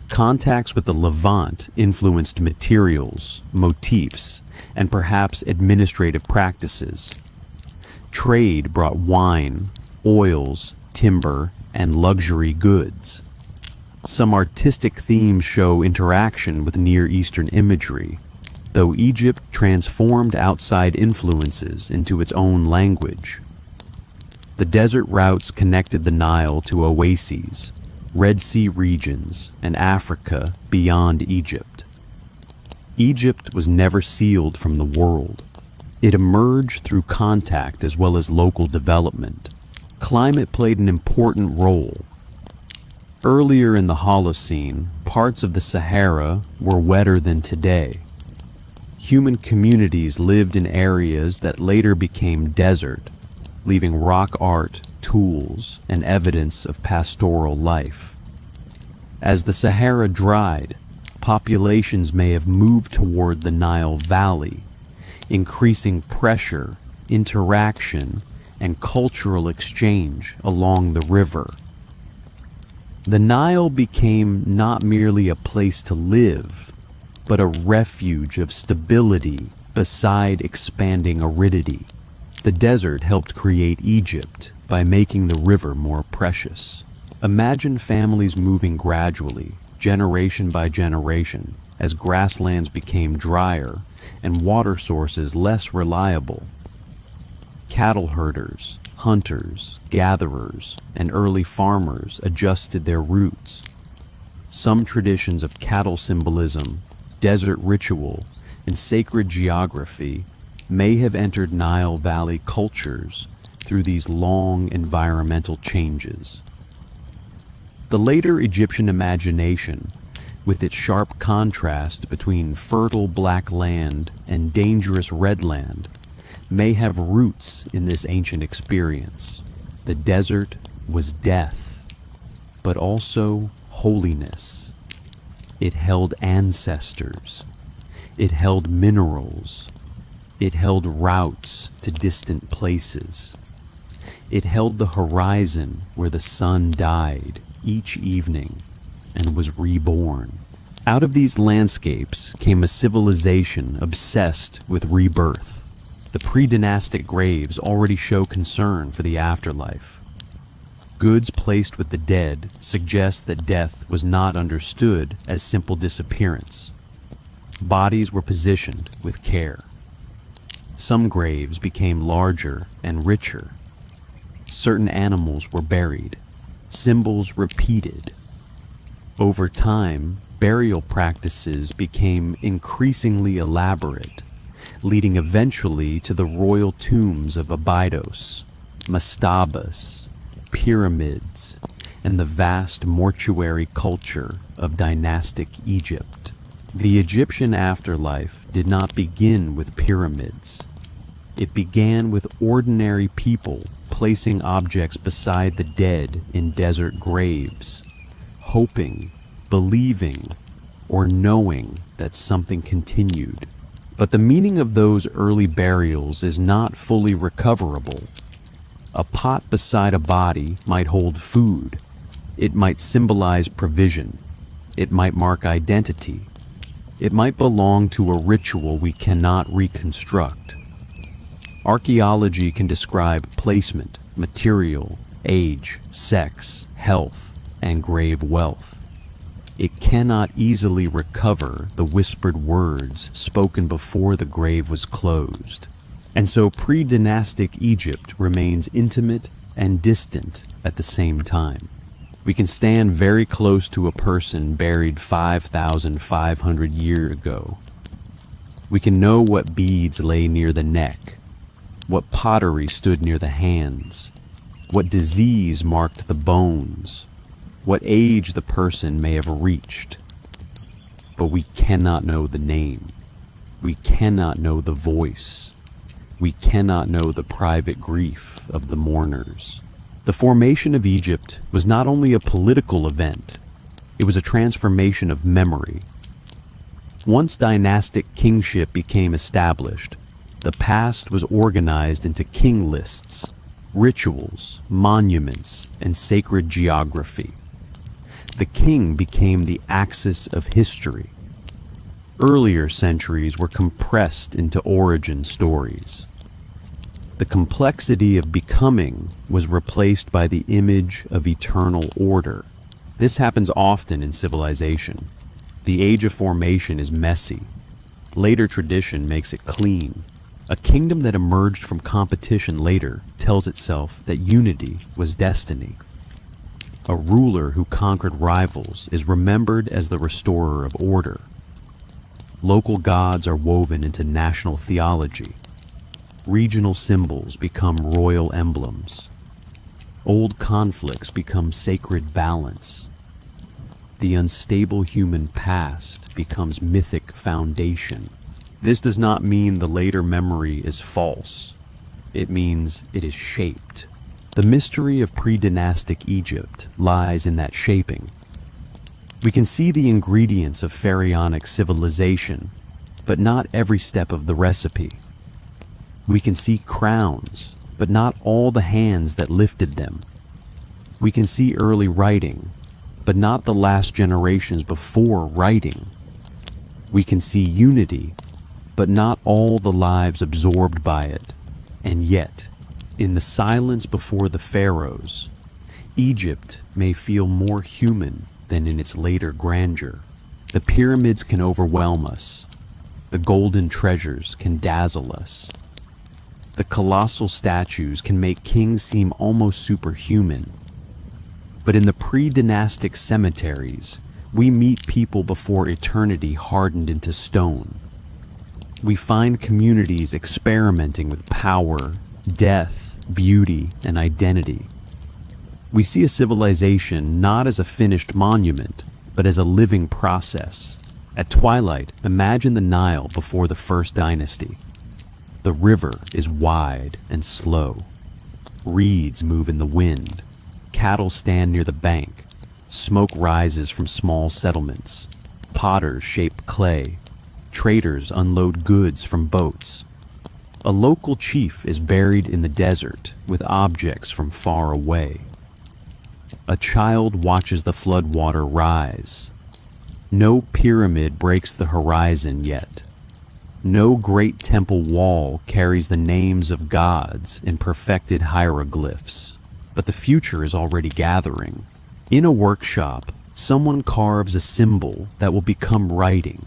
Contacts with the Levant influenced materials, motifs, and perhaps administrative practices. Trade brought wine, oils, timber, and luxury goods. Some artistic themes show interaction with Near Eastern imagery, though Egypt transformed outside influences into its own language. The desert routes connected the Nile to oases, Red Sea regions, and Africa beyond Egypt. Egypt was never sealed from the world. It emerged through contact as well as local development. Climate played an important role. Earlier in the Holocene, parts of the Sahara were wetter than today. Human communities lived in areas that later became desert, leaving rock art, tools, and evidence of pastoral life. As the Sahara dried, populations may have moved toward the Nile Valley, increasing pressure, interaction, and cultural exchange along the river. The Nile became not merely a place to live, but a refuge of stability beside expanding aridity. The desert helped create Egypt by making the river more precious. Imagine families moving gradually, generation by generation, as grasslands became drier and water sources less reliable. Cattle herders, hunters, gatherers, and early farmers adjusted their routes. Some traditions of cattle symbolism, desert ritual, and sacred geography may have entered Nile Valley cultures through these long environmental changes. The later Egyptian imagination, with its sharp contrast between fertile black land and dangerous red land, may have roots in this ancient experience. The desert was death, but also holiness. It held ancestors. It held minerals. It held routes to distant places. It held the horizon where the sun died each evening and was reborn. Out of these landscapes came a civilization obsessed with rebirth. The pre-dynastic graves already show concern for the afterlife. Goods placed with the dead suggest that death was not understood as simple disappearance. Bodies were positioned with care. Some graves became larger and richer. Certain animals were buried, symbols repeated. Over time, burial practices became increasingly elaborate, leading eventually to the royal tombs of Abydos, mastabas, pyramids, and the vast mortuary culture of dynastic Egypt. The Egyptian afterlife did not begin with pyramids. It began with ordinary people placing objects beside the dead in desert graves, hoping, believing, or knowing that something continued. But the meaning of those early burials is not fully recoverable. A pot beside a body might hold food. It might symbolize provision. It might mark identity. It might belong to a ritual we cannot reconstruct. Archaeology can describe placement, material, age, sex, health, and grave wealth. It cannot easily recover the whispered words spoken before the grave was closed. And so pre-dynastic Egypt remains intimate and distant at the same time. We can stand very close to a person buried 5,500 years ago. We can know what beads lay near the neck, what pottery stood near the hands, what disease marked the bones, what age the person may have reached. But we cannot know the name. We cannot know the voice. We cannot know the private grief of the mourners. The formation of Egypt was not only a political event, it was a transformation of memory. Once dynastic kingship became established, the past was organized into king lists, rituals, monuments, and sacred geography. The king became the axis of history. Earlier centuries were compressed into origin stories. The complexity of becoming was replaced by the image of eternal order. This happens often in civilization. The age of formation is messy. Later tradition makes it clean. A kingdom that emerged from competition later tells itself that unity was destiny. A ruler who conquered rivals is remembered as the restorer of order. Local gods are woven into national theology. Regional symbols become royal emblems. Old conflicts become sacred balance. The unstable human past becomes mythic foundation. This does not mean the later memory is false. It means it is shaped. The mystery of pre-dynastic Egypt lies in that shaping. We can see the ingredients of pharaonic civilization, but not every step of the recipe. We can see crowns, but not all the hands that lifted them. We can see early writing, but not the last generations before writing. We can see unity, but not all the lives absorbed by it. And yet, in the silence before the pharaohs, Egypt may feel more human than in its later grandeur. The pyramids can overwhelm us. The golden treasures can dazzle us. The colossal statues can make kings seem almost superhuman. But in the pre-dynastic cemeteries, we meet people before eternity hardened into stone. We find communities experimenting with power, death, beauty, and identity. We see a civilization not as a finished monument, but as a living process. At twilight, imagine the Nile before the first dynasty. The river is wide and slow. Reeds move in the wind. Cattle stand near the bank. Smoke rises from small settlements. Potters shape clay. Traders unload goods from boats. A local chief is buried in the desert with objects from far away. A child watches the floodwater rise. No pyramid breaks the horizon yet. No great temple wall carries the names of gods in perfected hieroglyphs, but the future is already gathering. In a workshop, someone carves a symbol that will become writing.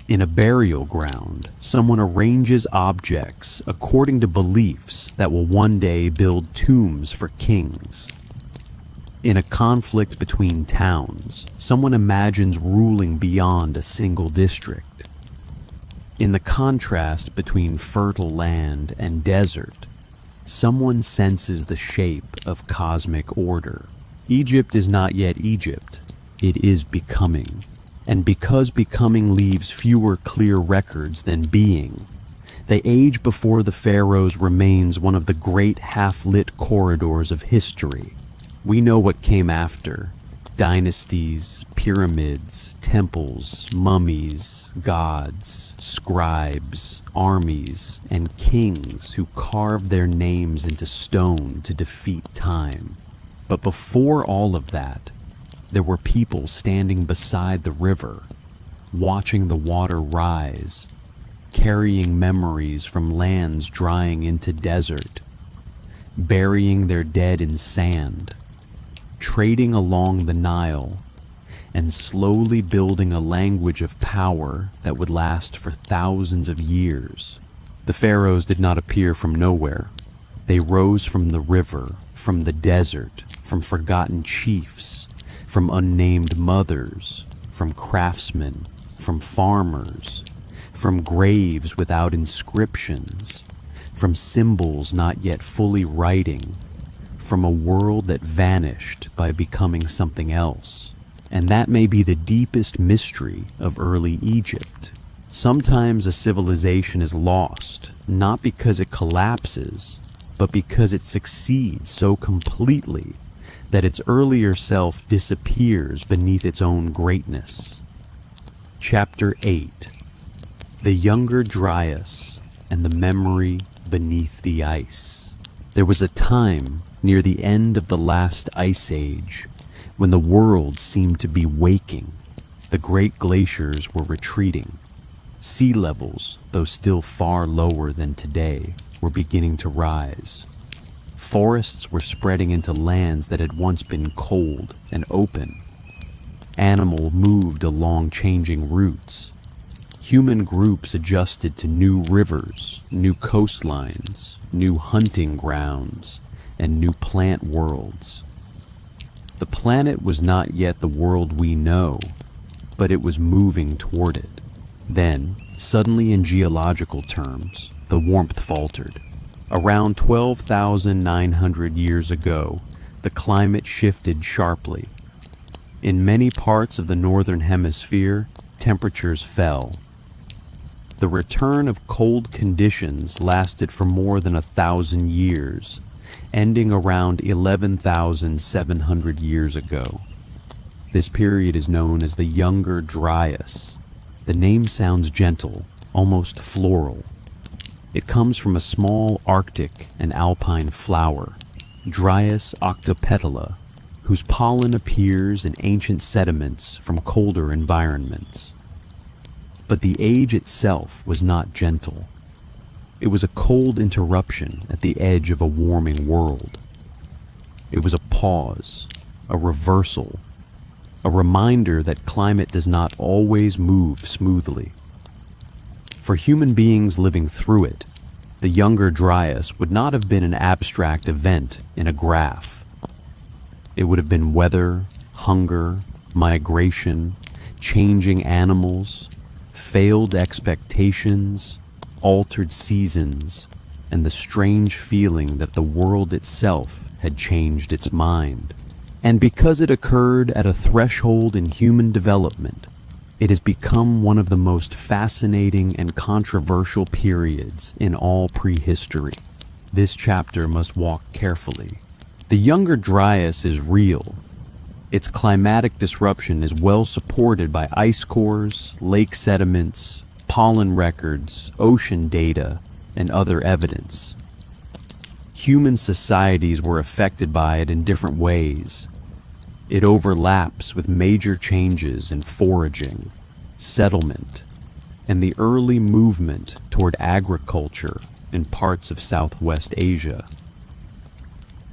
In a burial ground, someone arranges objects according to beliefs that will one day build tombs for kings. In a conflict between towns, someone imagines ruling beyond a single district. In the contrast between fertile land and desert, someone senses the shape of cosmic order. Egypt is not yet Egypt, it is becoming. And because becoming leaves fewer clear records than being, the age before the pharaohs remains one of the great half-lit corridors of history. We know what came after: dynasties, pyramids, temples, mummies, gods, scribes, armies, and kings who carved their names into stone to defeat time. But before all of that, there were people standing beside the river, watching the water rise, carrying memories from lands drying into desert, burying their dead in sand, trading along the Nile, and slowly building a language of power that would last for thousands of years. The pharaohs did not appear from nowhere. They rose from the river, from the desert, from forgotten chiefs, from unnamed mothers, from craftsmen, from farmers, from graves without inscriptions, from symbols not yet fully writing, from a world that vanished by becoming something else. And that may be the deepest mystery of early Egypt. Sometimes a civilization is lost, not because it collapses, but because it succeeds so completely that its earlier self disappears beneath its own greatness. Chapter 8: The Younger Dryas and the Memory Beneath the Ice. There was a time near the end of the last ice age when the world seemed to be waking. The great glaciers were retreating. Sea levels, though still far lower than today, were beginning to rise. Forests were spreading into lands that had once been cold and open. Animals moved along changing routes. Human groups adjusted to new rivers, new coastlines, new hunting grounds, and new plant worlds. The planet was not yet the world we know, but it was moving toward it. Then, suddenly in geological terms, the warmth faltered. Around 12,900 years ago, the climate shifted sharply. In many parts of the northern hemisphere, temperatures fell. The return of cold conditions lasted for more than 1,000 years, ending around 11,700 years ago. This period is known as the Younger Dryas. The name sounds gentle, almost floral. It comes from a small Arctic and alpine flower, Dryas octopetala, whose pollen appears in ancient sediments from colder environments. But the age itself was not gentle. It was a cold interruption at the edge of a warming world. It was a pause, a reversal, a reminder that climate does not always move smoothly. For human beings living through it, the Younger Dryas would not have been an abstract event in a graph. It would have been weather, hunger, migration, changing animals, failed expectations, altered seasons, and the strange feeling that the world itself had changed its mind. And because it occurred at a threshold in human development, it has become one of the most fascinating and controversial periods in all prehistory. This chapter must walk carefully. The Younger Dryas is real. Its climatic disruption is well supported by ice cores, lake sediments, pollen records, ocean data, and other evidence. Human societies were affected by it in different ways. It overlaps with major changes in foraging, settlement, and the early movement toward agriculture in parts of Southwest Asia.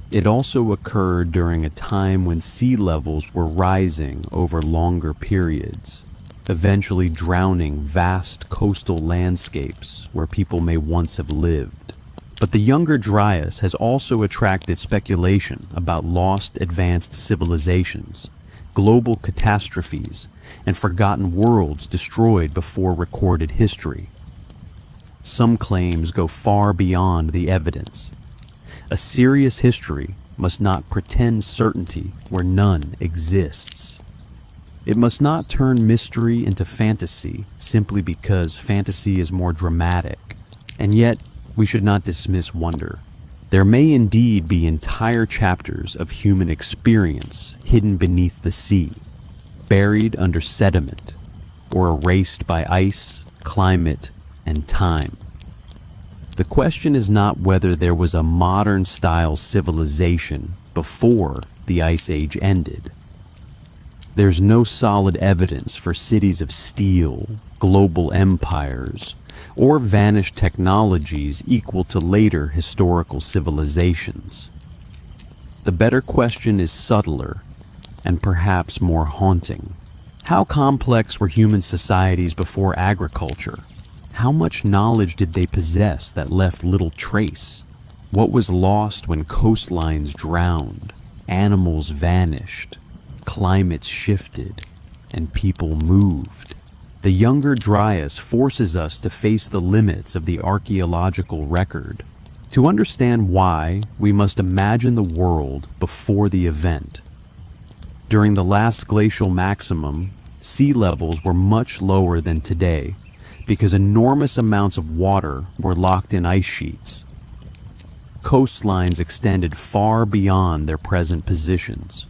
It also occurred during a time when sea levels were rising over longer periods, eventually drowning vast coastal landscapes where people may once have lived. But the Younger Dryas has also attracted speculation about lost advanced civilizations, global catastrophes, and forgotten worlds destroyed before recorded history. Some claims go far beyond the evidence. A serious history must not pretend certainty where none exists. It must not turn mystery into fantasy simply because fantasy is more dramatic. And yet, we should not dismiss wonder. There may indeed be entire chapters of human experience hidden beneath the sea, buried under sediment, or erased by ice, climate, and time. The question is not whether there was a modern-style civilization before the Ice Age ended. There's no solid evidence for cities of steel, global empires, or vanished technologies equal to later historical civilizations. The better question is subtler and perhaps more haunting. How complex were human societies before agriculture? How much knowledge did they possess that left little trace? What was lost when coastlines drowned, animals vanished, climates shifted, and people moved? The Younger Dryas forces us to face the limits of the archaeological record. To understand why, we must imagine the world before the event. During the last glacial maximum, sea levels were much lower than today because enormous amounts of water were locked in ice sheets. Coastlines extended far beyond their present positions.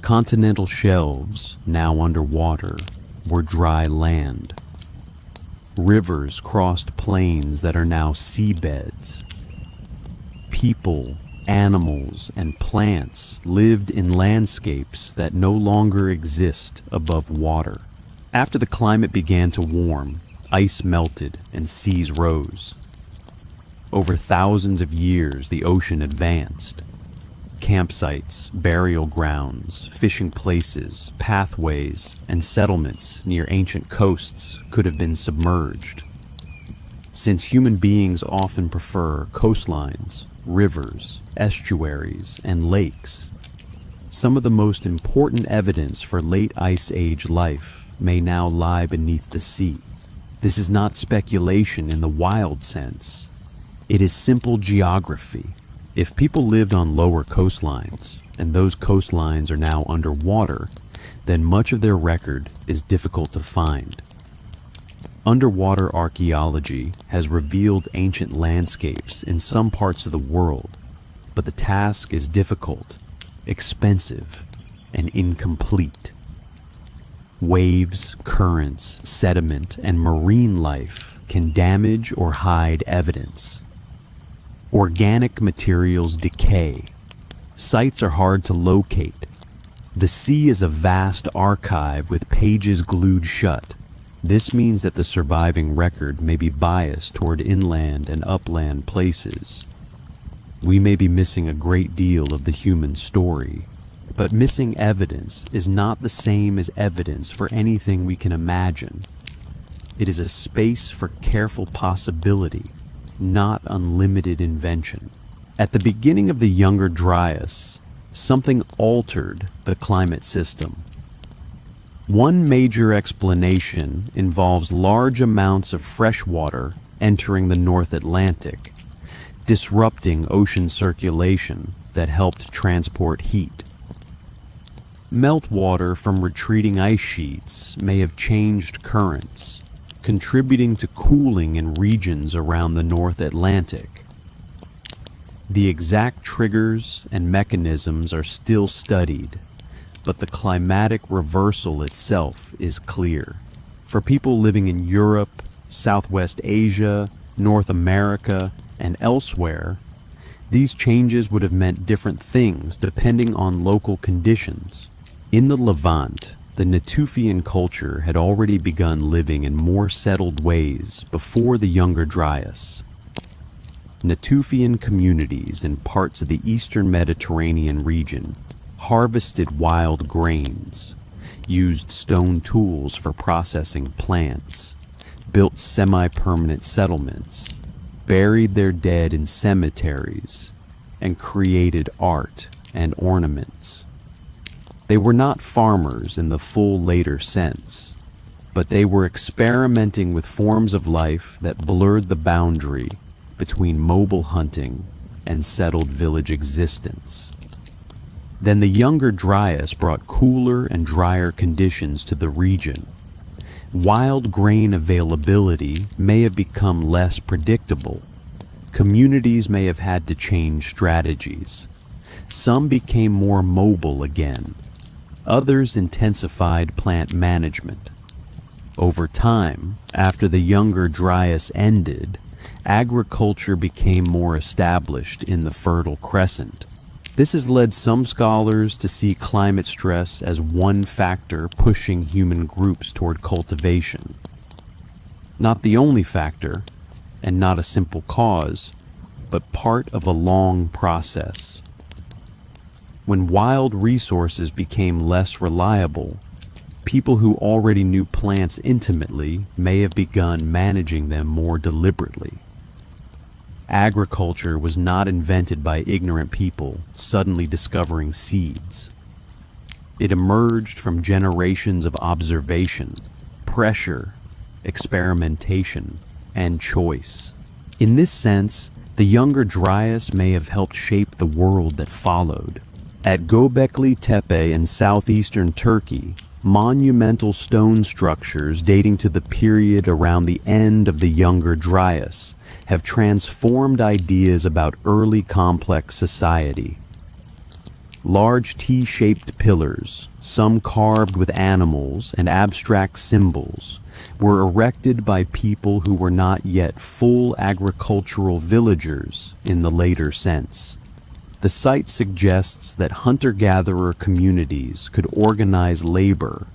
Continental shelves, now underwater, were dry land. Rivers crossed plains that are now seabeds. People, animals, and plants lived in landscapes that no longer exist above water. After the climate began to warm, ice melted and seas rose. Over thousands of years, the ocean advanced. Campsites, burial grounds, fishing places, pathways, and settlements near ancient coasts could have been submerged. Since human beings often prefer coastlines, rivers, estuaries, and lakes, some of the most important evidence for late Ice Age life may now lie beneath the sea. This is not speculation in the wild sense. It is simple geography. If people lived on lower coastlines, and those coastlines are now underwater, then much of their record is difficult to find. Underwater archaeology has revealed ancient landscapes in some parts of the world, but the task is difficult, expensive, and incomplete. Waves, currents, sediment, and marine life can damage or hide evidence. Organic materials decay. Sites are hard to locate. The sea is a vast archive with pages glued shut. This means that the surviving record may be biased toward inland and upland places. We may be missing a great deal of the human story, but missing evidence is not the same as evidence for anything we can imagine. It is a space for careful possibility, not unlimited invention. At the beginning of the Younger Dryas, something altered the climate system. One major explanation involves large amounts of fresh water entering the North Atlantic, disrupting ocean circulation that helped transport heat. Meltwater from retreating ice sheets may have changed currents, contributing to cooling in regions around the North Atlantic. The exact triggers and mechanisms are still studied, but the climatic reversal itself is clear. For people living in Europe, Southwest Asia, North America, and elsewhere, these changes would have meant different things depending on local conditions. In the Levant, the Natufian culture had already begun living in more settled ways before the Younger Dryas. Natufian communities in parts of the eastern Mediterranean region harvested wild grains, used stone tools for processing plants, built semi-permanent settlements, buried their dead in cemeteries, and created art and ornaments. They were not farmers in the full later sense, but they were experimenting with forms of life that blurred the boundary between mobile hunting and settled village existence. Then the Younger Dryas brought cooler and drier conditions to the region. Wild grain availability may have become less predictable. Communities may have had to change strategies. Some became more mobile again. Others intensified plant management. Over time, after the Younger Dryas ended, agriculture became more established in the Fertile Crescent. This has led some scholars to see climate stress as one factor pushing human groups toward cultivation. Not the only factor, and not a simple cause, but part of a long process. When wild resources became less reliable, people who already knew plants intimately may have begun managing them more deliberately. Agriculture was not invented by ignorant people suddenly discovering seeds. It emerged from generations of observation, pressure, experimentation, and choice. In this sense, the Younger Dryas may have helped shape the world that followed. At Göbekli Tepe in southeastern Turkey, monumental stone structures dating to the period around the end of the Younger Dryas have transformed ideas about early complex society. Large T-shaped pillars, some carved with animals and abstract symbols, were erected by people who were not yet full agricultural villagers in the later sense. The site suggests that hunter-gatherer communities could organize labor,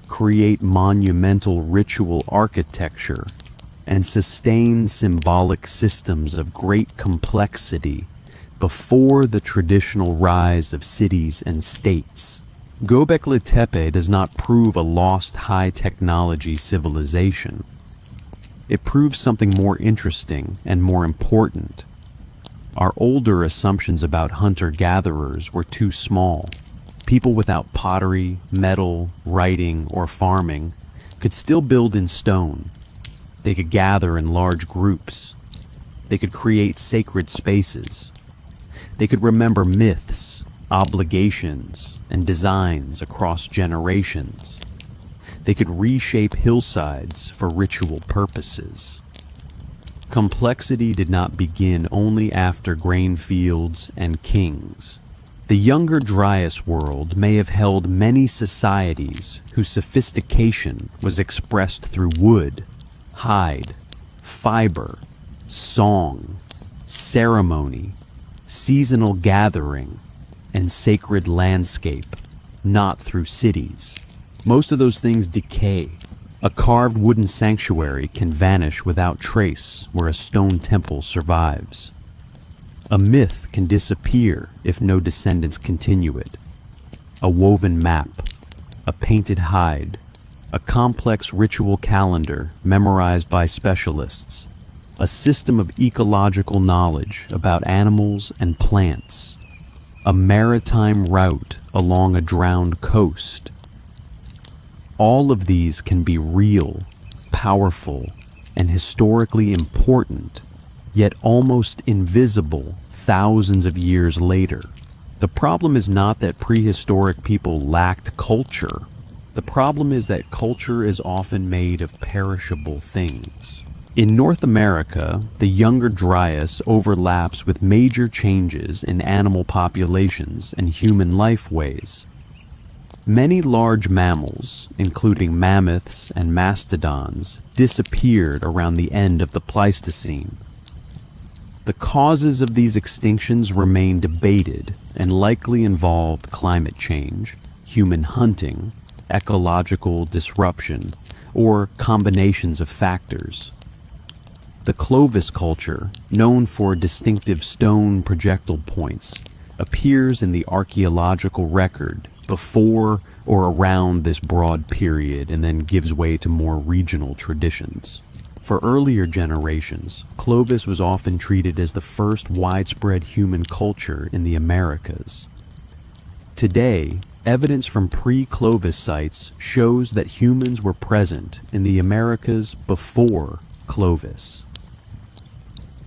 create monumental ritual architecture, and sustained symbolic systems of great complexity before the traditional rise of cities and states. Göbekli Tepe does not prove a lost high-technology civilization. It proves something more interesting and more important. Our older assumptions about hunter-gatherers were too small. People without pottery, metal, writing, or farming could still build in stone. They could gather in large groups. They could create sacred spaces. They could remember myths, obligations, and designs across generations. They could reshape hillsides for ritual purposes. Complexity did not begin only after grain fields and kings. The younger Dryas world may have held many societies whose sophistication was expressed through wood, hide, fiber, song, ceremony, seasonal gathering, and sacred landscape, not through cities. Most of those things decay. A carved wooden sanctuary can vanish without trace where a stone temple survives. A myth can disappear if no descendants continue it. A woven map, a painted hide, a complex ritual calendar memorized by specialists, a system of ecological knowledge about animals and plants, a maritime route along a drowned coast. All of these can be real, powerful, and historically important, yet almost invisible thousands of years later. The problem is not that prehistoric people lacked culture. The problem is that culture is often made of perishable things. In North America, the younger Dryas overlaps with major changes in animal populations and human lifeways. Many large mammals, including mammoths and mastodons, disappeared around the end of the Pleistocene. The causes of these extinctions remain debated and likely involved climate change, human hunting, ecological disruption, or combinations of factors. The Clovis culture, known for distinctive stone projectile points, appears in the archaeological record before or around this broad period and then gives way to more regional traditions. For earlier generations, Clovis was often treated as the first widespread human culture in the Americas. Today, evidence from pre-Clovis sites shows that humans were present in the Americas before Clovis.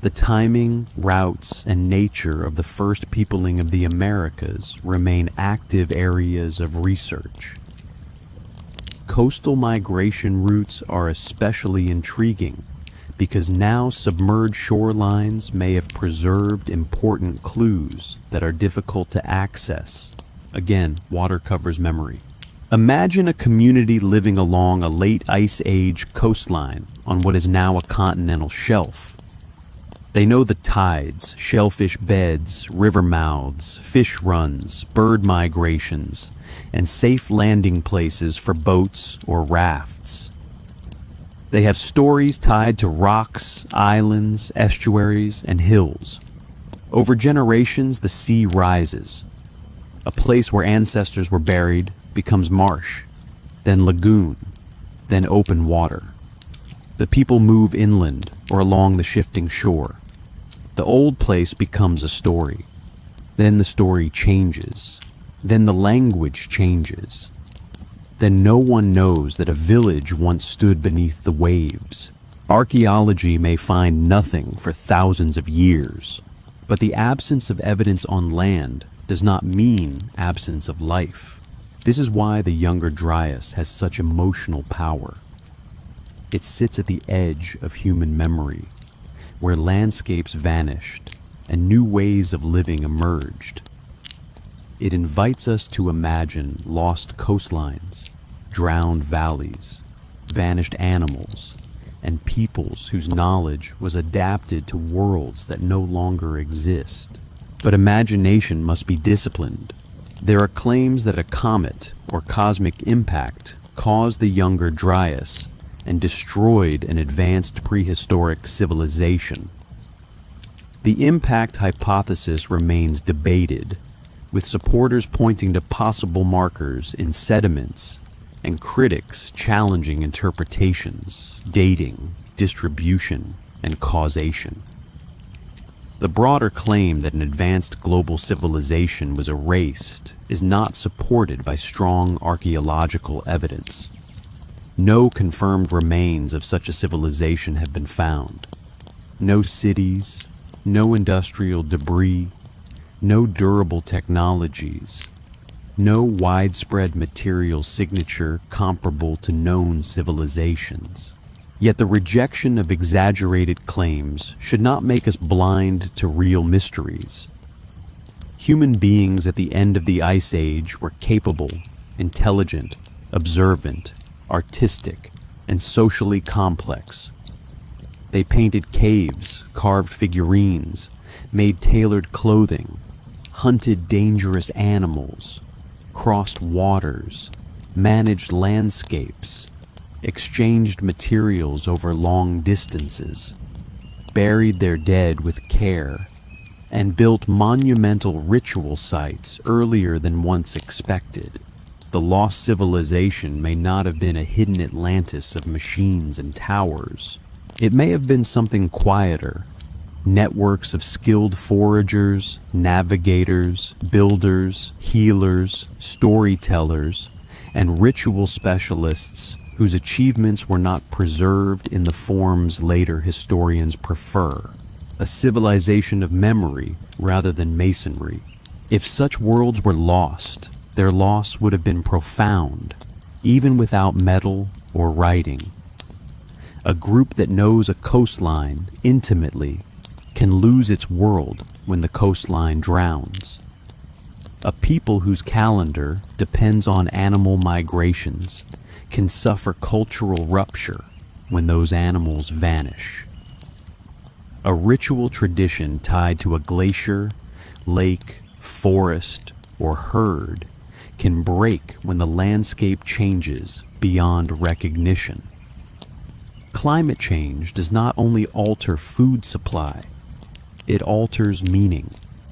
The timing, routes, and nature of the first peopling of the Americas remain active areas of research. Coastal migration routes are especially intriguing because now submerged shorelines may have preserved important clues that are difficult to access. Again, water covers memory. Imagine a community living along a late Ice Age coastline on what is now a continental shelf. They know the tides, shellfish beds, river mouths, fish runs, bird migrations, and safe landing places for boats or rafts. They have stories tied to rocks, islands, estuaries, and hills. Over generations, the sea rises. A place where ancestors were buried becomes marsh, then lagoon, then open water. The people move inland or along the shifting shore. The old place becomes a story. Then the story changes. Then the language changes. Then no one knows that a village once stood beneath the waves. Archaeology may find nothing for thousands of years, but the absence of evidence on land does not mean absence of life. This is why the younger Dryas has such emotional power. It sits at the edge of human memory, where landscapes vanished and new ways of living emerged. It invites us to imagine lost coastlines, drowned valleys, vanished animals, and peoples whose knowledge was adapted to worlds that no longer exist. But imagination must be disciplined. There are claims that a comet or cosmic impact caused the younger Dryas and destroyed an advanced prehistoric civilization. The impact hypothesis remains debated, with supporters pointing to possible markers in sediments and critics challenging interpretations, dating, distribution, and causation. The broader claim that an advanced global civilization was erased is not supported by strong archaeological evidence. No confirmed remains of such a civilization have been found. No cities, no industrial debris, no durable technologies, no widespread material signature comparable to known civilizations. Yet the rejection of exaggerated claims should not make us blind to real mysteries. Human beings at the end of the Ice Age were capable, intelligent, observant, artistic, and socially complex. They painted caves, carved figurines, made tailored clothing, hunted dangerous animals, crossed waters, managed landscapes, exchanged materials over long distances, buried their dead with care, and built monumental ritual sites earlier than once expected. The lost civilization may not have been a hidden Atlantis of machines and towers. It may have been something quieter, networks of skilled foragers, navigators, builders, healers, storytellers, and ritual specialists whose achievements were not preserved in the forms later historians prefer. A civilization of memory rather than masonry. If such worlds were lost, their loss would have been profound, even without metal or writing. A group that knows a coastline intimately can lose its world when the coastline drowns. A people whose calendar depends on animal migrations can suffer cultural rupture when those animals vanish. A ritual tradition tied to a glacier, lake, forest, or herd can break when the landscape changes beyond recognition. Climate change does not only alter food supply, it alters meaning.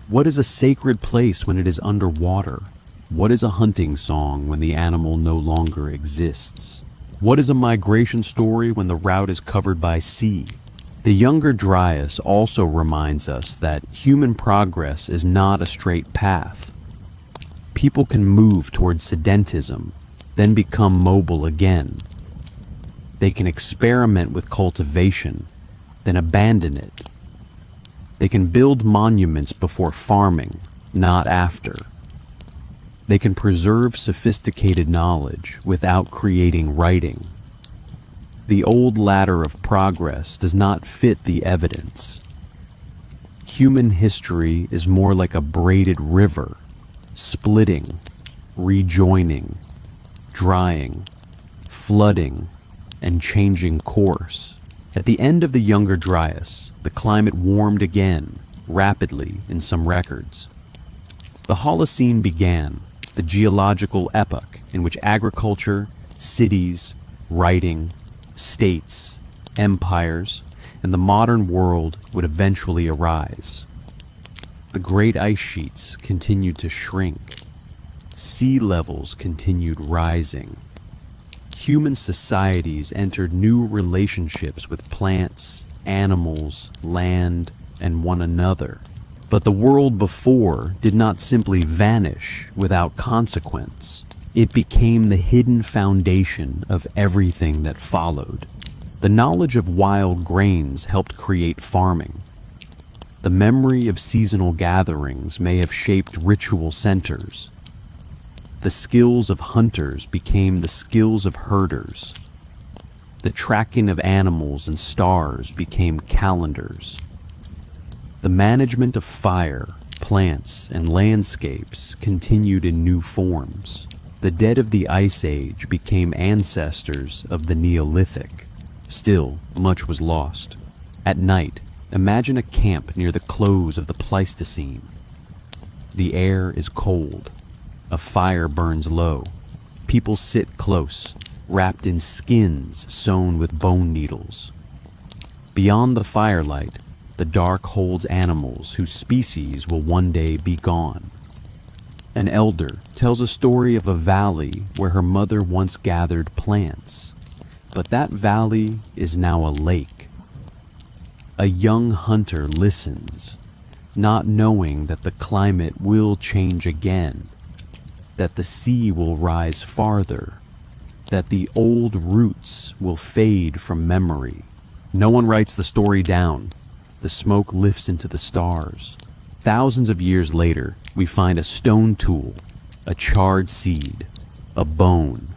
What is a sacred place when it is underwater? What is a hunting song when the animal no longer exists? What is a migration story when the route is covered by sea? The Younger Dryas also reminds us that human progress is not a straight path. People can move towards sedentism, then become mobile again. They can experiment with cultivation, then abandon it. They can build monuments before farming, not after. They can preserve sophisticated knowledge without creating writing. The old ladder of progress does not fit the evidence. Human history is more like a braided river, splitting, rejoining, drying, flooding, and changing course. At the end of the Younger Dryas, the climate warmed again, rapidly in some records. The Holocene began, the geological epoch in which agriculture, cities, writing, states, empires, and the modern world would eventually arise. The great ice sheets continued to shrink. Sea levels continued rising. Human societies entered new relationships with plants, animals, land, and one another. But the world before did not simply vanish without consequence. It became the hidden foundation of everything that followed. The knowledge of wild grains helped create farming. The memory of seasonal gatherings may have shaped ritual centers. The skills of hunters became the skills of herders. The tracking of animals and stars became calendars. The management of fire, plants, and landscapes continued in new forms. The dead of the Ice Age became ancestors of the Neolithic. Still, much was lost. At night, imagine a camp near the close of the Pleistocene. The air is cold. A fire burns low. People sit close, wrapped in skins sewn with bone needles. Beyond the firelight, the dark holds animals whose species will one day be gone. An elder tells a story of a valley where her mother once gathered plants, but that valley is now a lake. A young hunter listens, not knowing that the climate will change again, that the sea will rise farther, that the old roots will fade from memory. No one writes the story down. The smoke lifts into the stars. Thousands of years later, we find a stone tool, a charred seed, a bone,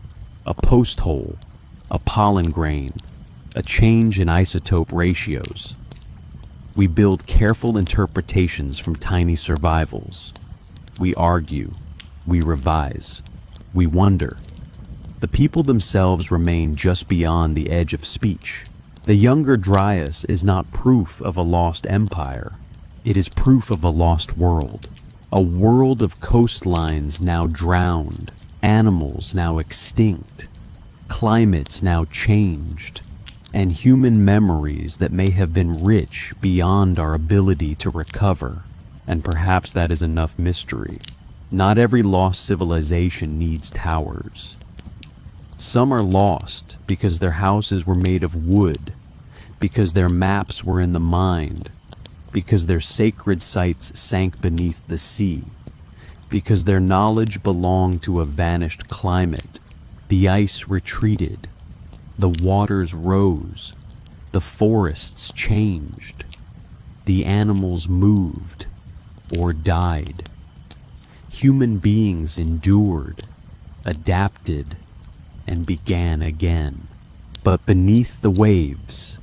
a post hole, a pollen grain, a change in isotope ratios. We build careful interpretations from tiny survivals. We argue, we revise, we wonder. The people themselves remain just beyond the edge of speech. The younger Dryas is not proof of a lost empire. It is proof of a lost world. A world of coastlines now drowned, animals now extinct, climates now changed, and human memories that may have been rich beyond our ability to recover. And perhaps that is enough mystery. Not every lost civilization needs towers. Some are lost because their houses were made of wood, because their maps were in the mind, because their sacred sites sank beneath the sea, because their knowledge belonged to a vanished climate. The ice retreated, the waters rose, the forests changed, the animals moved or died. Human beings endured, adapted, and began again. But beneath the waves,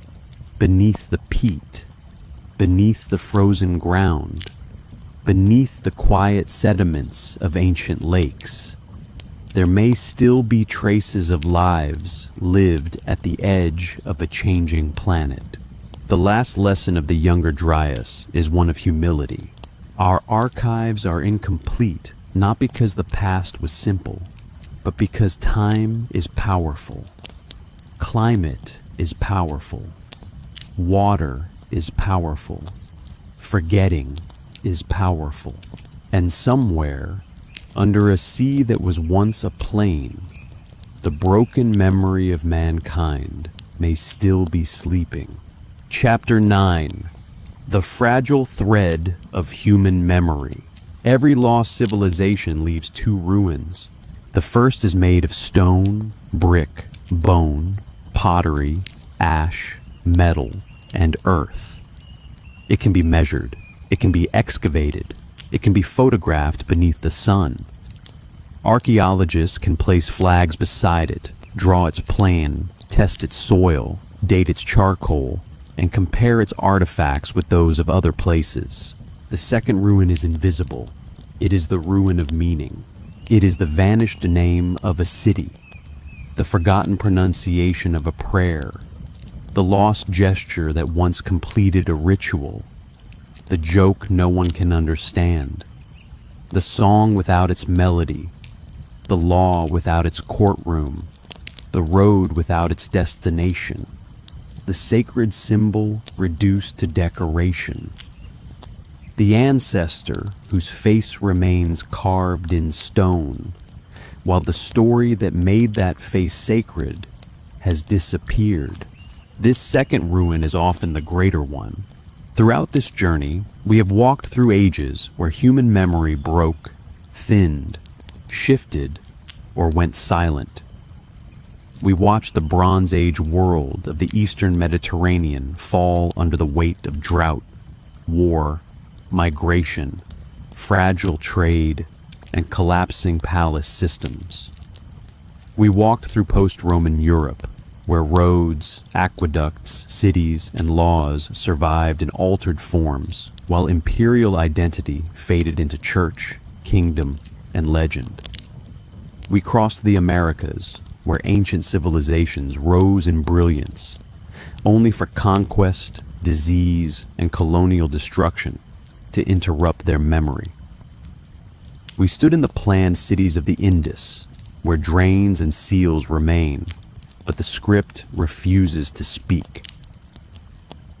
beneath the peat, beneath the frozen ground, beneath the quiet sediments of ancient lakes, there may still be traces of lives lived at the edge of a changing planet. The last lesson of the younger Dryas is one of humility. Our archives are incomplete, not because the past was simple, but because time is powerful. Climate is powerful. Water is powerful. Forgetting is powerful. And somewhere, under a sea that was once a plain, the broken memory of mankind may still be sleeping. Chapter 9. The fragile thread of human memory. Every lost civilization leaves two ruins. The first is made of stone, brick, bone, pottery, ash, metal, and earth. It can be measured. It can be excavated. It can be photographed beneath the sun. Archaeologists can place flags beside it, draw its plan, test its soil, date its charcoal, and compare its artifacts with those of other places. The second ruin is invisible. It is the ruin of meaning. It is the vanished name of a city, the forgotten pronunciation of a prayer, the lost gesture that once completed a ritual, the joke no one can understand, the song without its melody, the law without its courtroom, the road without its destination, the sacred symbol reduced to decoration, the ancestor whose face remains carved in stone, while the story that made that face sacred has disappeared. This second ruin is often the greater one. Throughout this journey, we have walked through ages where human memory broke, thinned, shifted, or went silent. We watched the Bronze Age world of the Eastern Mediterranean fall under the weight of drought, war, migration, fragile trade, and collapsing palace systems. We walked through post-Roman Europe, where roads, aqueducts, cities, and laws survived in altered forms, while imperial identity faded into church, kingdom, and legend. We crossed the Americas, where ancient civilizations rose in brilliance, only for conquest, disease, and colonial destruction to interrupt their memory. We stood in the planned cities of the Indus, where drains and seals remain, but the script refuses to speak.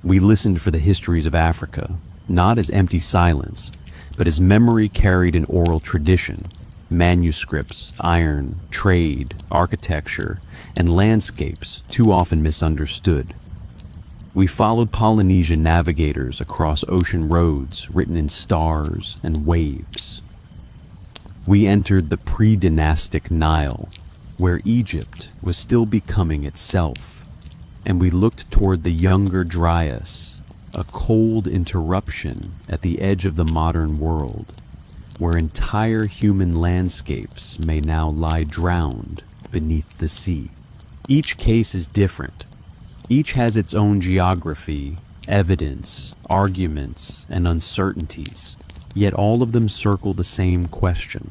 We listened for the histories of Africa, not as empty silence, but as memory carried in oral tradition, manuscripts, iron, trade, architecture, and landscapes too often misunderstood. We followed Polynesian navigators across ocean roads written in stars and waves. We entered the pre-dynastic Nile, where Egypt was still becoming itself, and we looked toward the younger Dryas, a cold interruption at the edge of the modern world, where entire human landscapes may now lie drowned beneath the sea. Each case is different. Each has its own geography, evidence, arguments, and uncertainties. Yet all of them circle the same question.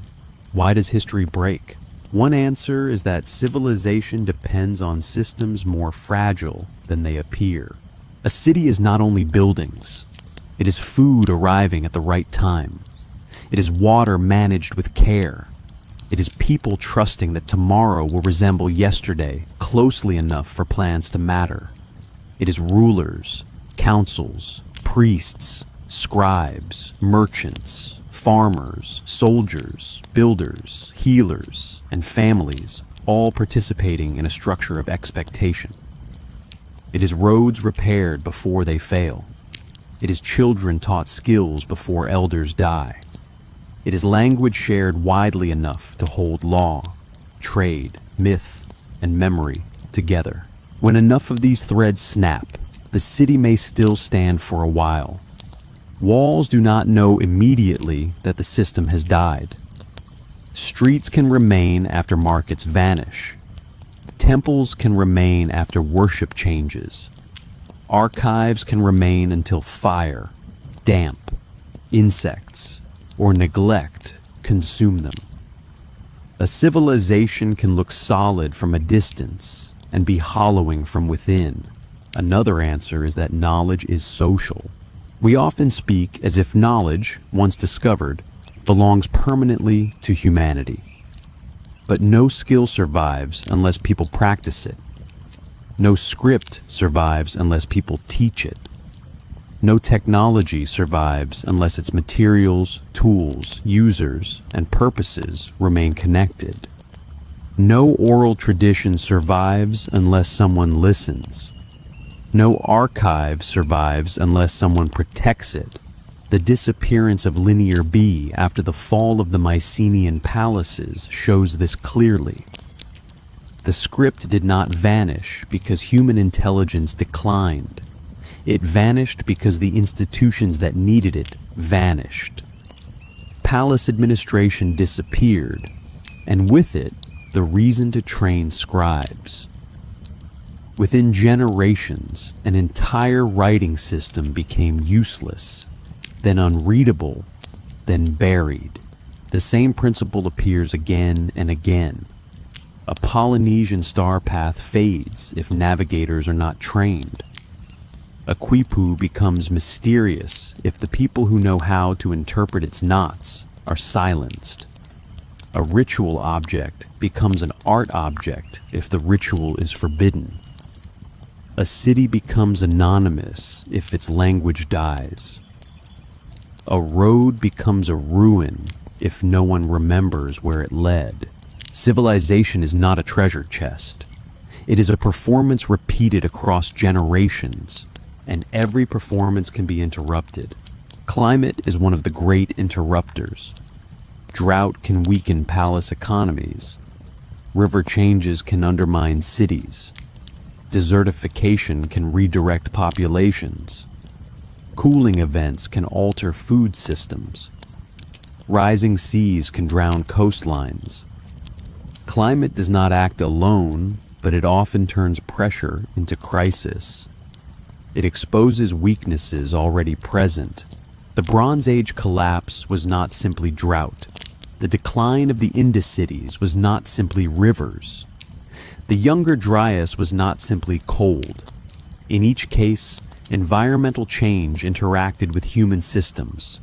Why does history break? One answer is that civilization depends on systems more fragile than they appear. A city is not only buildings. It is food arriving at the right time. It is water managed with care. It is people trusting that tomorrow will resemble yesterday closely enough for plans to matter. It is rulers, councils, priests, scribes, merchants, farmers, soldiers, builders, healers, and families, all participating in a structure of expectation. It is roads repaired before they fail. It is children taught skills before elders die. It is language shared widely enough to hold law, trade, myth, and memory together. When enough of these threads snap, the city may still stand for a while. Walls do not know immediately that the system has died. Streets can remain after markets vanish. Temples can remain after worship changes. Archives can remain until fire, damp, insects, or neglect consume them. A civilization can look solid from a distance and be hollowing from within. Another answer is that knowledge is social. We often speak as if knowledge, once discovered, belongs permanently to humanity. But no skill survives unless people practice it. No script survives unless people teach it. No technology survives unless its materials, tools, users, and purposes remain connected. No oral tradition survives unless someone listens. No archive survives unless someone protects it. The disappearance of Linear B after the fall of the Mycenaean palaces shows this clearly. The script did not vanish because human intelligence declined. It vanished because the institutions that needed it vanished. Palace administration disappeared, and with it, the reason to train scribes. Within generations, an entire writing system became useless, then unreadable, then buried. The same principle appears again and again. A Polynesian star path fades if navigators are not trained. A quipu becomes mysterious if the people who know how to interpret its knots are silenced. A ritual object becomes an art object if the ritual is forbidden. A city becomes anonymous if its language dies. A road becomes a ruin if no one remembers where it led. Civilization is not a treasure chest. It is a performance repeated across generations, and every performance can be interrupted. Climate is one of the great interrupters. Drought can weaken palace economies. River changes can undermine cities. Desertification can redirect populations. Cooling events can alter food systems. Rising seas can drown coastlines. Climate does not act alone, but it often turns pressure into crisis. It exposes weaknesses already present. The Bronze Age collapse was not simply drought. The decline of the Indus cities was not simply rivers. The Younger Dryas was not simply cold. In each case, environmental change interacted with human systems.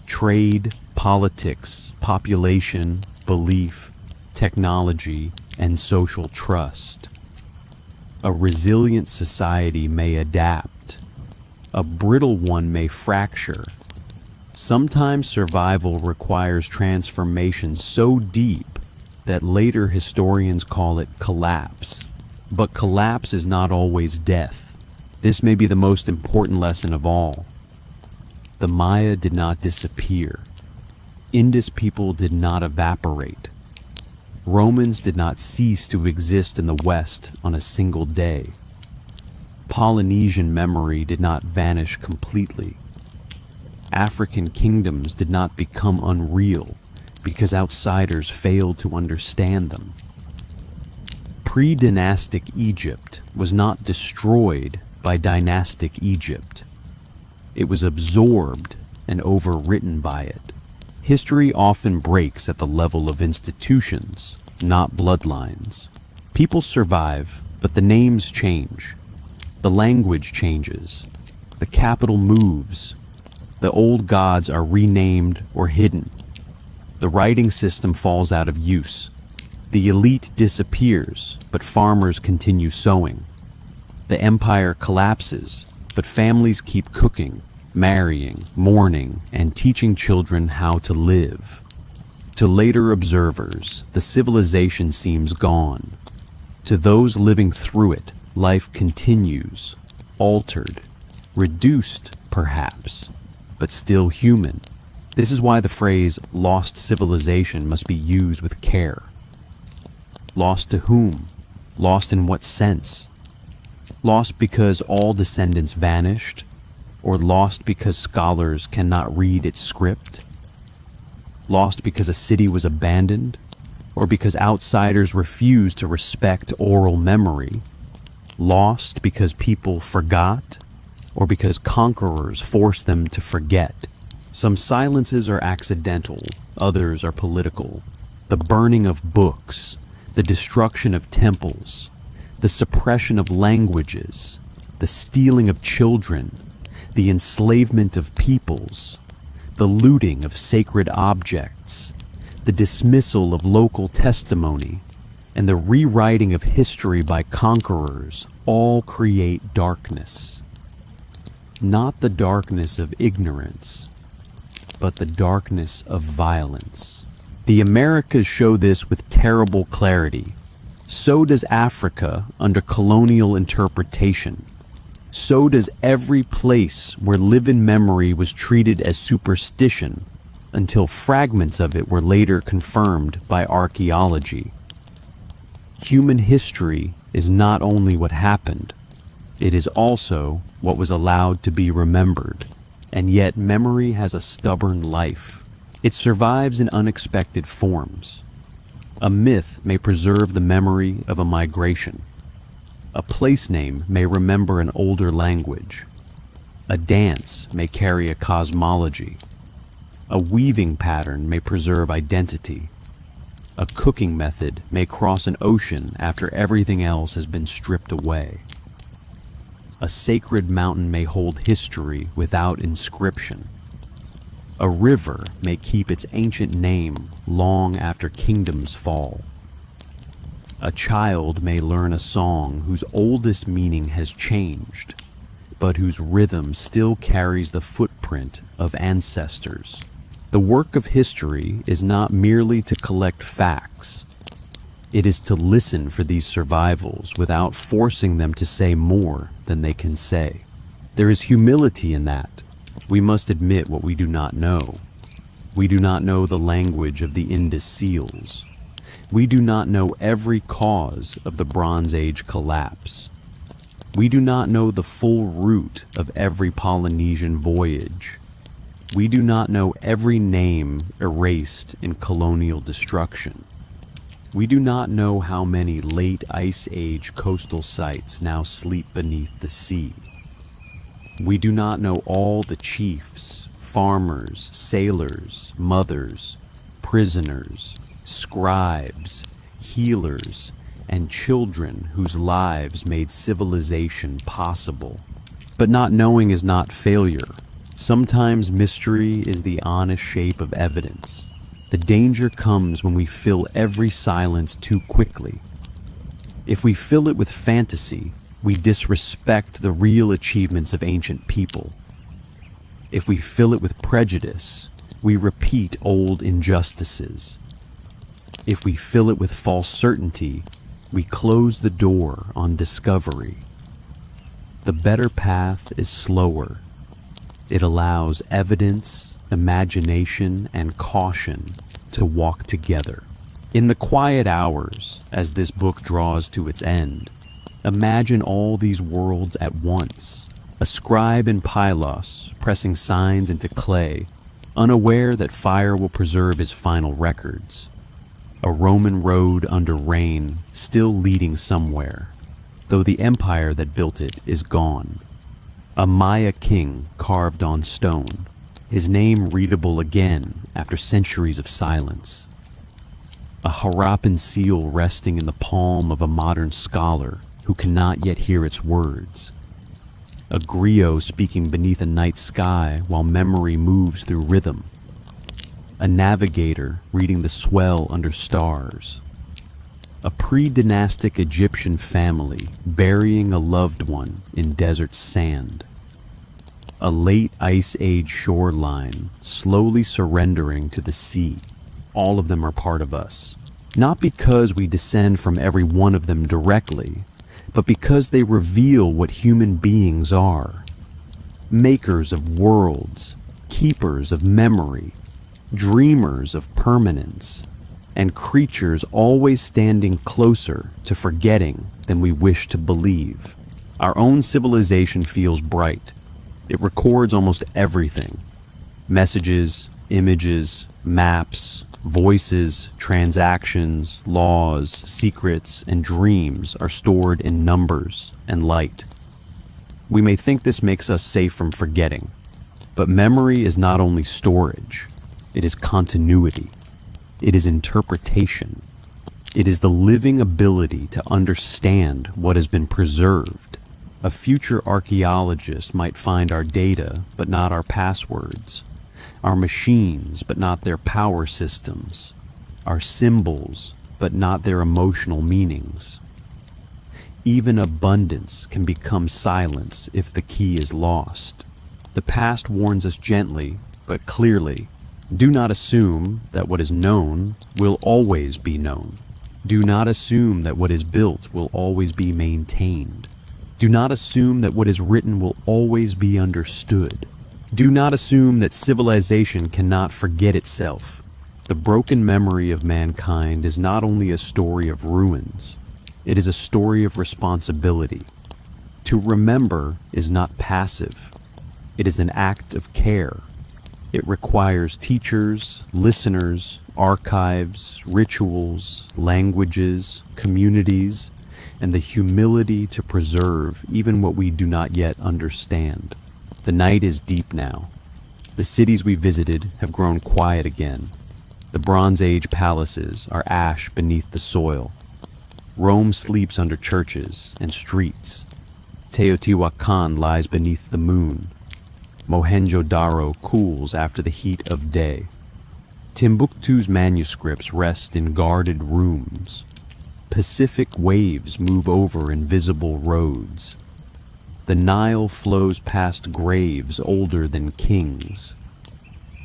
Trade, politics, population, belief. technology, and social trust. A resilient society may adapt. A brittle one may fracture. Sometimes survival requires transformation so deep that later historians call it collapse. But collapse is not always death. This may be the most important lesson of all. The Maya did not disappear. Indus people did not evaporate. Romans did not cease to exist in the West on a single day. Polynesian memory did not vanish completely. African kingdoms did not become unreal because outsiders failed to understand them. Pre-dynastic Egypt was not destroyed by dynastic Egypt. It was absorbed and overwritten by it. History often breaks at the level of institutions, not bloodlines. People survive, but the names change. The language changes. The capital moves. The old gods are renamed or hidden. The writing system falls out of use. The elite disappears, but farmers continue sowing. The empire collapses, but families keep cooking, marrying, mourning, and teaching children how to live. To later observers, the civilization seems gone. To those living through it, life continues, altered, reduced perhaps, but still human. This is why the phrase lost civilization must be used with care. Lost to whom? Lost in what sense? Lost because all descendants vanished? Or lost because scholars cannot read its script? Lost because a city was abandoned? Or because outsiders refused to respect oral memory? Lost because people forgot? Or because conquerors forced them to forget? Some silences are accidental, others are political. The burning of books, the destruction of temples, the suppression of languages, the stealing of children, the enslavement of peoples, the looting of sacred objects, the dismissal of local testimony, and the rewriting of history by conquerors all create darkness. Not the darkness of ignorance, but the darkness of violence. The Americas show this with terrible clarity. So does Africa under colonial interpretation. So does every place where living memory was treated as superstition until fragments of it were later confirmed by archaeology. Human history is not only what happened, it is also what was allowed to be remembered. And yet memory has a stubborn life. It survives in unexpected forms. A myth may preserve the memory of a migration. A place name may remember an older language. A dance may carry a cosmology. A weaving pattern may preserve identity. A cooking method may cross an ocean after everything else has been stripped away. A sacred mountain may hold history without inscription. A river may keep its ancient name long after kingdoms fall. A child may learn a song whose oldest meaning has changed, but whose rhythm still carries the footprint of ancestors. The work of history is not merely to collect facts. It is to listen for these survivals without forcing them to say more than they can say. There is humility in that. We must admit what we do not know. We do not know the language of the Indus seals. We do not know every cause of the Bronze Age collapse. We do not know the full route of every Polynesian voyage. We do not know every name erased in colonial destruction. We do not know how many late Ice Age coastal sites now sleep beneath the sea. We do not know all the chiefs, farmers, sailors, mothers, prisoners, scribes, healers, and children whose lives made civilization possible. But not knowing is not failure. Sometimes mystery is the honest shape of evidence. The danger comes when we fill every silence too quickly. If we fill it with fantasy, we disrespect the real achievements of ancient people. If we fill it with prejudice, we repeat old injustices. If we fill it with false certainty, we close the door on discovery. The better path is slower. It allows evidence, imagination, and caution to walk together. In the quiet hours, as this book draws to its end, imagine all these worlds at once. A scribe in Pylos pressing signs into clay, unaware that fire will preserve his final records. A Roman road under rain, still leading somewhere, though the empire that built it is gone. A Maya king carved on stone, his name readable again after centuries of silence. A Harappan seal resting in the palm of a modern scholar who cannot yet hear its words. A griot speaking beneath a night sky while memory moves through rhythm. A navigator reading the swell under stars. A pre-dynastic Egyptian family burying a loved one in desert sand. A late ice age shoreline slowly surrendering to the sea. All of them are part of us. Not because we descend from every one of them directly, but because they reveal what human beings are. Makers of worlds, keepers of memory, dreamers of permanence, and creatures always standing closer to forgetting than we wish to believe. Our own civilization feels bright. It records almost everything. Messages, images, maps, voices, transactions, laws, secrets, and dreams are stored in numbers and light. We may think this makes us safe from forgetting, but memory is not only storage, it is continuity. It is interpretation. It is the living ability to understand what has been preserved. A future archaeologist might find our data, but not our passwords. Our machines, but not their power systems. Our symbols, but not their emotional meanings. Even abundance can become silence if the key is lost. The past warns us gently, but clearly. Do not assume that what is known will always be known. Do not assume that what is built will always be maintained. Do not assume that what is written will always be understood. Do not assume that civilization cannot forget itself. The broken memory of mankind is not only a story of ruins, it is a story of responsibility. To remember is not passive. It is an act of care. It requires teachers, listeners, archives, rituals, languages, communities, and the humility to preserve even what we do not yet understand. The night is deep now. The cities we visited have grown quiet again. The Bronze Age palaces are ash beneath the soil. Rome sleeps under churches and streets. Teotihuacan lies beneath the moon. Mohenjo-Daro cools after the heat of day. Timbuktu's manuscripts rest in guarded rooms. Pacific waves move over invisible roads. The Nile flows past graves older than kings.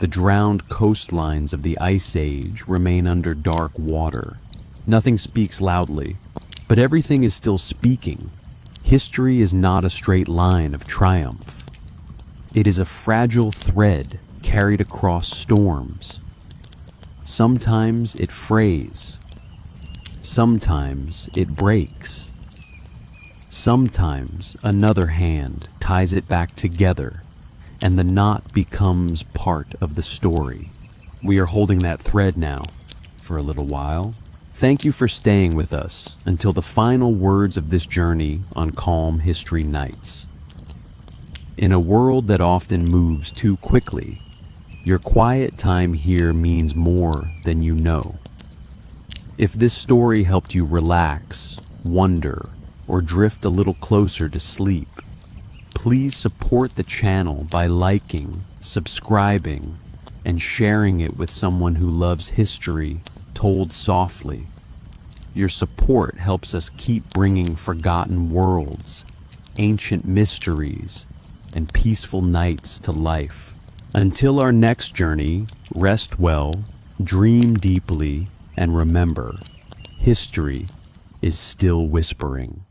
The drowned coastlines of the Ice Age remain under dark water. Nothing speaks loudly, but everything is still speaking. History is not a straight line of triumph. It is a fragile thread carried across storms. Sometimes it frays. Sometimes it breaks. Sometimes another hand ties it back together, and the knot becomes part of the story. We are holding that thread now, for a little while. Thank you for staying with us until the final words of this journey on Calm History Nights. In a world that often moves too quickly, your quiet time here means more than you know. If this story helped you relax, wonder, or drift a little closer to sleep, please support the channel by liking, subscribing, and sharing it with someone who loves history told softly. Your support helps us keep bringing forgotten worlds, ancient mysteries, and peaceful nights to life. Until our next journey, rest well, dream deeply, and remember, history is still whispering.